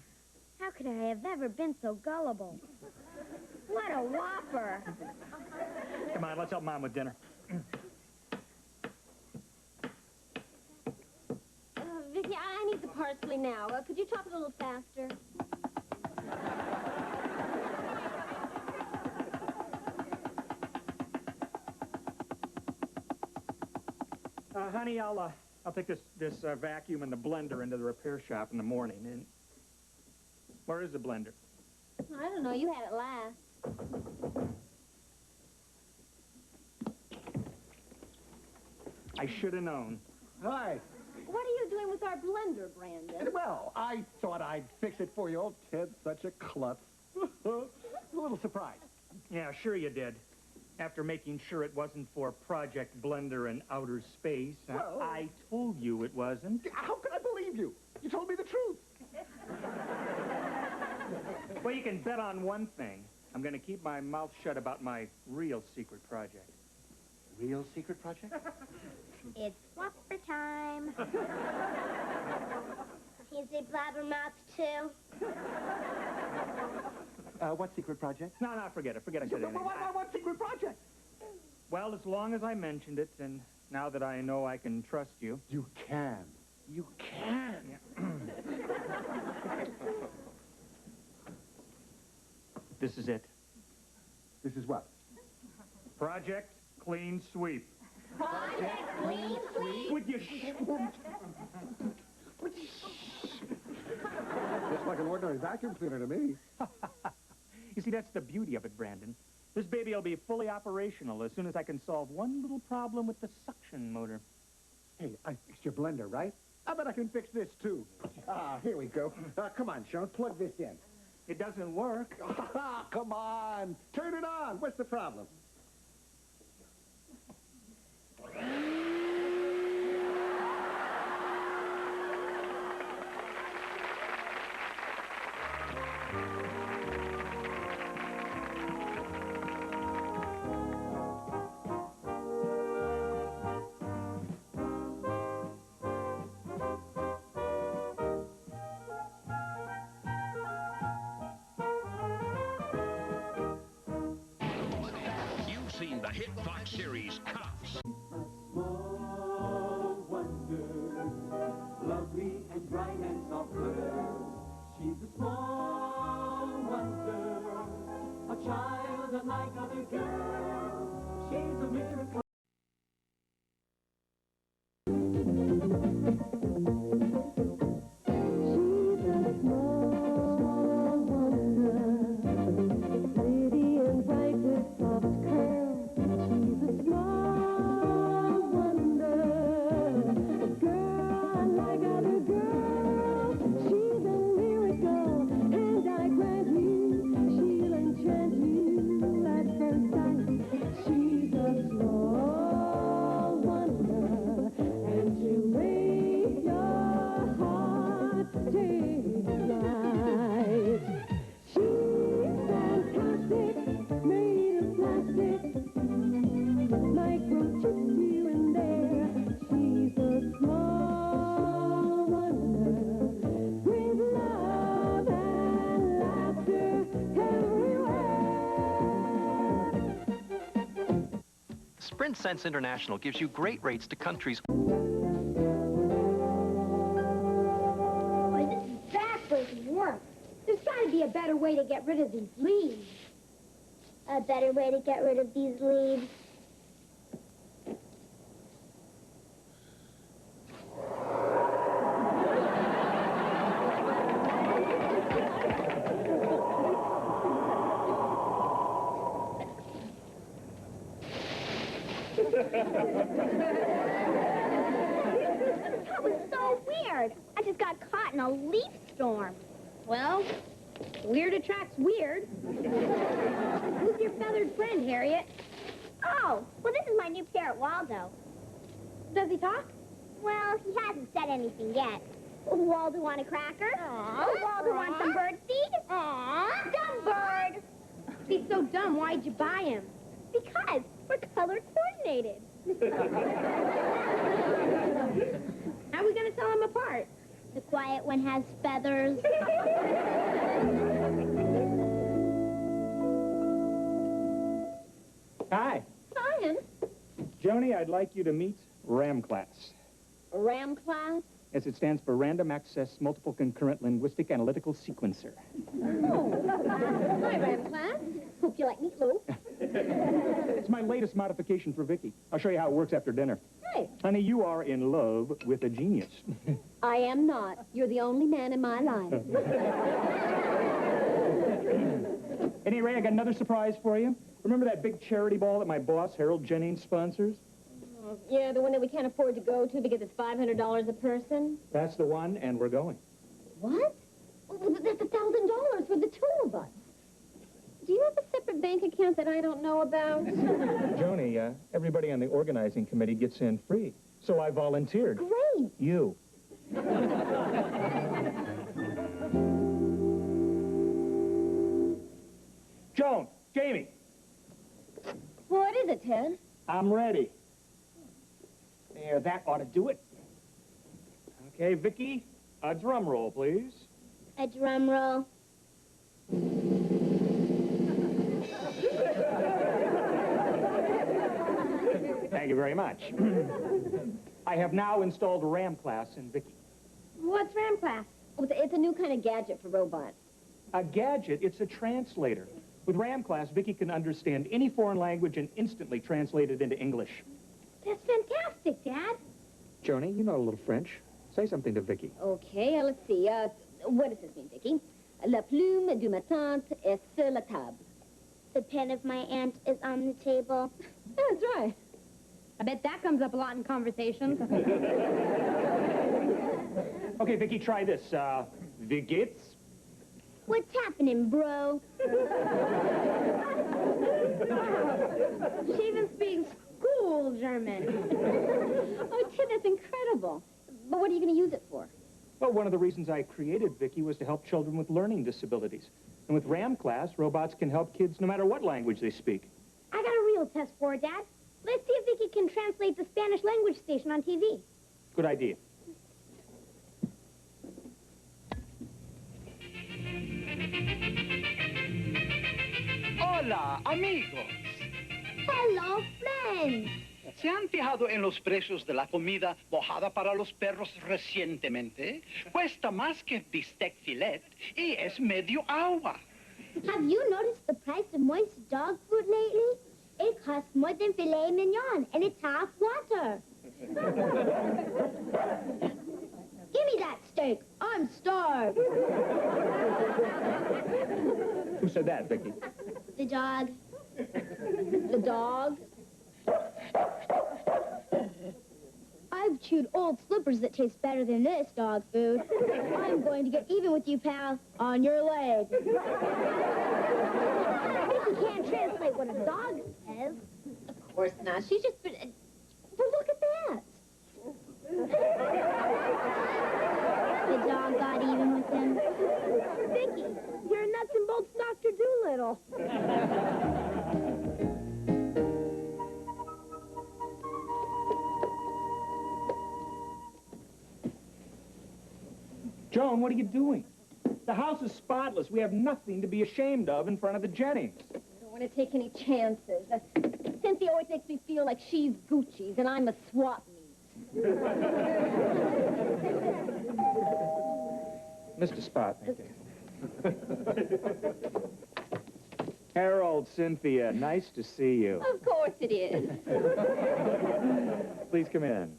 How could I have ever been so gullible? What a whopper. Come on, let's help Mom with dinner. Vicki, I need the parsley now. Could you chop it a little faster? Honey, I'll take this vacuum and the blender into the repair shop in the morning. And where is the blender? I don't know. You had it last. I should have known. Hi. What are you doing with our blender, Brandon? Well, I thought I'd fix it for you. Old Ted's such a klutz. A little surprise. Yeah, sure you did. After making sure it wasn't for Project Blender in outer space. Well, I told you it wasn't. How could I believe you? You told me the truth. Well, you can bet on one thing. I'm going to keep my mouth shut about my real secret project. Real secret project? It's whopper time. He's a blabbermouth, too. What secret project? No, forget it. Forget I said anything. What secret project? Well, as long as I mentioned it, and now that I know I can trust you... You can. You can. Yeah. This is it. This is what? Project Clean Sweep. Project Clean Sweep? Would you Just like an ordinary vacuum cleaner to me. You see, that's the beauty of it, Brandon. This baby will be fully operational as soon as I can solve one little problem with the suction motor. Hey, I fixed your blender, right? I bet I can fix this, too. Ah, here we go. Come on, Sean, plug this in. It doesn't work. Come on. Turn it on. What's the problem? Seen the hit Fox series Cops. Small wonder, lovely and bright and soft girl. She's a small wonder, a child unlike other girls. She's a miracle. Sprint Sense International gives you great rates to countries. Boy, this is backwards work. There's got to be a better way to get rid of these leaves. A better way to get rid of these leaves. That was so weird. I just got caught in a leaf storm. Well, weird attracts weird. Who's your feathered friend, Harriet? Oh, well, this is my new parrot, Waldo. Does he talk? Well, he hasn't said anything yet. Waldo want a cracker? Aww. Waldo want some bird seed? Aww. Dumb bird. If he's so dumb, why'd you buy him? Because we're color coordinated. How are we going to tell him apart? The quiet one has feathers. Hi. Brian, Joni, I'd like you to meet RAM class. RAM class? Yes, it stands for Random Access Multiple Concurrent Linguistic Analytical Sequencer. Oh. Hi, RAM class. Hope you like meatloaf. It's my latest modification for Vicki. I'll show you how it works after dinner. Hey. Honey, you are in love with a genius. I am not. You're the only man in my life. Anyway, I got another surprise for you. Remember that big charity ball that my boss, Harold Jennings, sponsors? Yeah, the one that we can't afford to go to because it's $500 a person? That's the one, and we're going. What? Well, that's $1,000 for the two of us. Do you have a separate bank account that I don't know about? Joni, everybody on the organizing committee gets in free, so I volunteered. Great. You. Joan, Jamie. What is it, Ted? I'm ready. There, that ought to do it. Okay, Vicki, a drum roll, please. A drum roll. Thank you very much. I have now installed RAM class in Vicki. What's RAM class? Oh, it's a new kind of gadget for robots. A gadget, it's a translator. With RAM class, Vicki can understand any foreign language and instantly translate it into English. That's fantastic, Dad. Joni, you know a little French. Say something to Vicki. Okay, let's see. What does this mean, Vicki? La plume de ma tante est sur la table. The pen of my aunt is on the table. That's right. I bet that comes up a lot in conversations. Okay, Vicki, try this. Wie geht's? What's happening, bro? She even speaks school German. Oh, Tim, that's incredible. But what are you going to use it for? Well, one of the reasons I created Vicki was to help children with learning disabilities. And with RAM class, robots can help kids no matter what language they speak. I got a real test for it, Dad. Let's see if Vicki can translate the Spanish language station on TV. Good idea. Hola, amigos. Hello, friends. ¿Se han fijado en los precios de la comida mojada para los perros recientemente? Cuesta más que bistec filet y es medio agua. Have you noticed the price of moist dog food lately? It costs more than filet mignon, and it's half water. Give me that steak. I'm starved. Who said that, Vicki? The dog. The dog? I've chewed old slippers that taste better than this dog food. I'm going to get even with you, pal, on your leg. Vicki can't translate what a dog says. Of course not. She's just... But look at that. The dog got even with him. Vicki, you're a nuts and bolts Dr. Doolittle. Joan, what are you doing? The house is spotless. We have nothing to be ashamed of in front of the Jennings. I don't want to take any chances. Cynthia always makes me feel like she's Gucci's and I'm a swap meet. Mr. Spot. Harold, Cynthia, nice to see you. Of course it is. Please come in.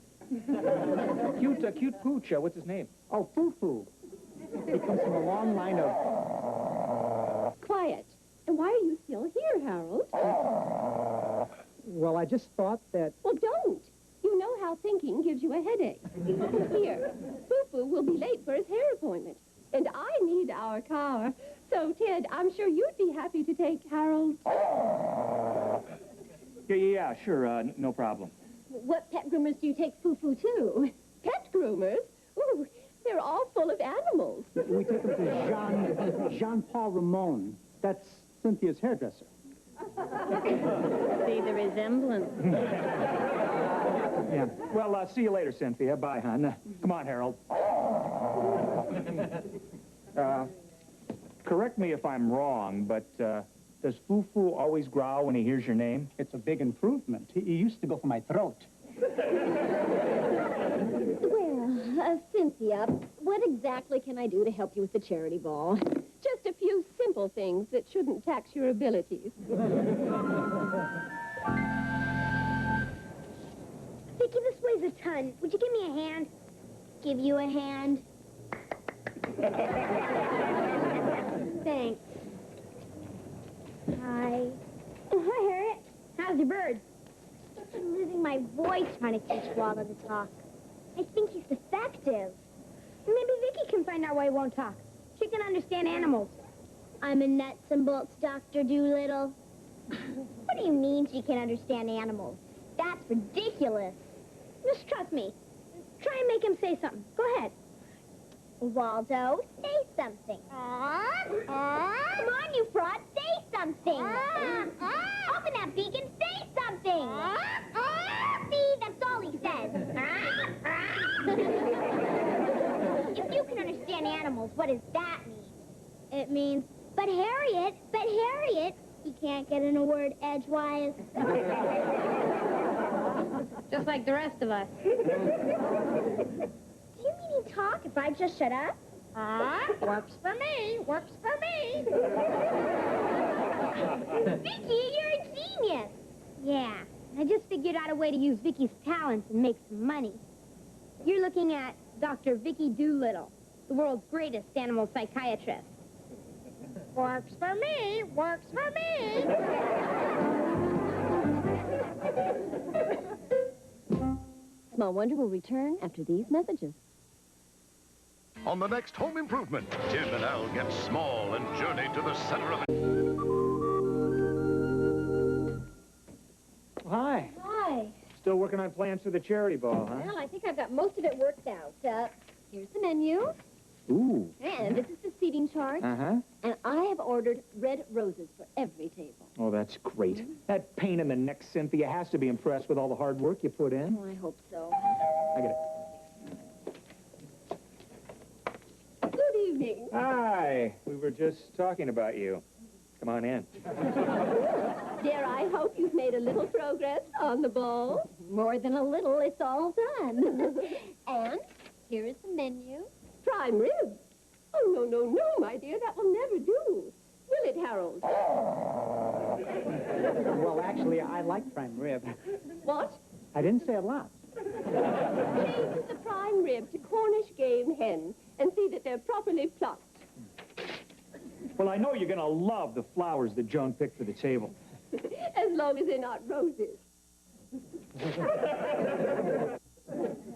Cute pooch. What's his name? Oh, Foo-Foo. He comes from a long line of... Quiet. And why are you still here, Harold? Well, I just thought that... Well, don't. You know how thinking gives you a headache. Here, Foo-Foo will be late for his hair appointment. And I need our car. So, Ted, I'm sure you'd be happy to take Harold. Yeah, sure, no problem. What pet groomers do you take Foo-Foo to? Pet groomers? Ooh, they're all full of animals. We take him to Jean-Paul Ramon. That's Cynthia's hairdresser. See the resemblance. Yeah. Well, see you later, Cynthia. Bye, hon. Come on, Harold. Correct me if I'm wrong, but does Foo-Foo always growl when he hears your name? It's a big improvement. He used to go for my throat. Well, Cynthia, what exactly can I do to help you with the charity ball? Just a few simple things that shouldn't tax your abilities. Vicki, this weighs a ton. Would you give me a hand? Give you a hand. Thanks. Hi. Oh, hi, Harriet. How's your bird? I'm losing my voice trying to teach Walla to talk. I think he's defective. Maybe Vicki can find out why he won't talk. She can understand animals. I'm a nuts and bolts Dr. Doolittle. What do you mean she can understand animals? That's ridiculous. Just trust me. Try and make him say something. Go ahead. Waldo, say something. Come on, you fraud, say something. Open that beak and say something. See, that's all he says. If you can understand animals, what does that mean? It means, but Harriet, he can't get in a word edgewise. Just like the rest of us. Do you mean he'd talk if I just shut up? Works for me. Works for me. Vicki, you're a genius. Yeah, I just figured out a way to use Vicki's talents and make some money. You're looking at Dr. Vicki Doolittle, the world's greatest animal psychiatrist. Works for me. Works for me. Small Wonder will return after these messages. On the next Home Improvement, Tim and Al get small and journey to the center of it. Hi. Hi. Still working on plans for the charity ball, huh? Well, I think I've got most of it worked out. Here's the menu. Ooh. And this is the seating chart. Uh-huh. And I have ordered red roses for every table. Oh, that's great. That pain in the neck, Cynthia, has to be impressed with all the hard work you put in. Oh, I hope so. I get it. Good evening. Hi. We were just talking about you. Come on in. Dear, I hope you've made a little progress on the ball. More than a little, it's all done. And here is the menu. Prime rib. Oh, no, no, no, my dear. That will never do. Will it, Harold? Well, actually, I like prime rib. What? I didn't say a lot. Change the prime rib to Cornish game hen and see that they're properly plucked. Well, I know you're going to love the flowers that Joan picked for the table. As long as they're not roses.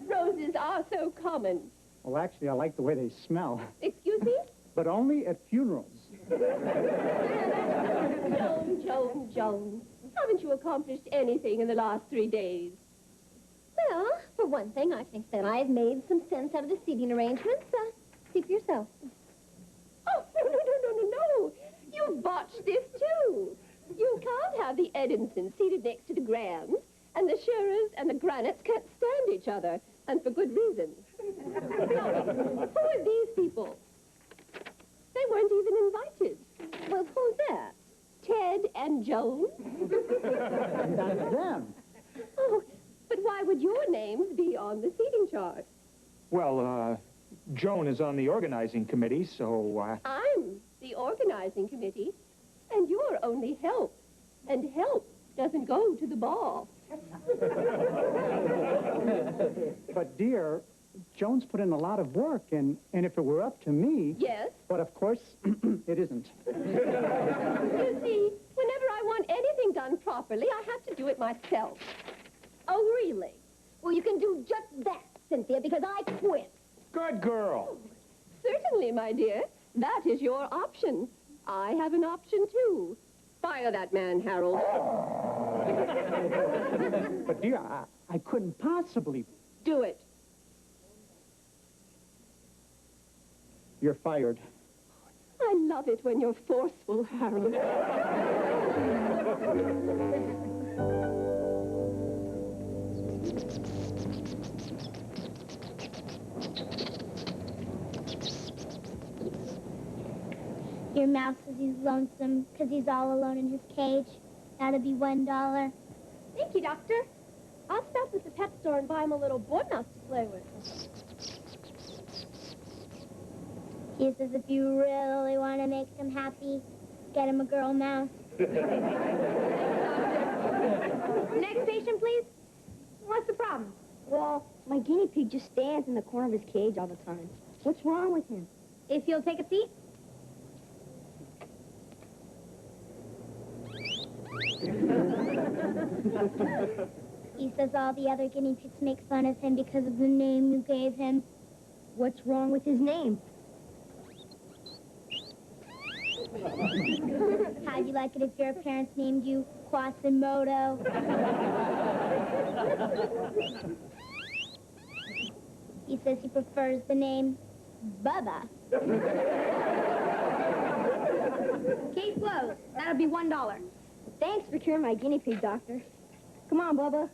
Roses are so common. Well, actually, I like the way they smell. Excuse me? But only at funerals. Joan. Haven't you accomplished anything in the last 3 days? Well, for one thing, I think that I've made some sense out of the seating arrangements. See for yourself. Oh, no. You've botched this, too. You can't have the Edinson seated next to the Grahams, and the Shearers and the Granites can't stand each other, and for good reason. Now, who are these people? They weren't even invited. Well, who's that? Ted and Joan? That's them. Oh, but why would your names be on the seating chart? Well, Joan is on the organizing committee, so, I'm the organizing committee, and you're only help. And help doesn't go to the ball. But, dear, Joan's put in a lot of work, and if it were up to me... Yes? But, of course, it isn't. You see, whenever I want anything done properly, I have to do it myself. Oh, really? Well, you can do just that, Cynthia, because I quit. Good girl. Certainly, my dear. That is your option. I have an option, too. Fire that man, Harold. But, dear, I couldn't possibly... Do it. You're fired. I love it when you're forceful, Harold. Your mouse says he's lonesome because he's all alone in his cage. That'll be $1. Thank you, Doctor. I'll stop at the pet store and buy him a little boy mouse to play with. He says if you really want to make him happy, get him a girl mouse. Next patient, please. What's the problem? Well, my guinea pig just stands in the corner of his cage all the time. What's wrong with him? If you'll take a seat. He says all the other guinea pigs make fun of him because of the name you gave him. What's wrong with his name? How'd you like it if your parents named you Quasimodo? He says he prefers the name Bubba. Case closed. That'll be $1. Thanks for curing my guinea pig, Doctor. Come on, Bubba.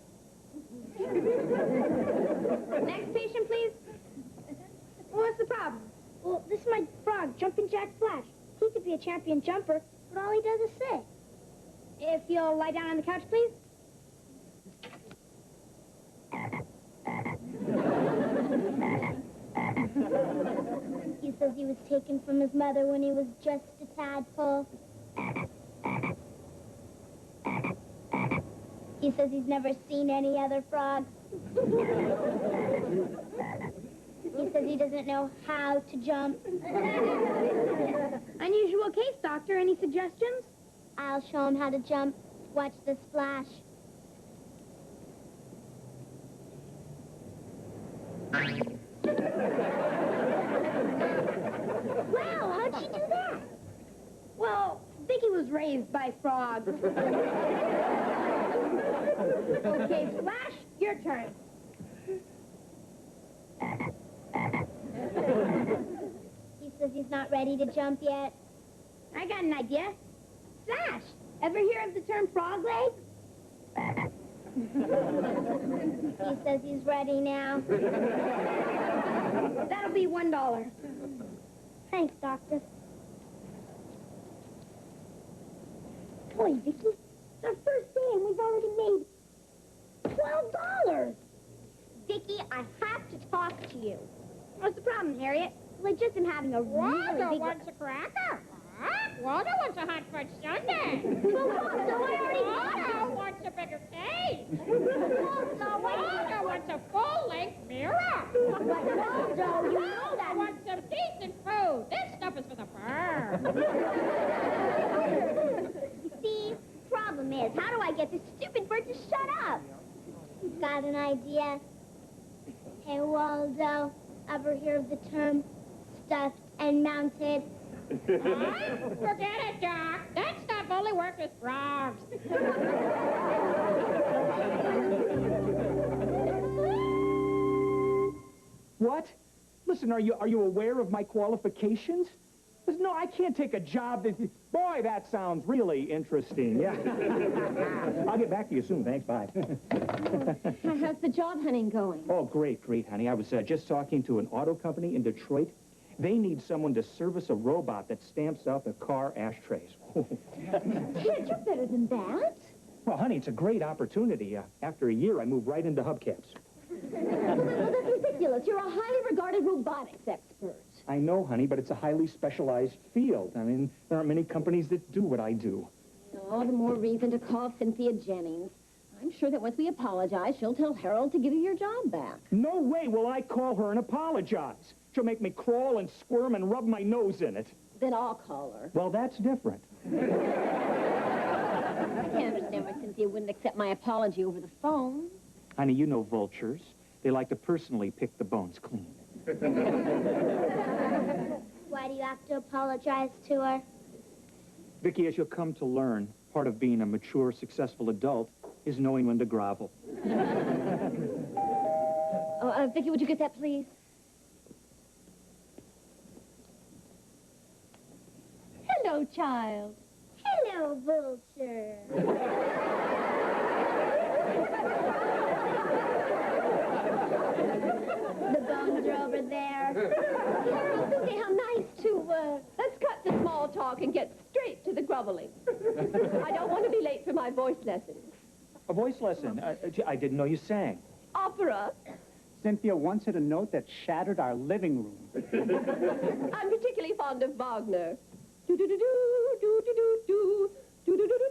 Next patient, please. What's the problem? Well, this is my frog, Jumping Jack Flash. He could be a champion jumper, but all he does is sit. If you'll lie down on the couch, please. He says he was taken from his mother when he was just a tadpole. He says he's never seen any other frogs. He says he doesn't know how to jump. Unusual case, Doctor. Any suggestions? I'll show him how to jump. Watch the splash. Wow, how'd she do that? Well, Vicki was raised by frogs. Okay, Splash, your turn. He says he's not ready to jump yet. I got an idea. Splash, ever hear of the term frog legs? He says he's ready now. That'll be $1. Thanks, Doctor. Boy, Vicki, it's our first day and we've already made $12. Vicki, I have to talk to you. What's the problem, Harriet? Well, I just am having a really big... wants a cracker. Waldo wants a hot fudge sundae. Well, Waldo, I already... Waldo wants a bigger cake. Waldo, Waldo wants a full-length mirror. But Waldo, you know that... wants some decent food. This stuff is for the birds. See, problem is, how do I get this stupid bird to shut up? Got an idea? Hey, Waldo, ever hear of the term stuffed and mounted? Forget it, Doc. That stuff only works with frogs. What? Listen, are you aware of my qualifications? Listen, no, I can't take a job that... Boy, that sounds really interesting, yeah. I'll get back to you soon, thanks, bye. How's the job hunting going? Oh, great, honey. I was just talking to an auto company in Detroit. They need someone to service a robot that stamps out the car ashtrays. Ted, you're better than that. Well, honey, it's a great opportunity. After a year, I moved right into hubcaps. Well, that's ridiculous. You're a highly regarded robotics expert. I know, honey, but it's a highly specialized field. I mean, there aren't many companies that do what I do. All the more reason to call Cynthia Jennings. I'm sure that once we apologize, she'll tell Harold to give you your job back. No way will I call her and apologize. She'll make me crawl and squirm and rub my nose in it. Then I'll call her. Well, that's different. I can't understand why Cynthia wouldn't accept my apology over the phone. Honey, you know vultures. They like to personally pick the bones clean. Why do you have to apologize to her? Vicki, as you'll come to learn, part of being a mature, successful adult is knowing when to grovel. Vicki, would you get that, please? Hello, child. Hello, vulture. The bones are over there. Susie, how nice to, let's cut the small talk and get straight to the groveling. I don't want to be late for my voice lesson. A voice lesson? I didn't know you sang. Opera. Cynthia once hit a note that shattered our living room. I'm particularly fond of Wagner. Do-do-do-do, do-do-do-do, do-do-do-do-do.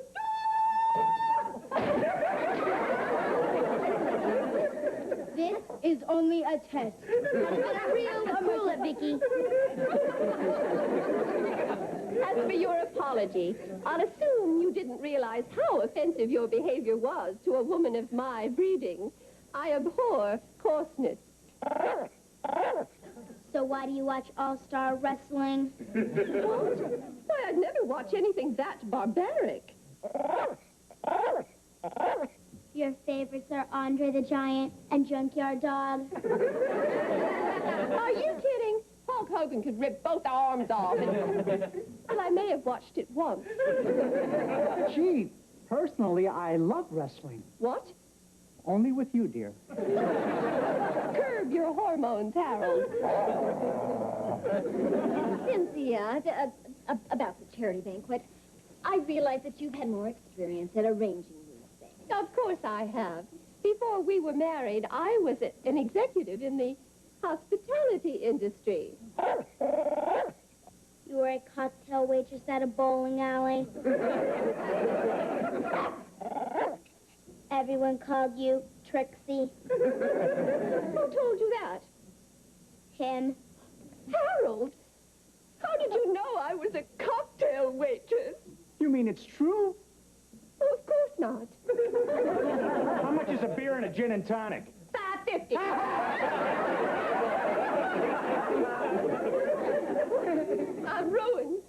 This is only a test. Not a real bullet, Vicki. As for your apology, I'll assume you didn't realize how offensive your behavior was to a woman of my breeding. I abhor coarseness. So why do you watch All-Star Wrestling? What? Why, I'd never watch anything that barbaric. Your favorites are Andre the Giant and Junkyard Dog. Are you kidding? Hulk Hogan could rip both arms off. Well, I may have watched it once. Gee, personally, I love wrestling. What? Only with you, dear. Curb your hormones, Harold. Cynthia, about the charity banquet, I realize that you've had more experience at arranging these things. Of course I have. Before we were married, I was an executive in the hospitality industry. You were a cocktail waitress at a bowling alley. Everyone called you Trixie. Who told you that? him. Harold, how did you know I was a cocktail waitress? You mean it's true? Oh, of course not. How much is a beer and a gin and tonic? $5.50. I'm ruined.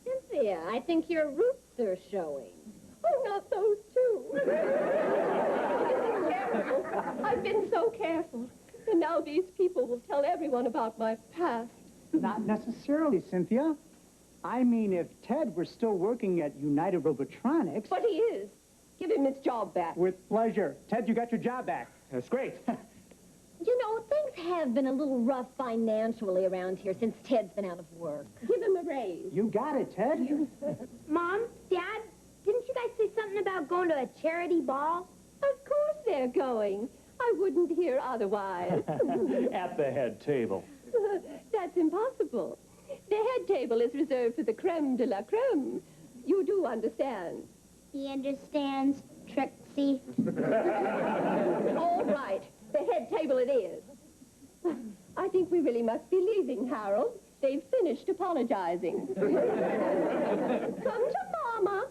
Cynthia, I think your roots are showing. Oh, not those two. This is terrible. I've been so careful. And now these people will tell everyone about my past. Not necessarily, Cynthia. I mean, if Ted were still working at United Robotronics... But he is. Give him his job back. With pleasure. Ted, you got your job back. That's great. You know, things have been a little rough financially around here since Ted's been out of work. Give him a raise. You got it, Ted. Mom, Dad, didn't you guys say something about going to a charity ball? Of course they're going. I wouldn't hear otherwise. At the head table. That's impossible. The head table is reserved for the creme de la creme. You do understand. He understands, Trixie. All right. The head table it is. I think we really must be leaving, Harold. They've finished apologizing. Come to Mama.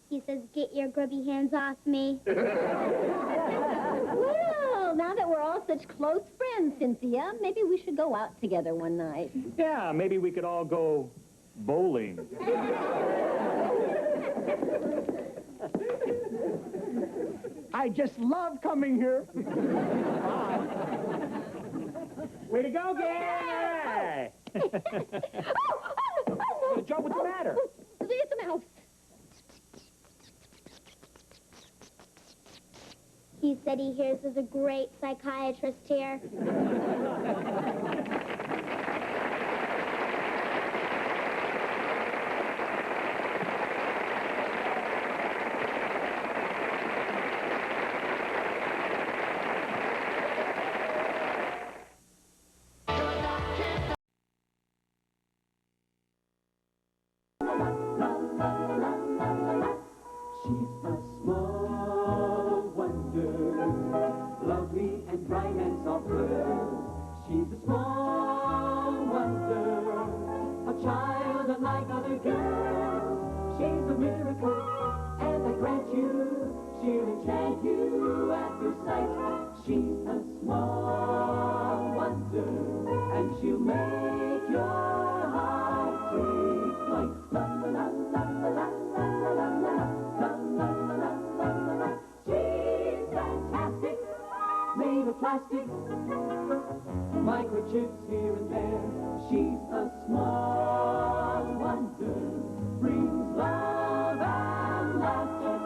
He says, get your grubby hands off me. Well, now that we're all such close friends, Cynthia, maybe we should go out together one night. Yeah, maybe we could all go bowling. I just love coming here. Way to go, gang! Joe, what's the matter? It's a mouse. He said he hears there's a great psychiatrist here. She's a small wonder, lovely and bright and soft girl. She's a small wonder, a child unlike other girls. She's a miracle, and I grant you, she'll enchant you at first sight. She's a small wonder, and she'll make your heart take flight. La la la la la la la la la la. She's fantastic, made of plastic, microchips here and there. She's a small wonder, brings love and laughter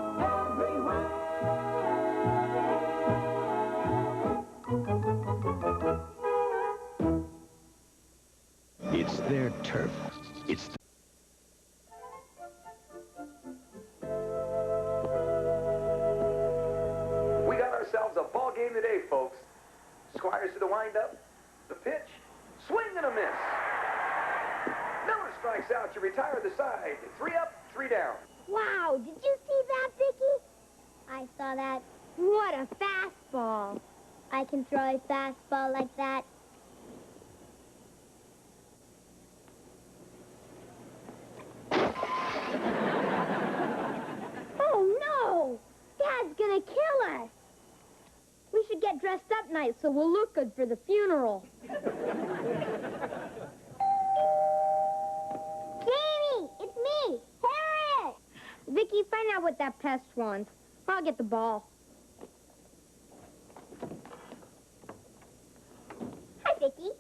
everywhere. It's their turf. It's We got ourselves a ball game today, folks. Squires to the windup, the pitch, swing and a miss. Miller strikes out to retire the side. 3 up, 3 down. Wow, did you see that, Vicki? I saw that. What a fastball. I can throw a fastball like that. Oh, no! Dad's gonna kill us. We should get dressed up nice so we'll look good for the funeral. Jamie, it's me, Harriet. Vicki, find out what that pest wants. I'll get the ball. Hi, Vicki.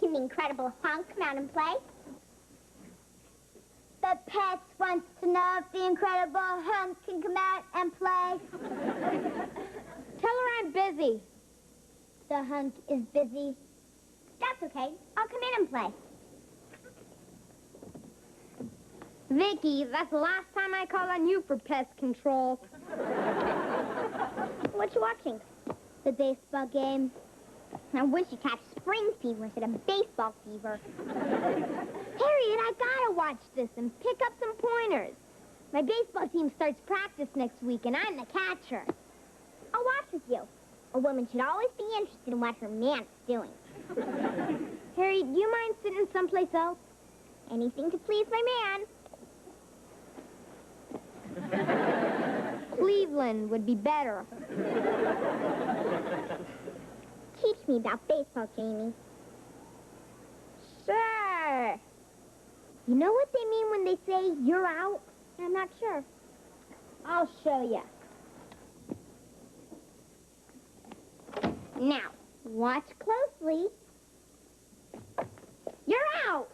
Can the Incredible Hunk come out and play? The pest wants to know if the Incredible Hunk can come out and play. Tell her I'm busy. The hunk is busy. That's okay. I'll come in and play. Vicki, that's the last time I called on you for pest control. What you watching? The baseball game. I wish you catch spring fever instead of baseball fever. Harriet, I gotta watch this and pick up some pointers. My baseball team starts practice next week, and I'm the catcher. I'll watch with you. A woman should always be interested in what her man's doing. Harry, do you mind sitting someplace else? Anything to please my man. Cleveland would be better. Teach me about baseball, Jamie. Sure. You know what they mean when they say you're out? I'm not sure. I'll show you. Now, watch closely. You're out!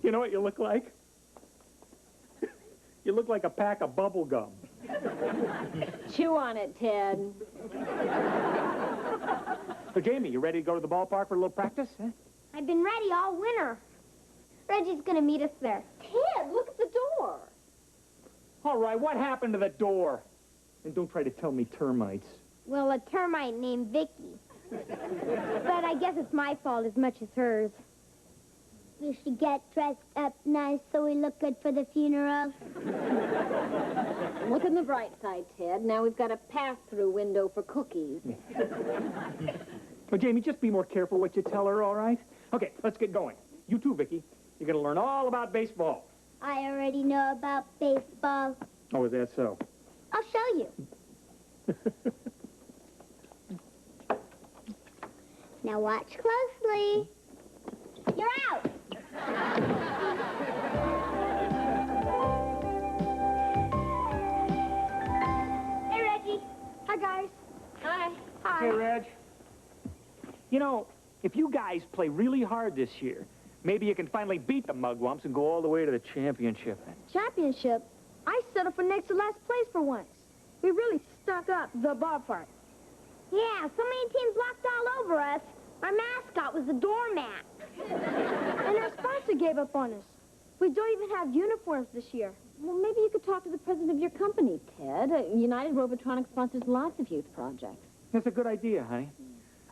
You know what you look like? You look like a pack of bubble gum. Chew on it, Ted. So, Jamie, you ready to go to the ballpark for a little practice? Huh? I've been ready all winter. Reggie's gonna meet us there. Ted, look at the door. All right, what happened to the door? And don't try to tell me termites. Well, a termite named Vicki. But I guess it's my fault as much as hers. You should get dressed up nice so we look good for the funeral. Look on the bright side, Ted. Now we've got a pass-through window for cookies. Well, Jamie, just be more careful what you tell her, all right? Okay, let's get going. You too, Vicki. You're going to learn all about baseball. I already know about baseball. Oh, is that so? I'll show you. Now watch closely. You're out. Hey, Reggie. Hi, guys. Hi. Hi. Hey, Reg. You know, if you guys play really hard this year, maybe you can finally beat the Mugwumps and go all the way to the championship. Championship? I settled for next to last place for once. We really stunk up the ballpark. Yeah, so many teams walked all over us. Our mascot was a doormat. And our sponsor gave up on us. We don't even have uniforms this year. Well, maybe you could talk to the president of your company, Ted. United Robotronics sponsors lots of youth projects. That's a good idea, honey.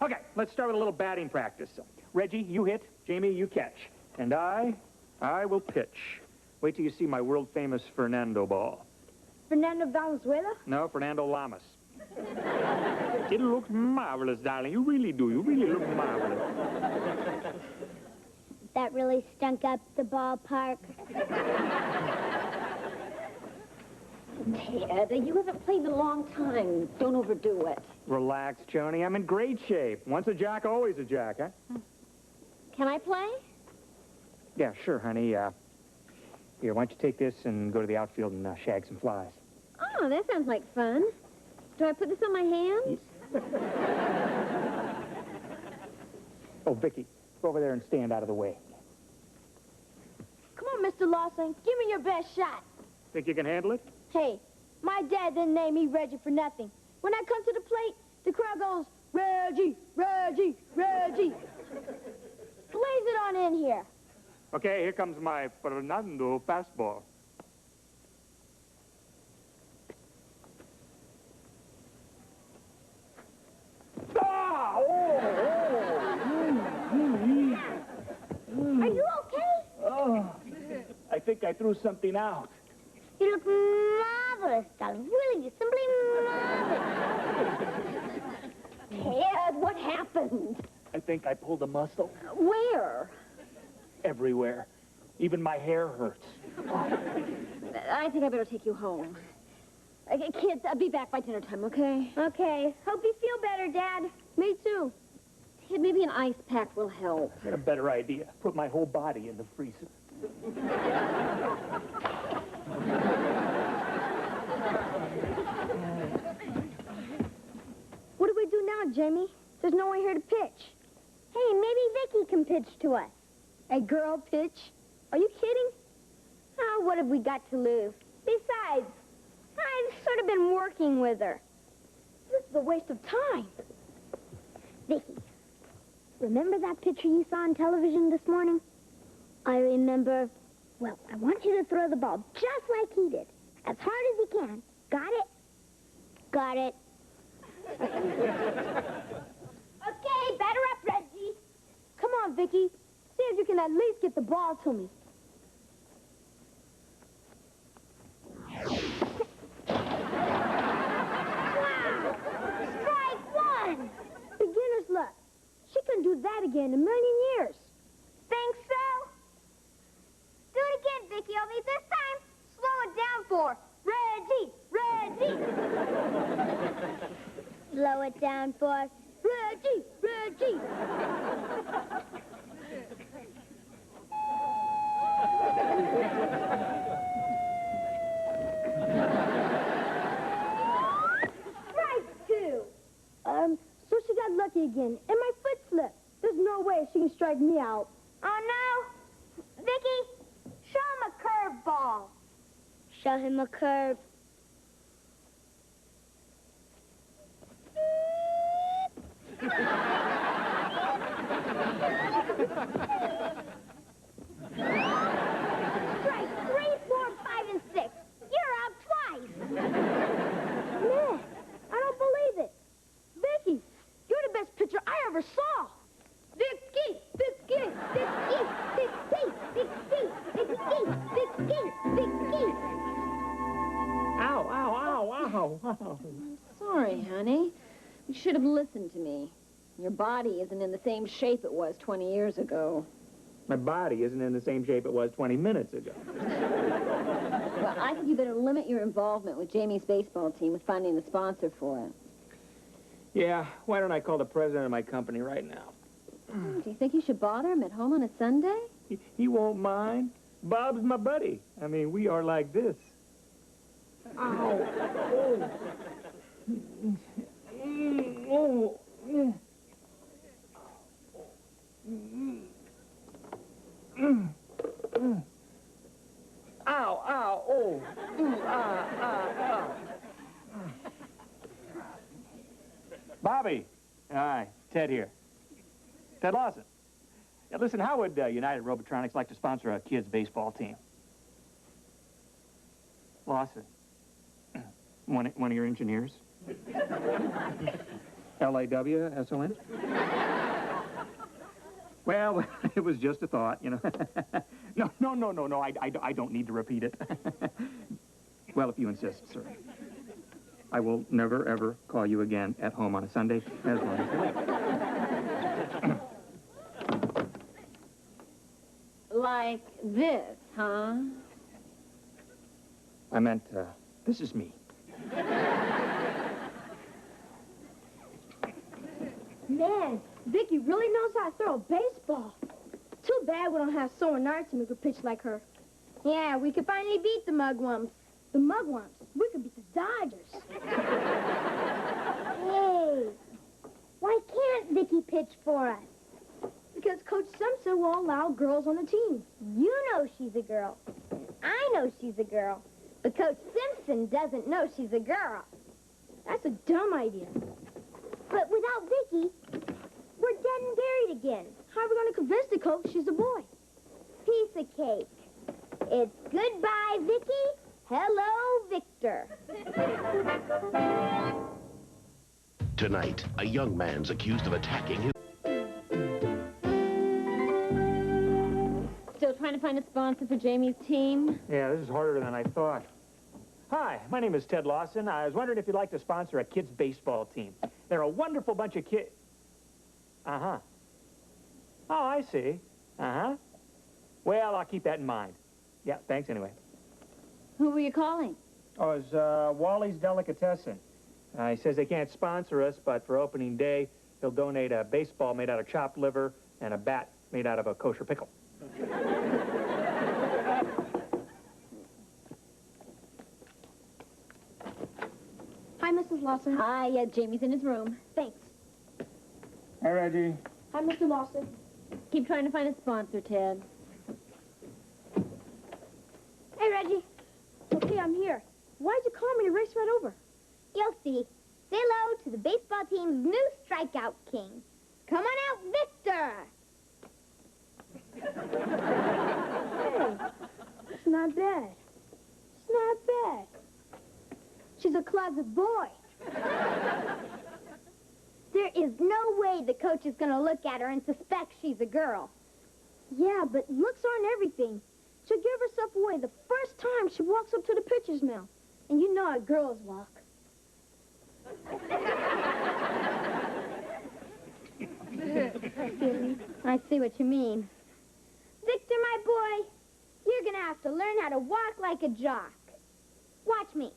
Okay, let's start with a little batting practice. Reggie, you hit. Jamie, you catch. And I will pitch. Wait till you see my world-famous Fernando ball. Fernando Valenzuela? No, Fernando Lamas. It looks marvelous, darling. You really do. You really look marvelous. That really stunk up the ballpark. Ted, you haven't played in a long time. Don't overdo it. Relax, Joni. I'm in great shape. Once a jack, always a jack, huh? Can I play? Yeah, sure, honey. Here, why don't you take this and go to the outfield and shag some flies? Oh, that sounds like fun. Do I put this on my hands? Oh, Vicki, go over there and stand out of the way. Come on, Mr. Lawson. Give me your best shot. Think you can handle it? Hey, my dad didn't name me Reggie for nothing. When I come to the plate, the crowd goes, Reggie, Reggie, Reggie. Blaze it on in here. Okay, here comes my Fernando fastball. Ah! Are you okay? Oh, I think I threw something out. You look marvelous, darling. Really, you're simply marvelous. Ted, what happened? I think I pulled a muscle. Where? Everywhere. Even my hair hurts. I think I better take you home. Kids, I'll be back by dinner time, okay? Okay. Hope you feel better, Dad. Me too. Ted, maybe an ice pack will help. I had a better idea. Put my whole body in the freezer. What do we do now, Jamie? There's no one here to pitch. Hey, maybe Vicki can pitch to us. A girl pitch? Are you kidding? Oh, what have we got to lose? Besides, I've sort of been working with her. This is a waste of time. Vicki, remember that picture you saw on television this morning? I remember. Well, I want you to throw the ball just like he did. As hard as you can. Got it? Got it. Okay, batter up, Reggie. Come on, Vicki. See if you can at least get the ball to me. slow it down for us? Reggie! Reggie! Strike two. So she got lucky again, and my foot slipped. There's no way she can strike me out. Oh, no. Vicki, show him a curveball. Show him a curve. Strike 3, 4, 5, and 6. You're out twice. Man, I don't believe it. Vicki, you're the best pitcher I ever saw. Vicki, Vicki, Vicki, Vicki, Vicki, Vicki, Vicki, Vicki. Ow, ow, ow, ow, ow. Sorry, honey. You should have listened to me. Your body isn't in the same shape it was 20 years ago. My body isn't in the same shape it was 20 minutes ago. Well, I think you better limit your involvement with Jamie's baseball team with finding the sponsor for it. Yeah, why don't I call the president of my company right now? Do you think you should bother him at home on a Sunday? He won't mind. Bob's my buddy. I mean, we are like this. Ow. Oh. Oh. Ow, ow, oh. Bobby. Hi, Ted here. Ted Lawson. Yeah, listen, how would United Robotronics like to sponsor a kids' baseball team? Lawson. One of your engineers? LAW-SON? Well, it was just a thought, you know. No, I don't need to repeat it. Well, if you insist, sir. I will never, ever call you again at home on a Sunday as long as you live. Like this, huh? I meant, this is me. Man, Vicki really knows how to throw a baseball. Too bad we don't have someone on our team who could pitch like her. Yeah, we could finally beat the Mugwumps. The Mugwumps? We could beat the Dodgers. Hey, why can't Vicki pitch for us? Because Coach Simpson will allow girls on the team. You know she's a girl. I know she's a girl. But Coach Simpson doesn't know she's a girl. That's a dumb idea. But without Vicki, we're dead and buried again. How are we going to convince the coach she's a boy? Piece of cake. It's goodbye, Vicki. Hello, Victor. Tonight, a young man's accused of attacking his... Still trying to find a sponsor for Jamie's team? Yeah, this is harder than I thought. Hi, my name is Ted Lawson. I was wondering if you'd like to sponsor a kids' baseball team. They're a wonderful bunch of kids. Uh-huh. Oh, I see. Uh-huh. Well, I'll keep that in mind. Yeah, thanks anyway. Who were you calling? Oh, it's Wally's Delicatessen. He says they can't sponsor us, but for opening day, he'll donate a baseball made out of chopped liver and a bat made out of a kosher pickle. Hi, Mrs. Lawson. Hi, yeah, Jamie's in his room. Thanks. Hey, Reggie. Hi, Mr. Lawson. Keep trying to find a sponsor, Ted. Hey, Reggie. Okay, I'm here. Why'd you call me to race right over? You'll see. Say hello to the baseball team's new strikeout king. Come on out, Victor! Hey, it's not bad. It's not bad. She's a closet boy. There is no way the coach is going to look at her and suspect she's a girl. Yeah, but looks aren't everything. She'll give herself away the first time she walks up to the pitcher's mound. And you know how girls walk. I see what you mean. Victor, my boy, you're going to have to learn how to walk like a jock. Watch me.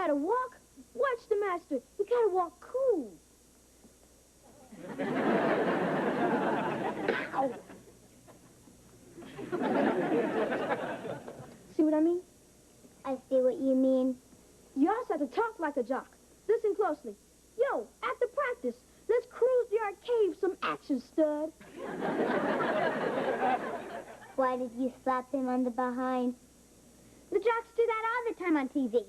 gotta walk. Watch the master. You gotta walk cool. Ow. See what I mean? I see what you mean. You also have to talk like a jock. Listen closely. Yo, after practice, let's cruise the arcade with some action, stud. Why did you slap him on the behind? The jocks do that all the time on TV.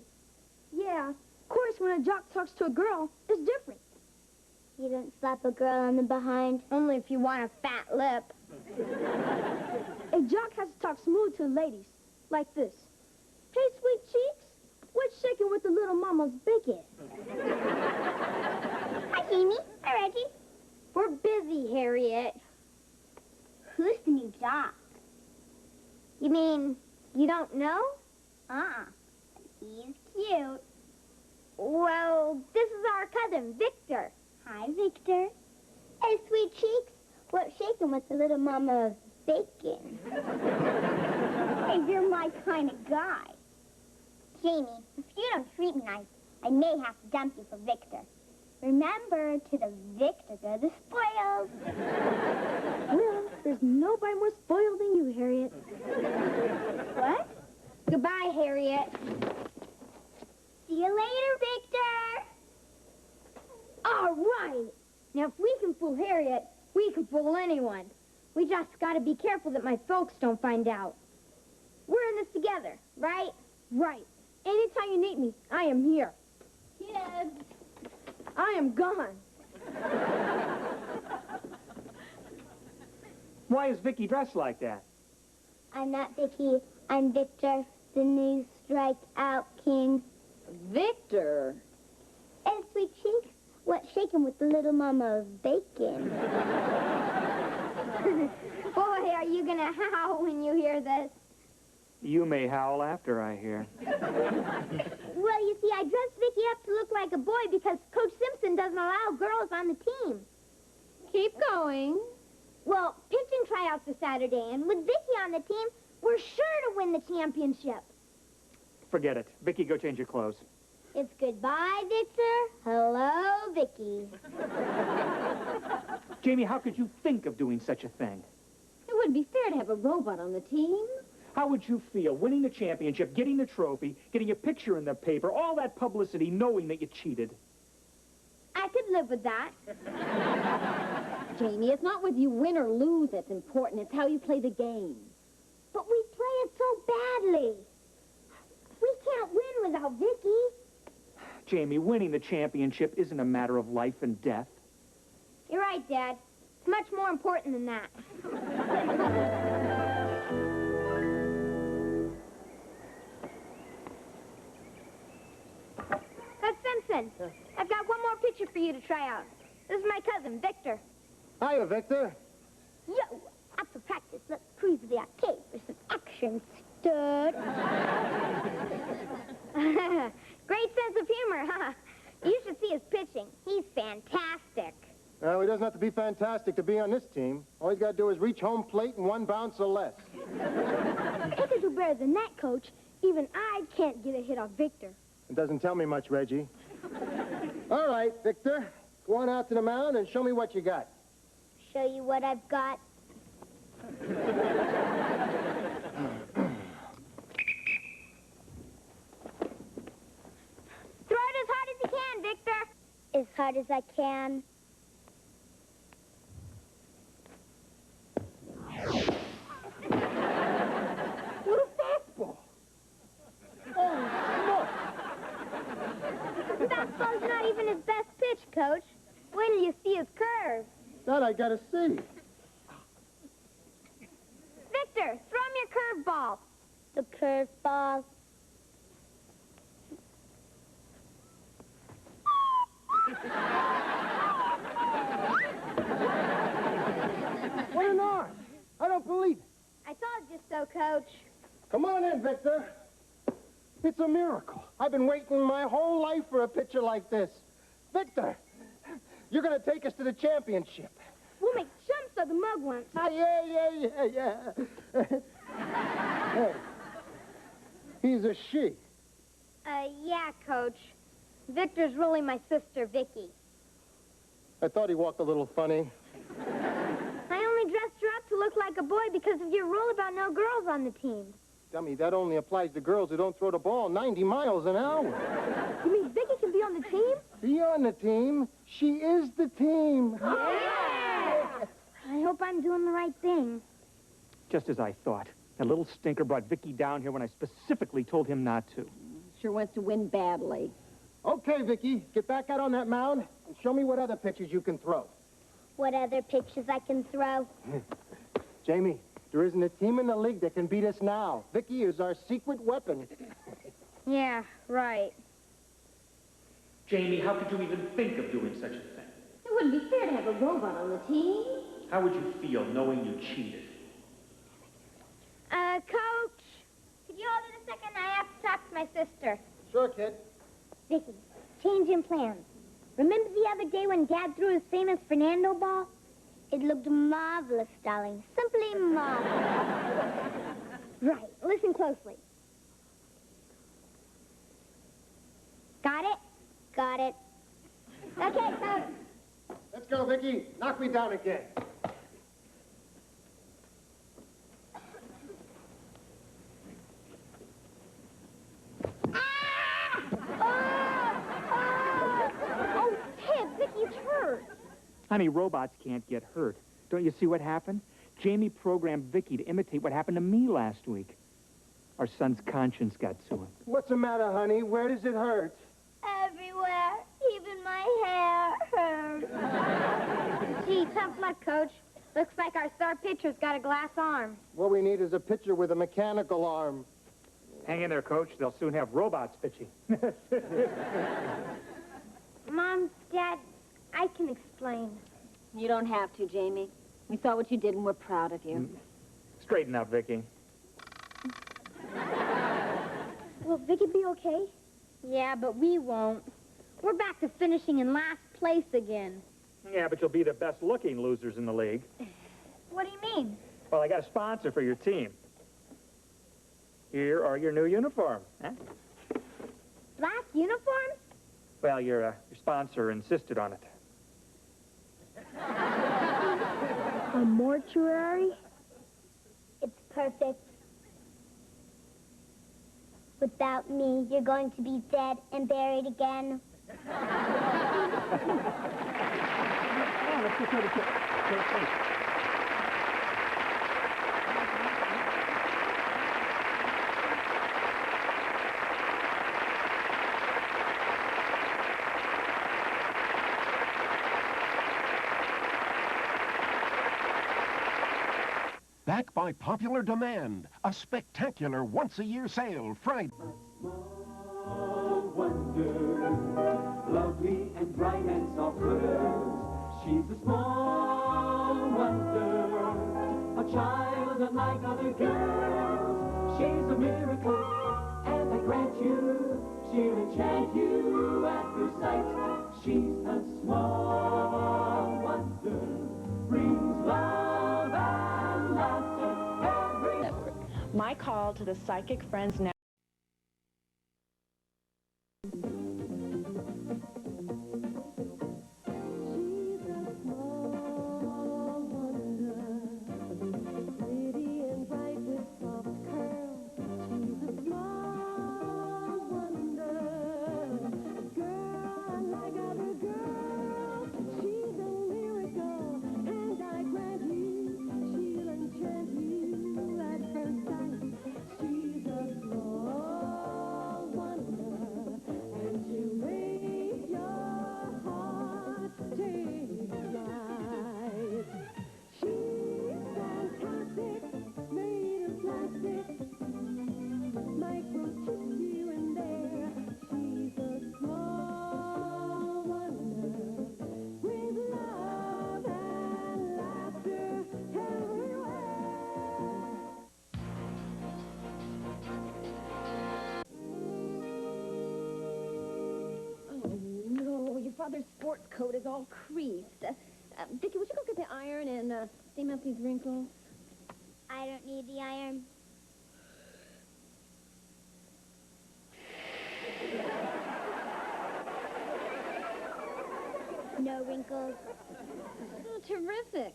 Yeah, of course, when a jock talks to a girl, it's different. You don't slap a girl on the behind? Only if you want a fat lip. A jock has to talk smooth to the ladies, like this. Hey, sweet cheeks, what's shaking with the little mama's bacon? Hi, Jamie. Hi, Reggie. We're busy, Harriet. Who's the new jock? You mean you don't know? He's cute. Well, this is our cousin, Victor. Hi, Victor. Hey, sweet cheeks, what's shaking with the little mama's bacon? Hey, you're my kind of guy. Jamie, if you don't treat me nice, I may have to dump you for Victor. Remember, to the Victor go the spoils. Well, there's nobody more spoiled than you, Harriet. What? Goodbye, Harriet. See you later, Victor. All right. Now, if we can fool Harriet, we can fool anyone. We just got to be careful that my folks don't find out. We're in this together, right? Right. Anytime you need me, I am here. Kids. I am gone. Why is Vicki dressed like that? I'm not Vicki. I'm Victor, the new strikeout king. Victor? Hey, sweet cheeks, what's shaking with the little mama's bacon? Boy, are you going to howl when you hear this. You may howl after I hear. Well, you see, I dressed Vicki up to look like a boy because Coach Simpson doesn't allow girls on the team. Keep going. Well, pitching tryouts this Saturday, and with Vicki on the team, we're sure to win the championship. Forget it. Vicki, go change your clothes. It's goodbye, Victor. Hello, Vicki. Jamie, how could you think of doing such a thing? It wouldn't be fair to have a robot on the team. How would you feel winning the championship, getting the trophy, getting your picture in the paper, all that publicity, knowing that you cheated? I could live with that. Jamie, it's not whether you win or lose that's important. It's how you play the game. But we play it so badly. We can't win without Vicki. Jamie, winning the championship isn't a matter of life and death. You're right, Dad. It's much more important than that. Coach Simpson, I've got one more picture for you to try out. This is my cousin, Victor. Hiya, Victor. Yo, after practice, let's cruise the arcade for some action, stud. Great sense of humor, huh? You should see his pitching. He's fantastic. Well, he doesn't have to be fantastic to be on this team. All he's got to do is reach home plate in one bounce or less. He could do better than that, Coach. Even I can't get a hit off Victor. It doesn't tell me much, Reggie. All right, Victor. Go on out to the mound and show me what you got. Show you what I've got. Throw it as hard as you can, Victor. As hard as I can. What a fastball. Oh, Fastball's not even his best pitch, Coach. Wait till you see his curve. that I got to see. Victor, throw him your curveball. The curveball. What an arm. I don't believe it. I told you so, Coach. Come on in, Victor. It's a miracle. I've been waiting my whole life for a pitcher like this. Victor, you're going to take us to the championship. We'll make chumps of the mug once. Yeah. Hey, he's a she. Yeah, Coach. Victor's really my sister, Vicki. I thought he walked a little funny. I only dressed her up to look like a boy because of your rule about no girls on the team. Dummy, that only applies to girls who don't throw the ball 90 miles an hour. You mean Vicki can be on the team? Be on the team. She is the team. Yeah! I hope I'm doing the right thing. Just as I thought. That little stinker brought Vicki down here when I specifically told him not to. Sure wants to win badly. Okay, Vicki, get back out on that mound and show me what other pitches you can throw. What other pitches I can throw? Jamie, there isn't a team in the league that can beat us now. Vicki is our secret weapon. Yeah, right. Jamie, how could you even think of doing such a thing? It wouldn't be fair to have a robot on the team. How would you feel knowing you cheated? Coach, could you hold it a second? I have to talk to my sister. Sure, kid. Vicki, change in plans. Remember the other day when Dad threw his famous Fernando ball? It looked marvelous, darling. Simply marvelous. Right. Listen closely. Got it? Got it. Okay, Coach. Let's go, Vicki. Knock me down again. Oh, Ted, Vicki's hurt. Honey, robots can't get hurt. Don't you see what happened? Jamie programmed Vicki to imitate what happened to me last week. Our son's conscience got to him. What's the matter, honey? Where does it hurt? Everywhere. Even my hair hurts. Gee, tough luck, Coach. Looks like our star pitcher's got a glass arm. What we need is a pitcher with a mechanical arm. Hang in there, Coach. They'll soon have robots pitching. Mom, Dad, I can explain. You don't have to, Jamie. We saw what you did and we're proud of you. Straighten up, Vicki. Will Vicki be okay? Yeah, but we won't. We're back to finishing in last place again. Yeah, but you'll be the best-looking losers in the league. What do you mean? Well, I got a sponsor for your team. Here are your new uniforms. Huh? Black uniforms? Well, your sponsor insisted on it. A mortuary? It's perfect. Without me, you're going to be dead and buried again. Oh, let's get to the Back by popular demand, a spectacular once-a-year sale Friday. Small wonder, lovely and bright and soft curves. She's a small wonder, a child unlike other girls. She's a miracle, and I grant you, she'll enchant you at first sight. She's a small wonder, brings love and laughter every... My call to the Psychic Friends Network. Father's sports coat is all creased. Vicki, would you go get the iron and steam up these wrinkles? I don't need the iron. No wrinkles. Oh, terrific.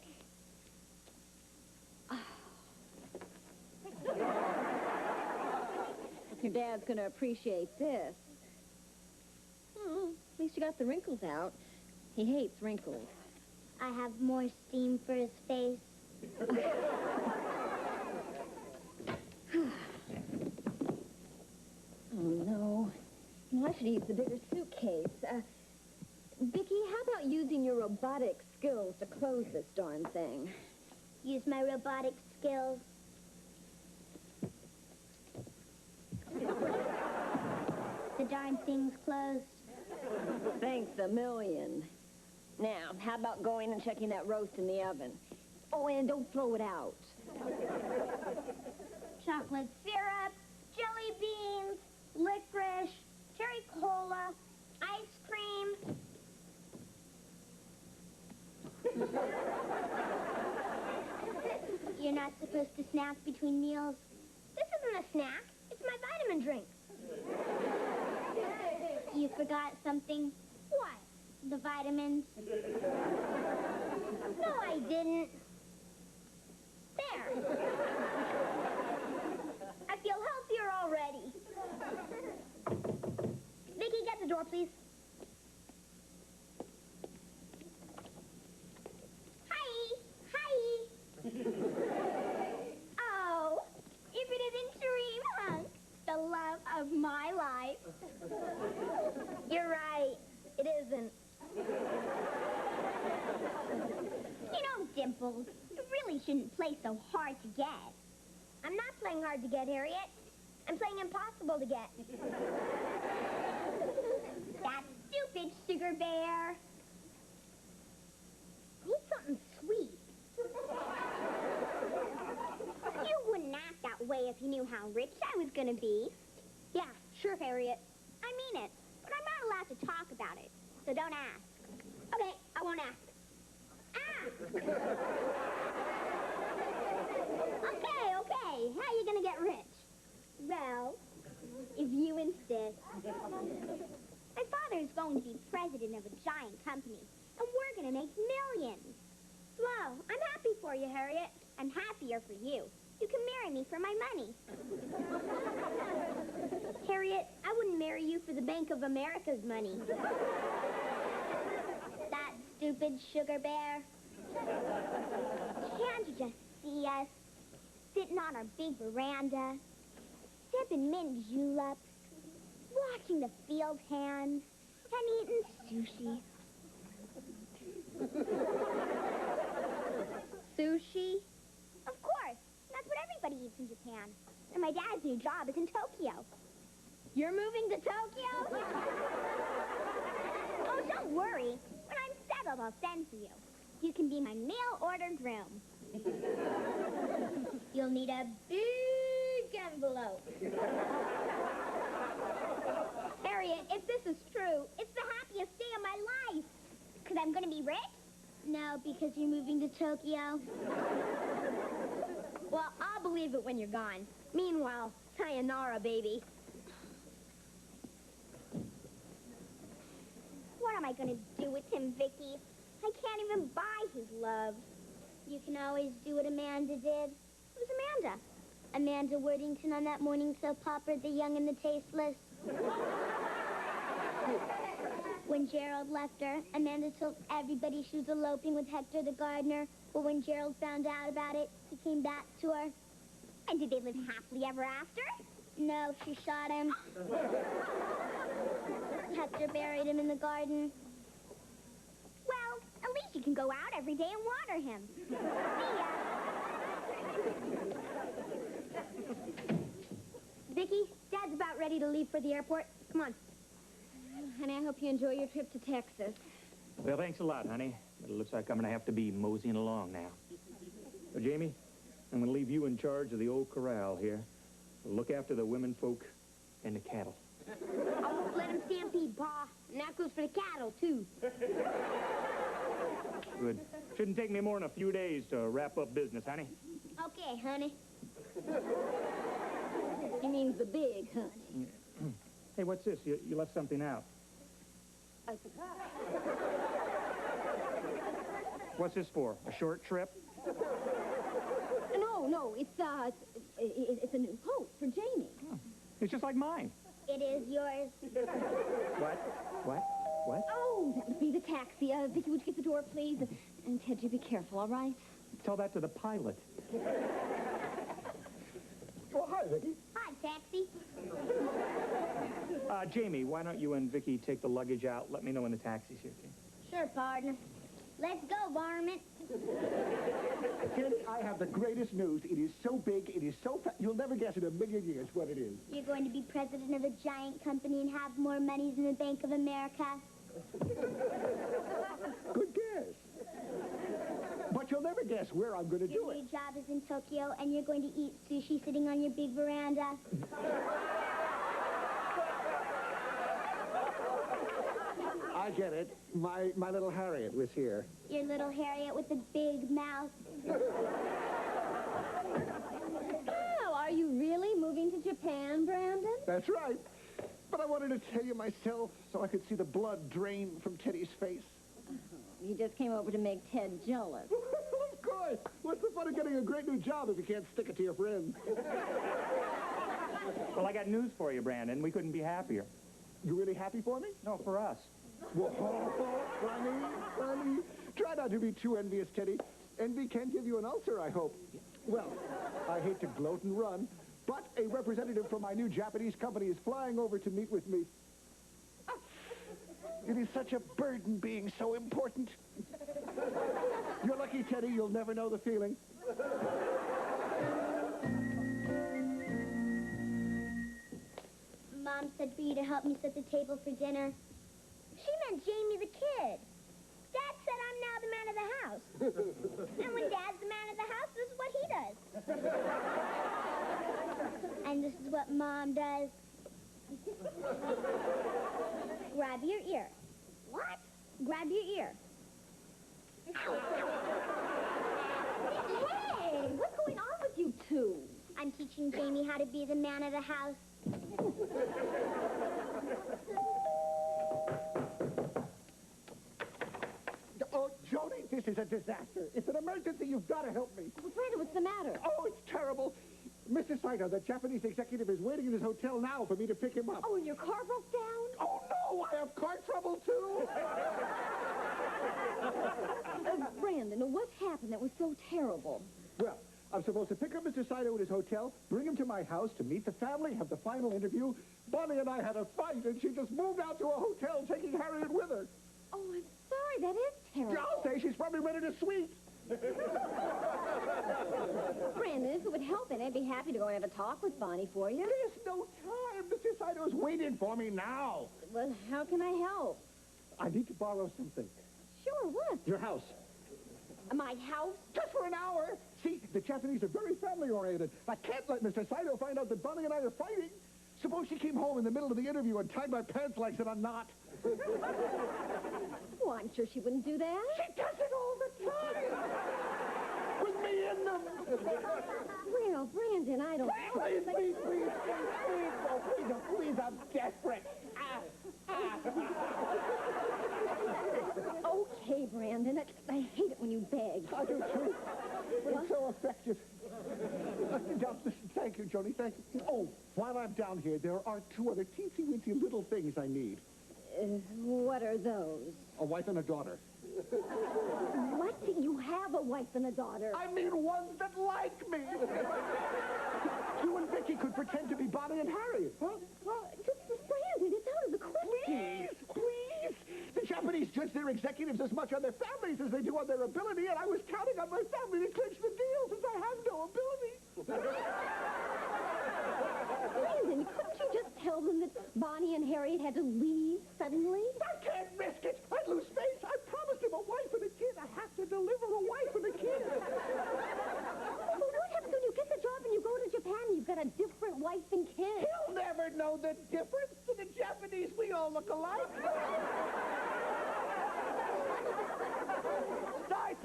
Your dad's going to appreciate this. Oh, at least you got the wrinkles out. He hates wrinkles. I have more steam for his face. Oh, no. No, I should use the bigger suitcase. Vicki, how about using your robotic skills to close this darn thing? Use my robotic skills. The darn thing's closed. Thanks a million. Now, how about going and checking that roast in the oven? Oh, and don't throw it out. Chocolate syrup, jelly beans, licorice, cherry cola, ice cream. You're not supposed to snack between meals. This isn't a snack. It's my vitamin drink. You forgot something. What? The vitamins. No, I didn't. There. I feel healthier already. Vicki, get the door, please. Hi. Hi. Oh, if it isn't Dream Hunk, the love of my life. You're right. It isn't. You know, Dimples, you really shouldn't play so hard to get. I'm not playing hard to get, Harriet. I'm playing impossible to get. That stupid sugar bear. Need something sweet. You wouldn't act that way if you knew how rich I was gonna be. Yeah, sure, Harriet. I mean it. But I'm not allowed to talk about it. So don't ask. Okay, I won't ask. Ask! Okay. How are you gonna get rich? Well, if you insist. My father's going to be president of a giant company, and we're gonna make millions. Well, I'm happy for you, Harriet. I'm happier for you. You can marry me for my money. Harriet, I wouldn't marry you for the Bank of America's money. That stupid sugar bear. Can't you just see us? Sitting on our big veranda, sipping mint juleps, watching the field hands, and eating sushi. Sushi? Of course. That's what everybody eats in Japan. And my dad's new job is in Tokyo. You're moving to Tokyo? Oh, don't worry. When I'm settled, I'll send for you. You can be my mail-order groom. You'll need a big envelope. Harriet, if this is true, it's the happiest day of my life. Because I'm going to be rich? No, because you're moving to Tokyo. Well, I'll believe it when you're gone. Meanwhile, sayonara, baby. What am I going to do with him, Vicki? I can't even buy his love. You can always do what Amanda did. Who's Amanda? Amanda Worthington on that morning soap opera, The Young and the Tasteless. When Gerald left her, Amanda told everybody she was eloping with Hector the gardener. But when Gerald found out about it, he came back to her. And did they live happily ever after? No, she shot him. Hector buried him in the garden. Well, at least you can go out every day and water him. See ya. Vicki, Dad's about ready to leave for the airport. Come on. Honey, I hope you enjoy your trip to Texas. Well, thanks a lot, honey. But it looks like I'm going to have to be moseying along now. So, Jamie, I'm going to leave you in charge of the old corral here. Look after the women folk and the cattle. I won't let him stampede, Pa. And that goes for the cattle, too. Good. Shouldn't take me more than a few days to wrap up business, honey. Okay, honey. He means the big honey. Hey, what's this? You left something out. What's this for? A short trip? No, it's a new coat for Jamie. Oh, it's just like mine. It is yours. What? Oh, that must be the taxi. Vicki, would you get the door, please? And Ted, you be careful, all right? Tell that to the pilot. Oh, hi, Vicki. Hi, taxi. Jamie, why don't you and Vicki take the luggage out? Let me know when the taxi's here, okay? Sure, partner. Let's go, varmint. Kid, I have the greatest news. It is so big, it is so fat, you'll never guess in a million years what it is. You're going to be president of a giant company and have more monies than the Bank of America. Good guess. But you'll never guess where I'm going to do Your it. new job is in Tokyo, and you're going to eat sushi sitting on your big veranda. I get it. My little Harriet was here. Your little Harriet with the big mouth. Oh, are you really moving to Japan, Brandon? That's right. But I wanted to tell you myself so I could see the blood drain from Teddy's face. You just came over to make Ted jealous. Of course. What's the fun of getting a great new job if you can't stick it to your friends? Well, I got news for you, Brandon. We couldn't be happier. You really happy for me? No, for us. Whoa, funny. Try not to be too envious, Teddy. Envy can give you an ulcer, I hope. Well, I hate to gloat and run, but a representative from my new Japanese company is flying over to meet with me. It is such a burden being so important. You're lucky, Teddy. You'll never know the feeling. Mom said for you to help me set the table for dinner. She meant Jamie the kid. Dad said I'm now the man of the house. And when Dad's the man of the house, this is what he does. And this is what Mom does. Grab your ear. What? Grab your ear. Hey, what's going on with you two? I'm teaching Jamie how to be the man of the house. Oh, Jody, this is a disaster. It's an emergency. You've got to help me. Well, Brandon, what's the matter? Oh, it's terrible. Mr. Saito, the Japanese executive, is waiting in his hotel now for me to pick him up. Oh, and your car broke down? Oh, no, I have car trouble, too. Brandon, what happened that was so terrible? Well, I'm supposed to pick up Mr. Saito at his hotel, bring him to my house to meet the family, have the final interview. Bonnie and I had a fight, and she just moved out to a hotel, taking Harriet with her. Oh, I'm sorry. That is terrible. I'll say she's probably ready to sweep. Brandon, if it would help it, I'd be happy to go and have a talk with Bonnie for you. There's no time. Mr. Saito's waiting for me now. Well, how can I help? I need to borrow something. Sure, what? Your house. My house? Just for an hour. See, the Japanese are very family-oriented. I can't let Mr. Saito find out that Bonnie and I are fighting. Suppose she came home in the middle of the interview and tied my pants legs in a knot. Well, I'm sure she wouldn't do that. She does it all the time. With me in them. Well, Brandon, I don't... Please, please, I'm desperate. Okay, Brandon. I hate it when you beg. I do, too. But it's so effective. Listen, thank you, Joni, thank you. Oh, while I'm down here, there are two other teensy-weensy little things I need. What are those? A wife and a daughter. What? You have a wife and a daughter. I mean ones that like me. You and Vicki could pretend to be Bonnie and Harriet, huh? Well, Brandon, it's out of the question. Please. The Japanese judge their executives as much on their families as they do on their ability, and I was counting on my family to clinch the deal since I have no ability. Brandon, couldn't you just tell them that Bonnie and Harriet had to leave suddenly? I can't risk it. I'd lose face. I promised him a wife and a kid. I have to deliver a wife and a kid. Well, what happens when you get the job and you go to Japan and you've got a different wife and kid? He'll never know the difference. To the Japanese, we all look alike. Besides,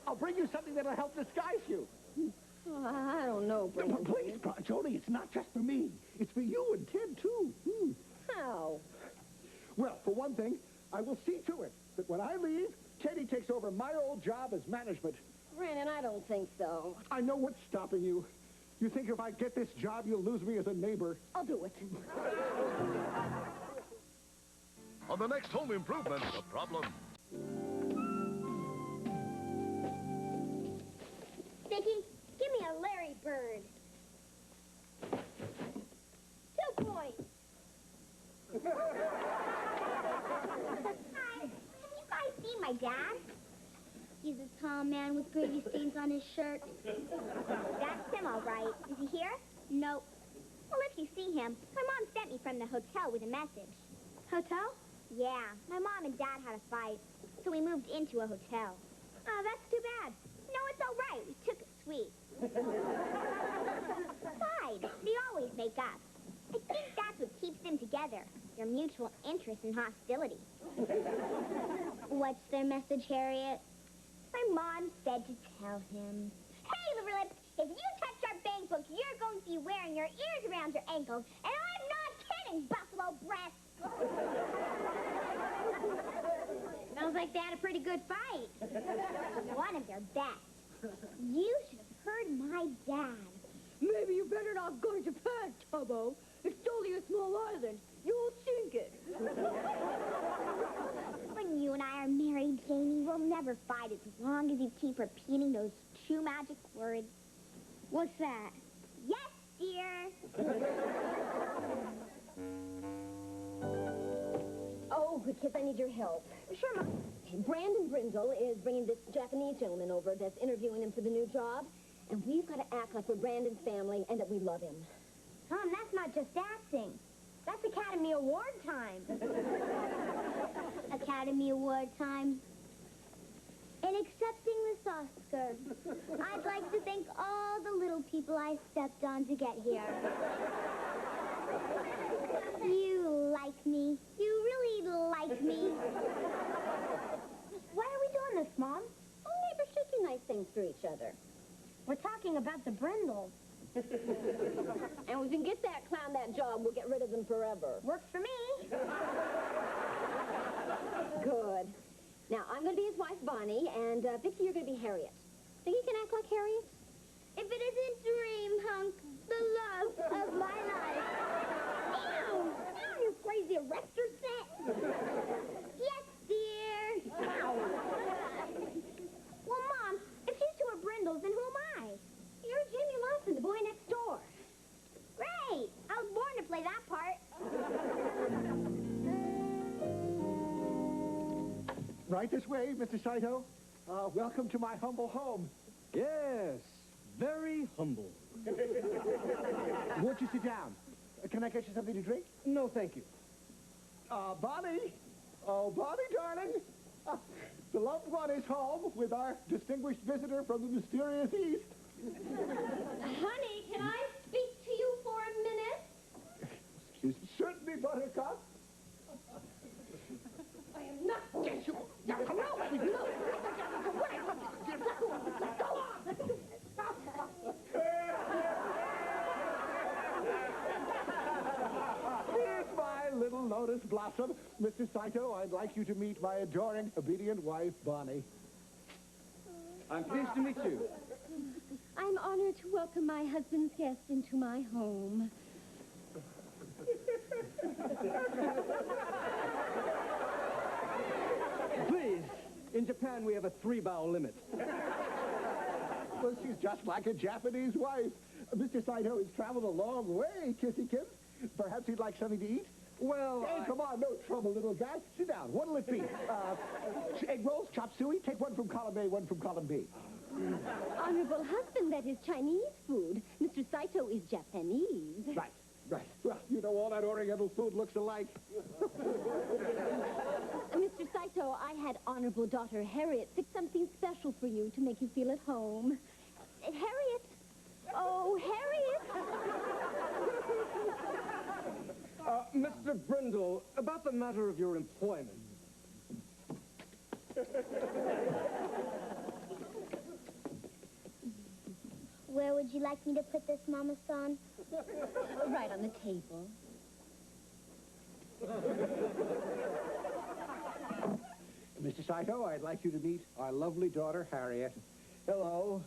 I'll bring you something that'll help disguise you. Oh, I don't know, Brandon. Please, Joni, it's not just for me. It's for you and Ted, too. How? Well, for one thing, I will see to it that when I leave, Teddy takes over my old job as management. Brandon, I don't think so. I know what's stopping you. You think if I get this job, you'll lose me as a neighbor. I'll do it. On the next Home Improvement, the problem. Vicki, give me a Larry Bird. 2 points. Hi, have you guys seen my dad? He's a tall man with gravy stains on his shirt. That's him, all right. Is he here? Nope. Well, if you see him, my mom sent me from the hotel with a message. Hotel? Yeah, my mom and dad had a fight, so we moved into a hotel. Oh, that's too bad. No, it's all right. We took it sweet. Besides, they always make up. I think that's what keeps them together, their mutual interest and hostility. What's their message, Harriet? My mom said to tell him, "Hey, Liverlips, if you touch our bank book, you're going to be wearing your ears around your ankles, and I'm not kidding, Buffalo Breast." Sounds like they had a pretty good fight. One of their best. You should have heard my dad. Maybe you better not go to Japan, Tubbo. It's only a small island. You'll sink it. When you and I are married, Jamie, we'll never fight as long as you keep repeating those 2 magic words. What's that? Yes, dear. Oh, good kids, I need your help. Sure, Mom. Brandon Brindle is bringing this Japanese gentleman over that's interviewing him for the new job, and we've got to act like we're Brandon's family and that we love him. Tom, that's not just acting. That's Academy Award time. Academy Award time. In accepting this Oscar, I'd like to thank all the little people I stepped on to get here. You like me. You really like me. Why are we doing this, Mom? Oh, neighbors shaking nice things through each other. We're talking about the Brindles. And we can get that clown that job, we'll get rid of them forever. Works for me. Good. Now, I'm going to be his wife, Bonnie, and Vicki, you're going to be Harriet. Think you can act like Harriet? If it isn't Dream Hunk, the love of my life. Ow! Ow, you crazy arrestor set. Yes, dear. Ow. Well, Mom, if these 2 are Brindles, then who am I? You're Jamie Lawson, the boy next door. Great. I was born to play that part. Right this way, Mr. Saito. Welcome to my humble home. Yes, very humble. Won't you sit down? Can I get you something to drink? No, thank you. Bonnie. Oh, Bonnie, darling. The loved one is home with our distinguished visitor from the mysterious East. Honey, can I speak to you for a minute? Excuse me. Certainly, Buttercup. I am not... Yes, you... Now, come out! No! Go on! Here's my little lotus blossom. Mr. Saito, I'd like you to meet my adoring, obedient wife, Bonnie. I'm pleased to meet you. I'm honored to welcome my husband's guest into my home. Please, in Japan we have a 3-bow limit. Well, she's just like a Japanese wife. Mr. Saito has traveled a long way, Kissy Kim. Perhaps he'd like something to eat? Well, Hey, come on, no trouble, little guy. Sit down. What'll it be? Egg rolls, chop suey? Take one from column A, one from column B. Honorable husband, that is Chinese food. Mr. Saito is Japanese. Right, right. Well, you know, all that Oriental food looks alike. Mr. Saito, I had honorable daughter Harriet fix something special for you to make you feel at home. Harriet! Oh, Harriet! Mr. Brindle, about the matter of your employment. Where would you like me to put this, Mama San? Right on the table. Mr. Saito, I'd like you to meet our lovely daughter, Harriet. Hello.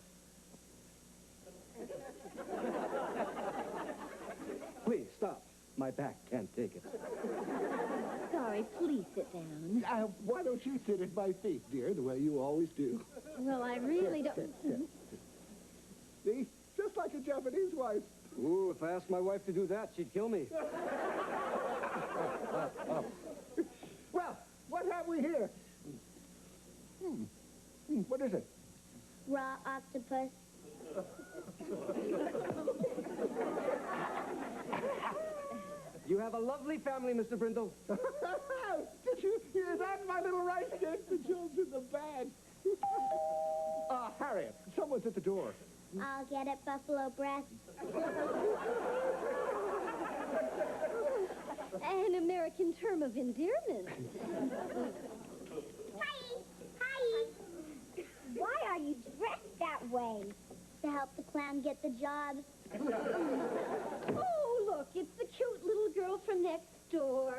Please, stop. My back can't take it. Sorry, please sit down. Why don't you sit at my feet, dear, the way you always do? Well, I really don't... See? Just like a Japanese wife. Ooh, if I asked my wife to do that, she'd kill me. Well, what have we here? What is it? Raw octopus. You have a lovely family, Mr. Brindle. Did you hear that, my little rice cake? The joke's in the bag. Harriet, someone's at the door. I'll get it, buffalo breath. An American term of endearment. Hi. Why are you dressed that way? To help the clown get the job. Oh, look, it's the cute little girl from next door.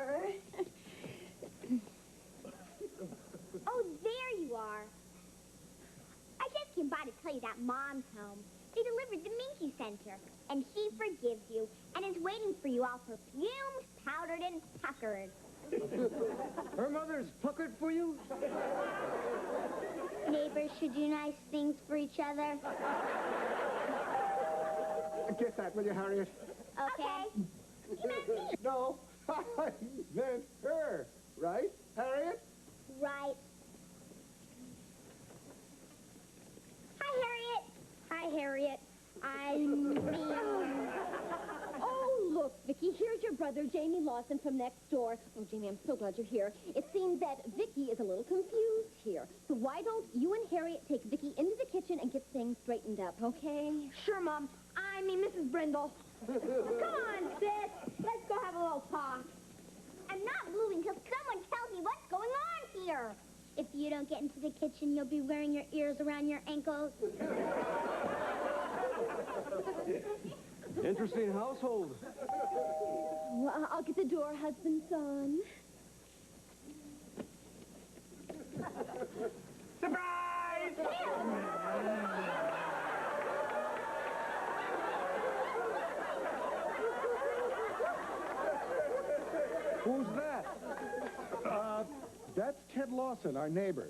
Oh, there you are. I just came by to tell you that Mom's home. They delivered the Minky Center, and she forgives you, and is waiting for you all perfumed, powdered, and puckered. Her mother's puckered for you? Neighbors should do nice things for each other. Get that, will you, Harriet? Okay. You meant me. No, I meant her. Right, Harriet? Right. Hi, Harriet. I mean... Oh, look, Vicki, here's your brother, Jamie Lawson, from next door. Oh, Jamie, I'm so glad you're here. It seems that Vicki is a little confused here. So why don't you and Harriet take Vicki into the kitchen and get things straightened up, okay? Sure, Mom. I mean, Mrs. Brindle. Come on, sis. Let's go have a little talk. I'm not moving till someone tells me what's going on here. If you don't get into the kitchen, you'll be wearing your ears around your ankles. Interesting household. Well, I'll get the door, husband, son. Surprise! Who's that? That's Ted Lawson, our neighbor.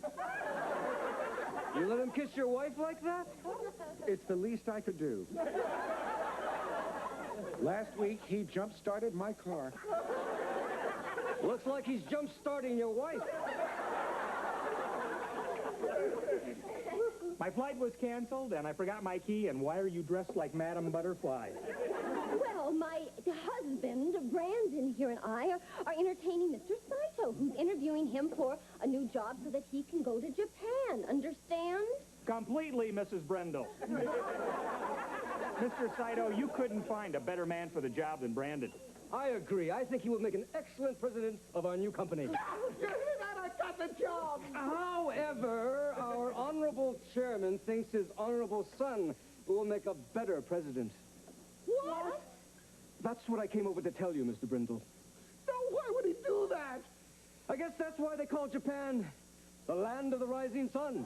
You let him kiss your wife like that? It's the least I could do. Last week, he jump-started my car. Looks like he's jump-starting your wife. My flight was canceled, and I forgot my key, and why are you dressed like Madame Butterfly? Well, my husband, Brandon, here and I are entertaining Mr. Saito, who's interviewing him for a new job so that he can go to Japan. Understand? Completely, Mrs. Brindle. Mr. Saito, you couldn't find a better man for the job than Brandon. I agree. I think he will make an excellent president of our new company. You hear that? I got the job! However, our honorable chairman thinks his honorable son will make a better president. What? That's what I came over to tell you, Mr. Brindle. No, why would he do that? I guess that's why they call Japan the land of the rising sun.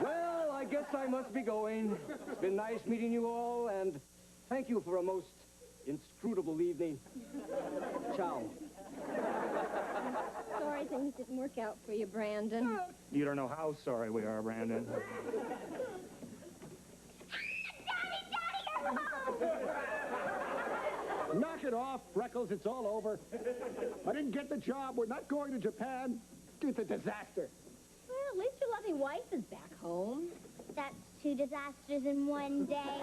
Well, I guess I must be going. It's been nice meeting you all, and thank you for a most inscrutable evening. Ciao. Sorry things didn't work out for you, Brandon. You don't know how sorry we are, Brandon. Knock it off, Freckles. It's all over. I didn't get the job. We're not going to Japan. It's a disaster. Well, at least your lovely wife is back home. That's 2 disasters in one day.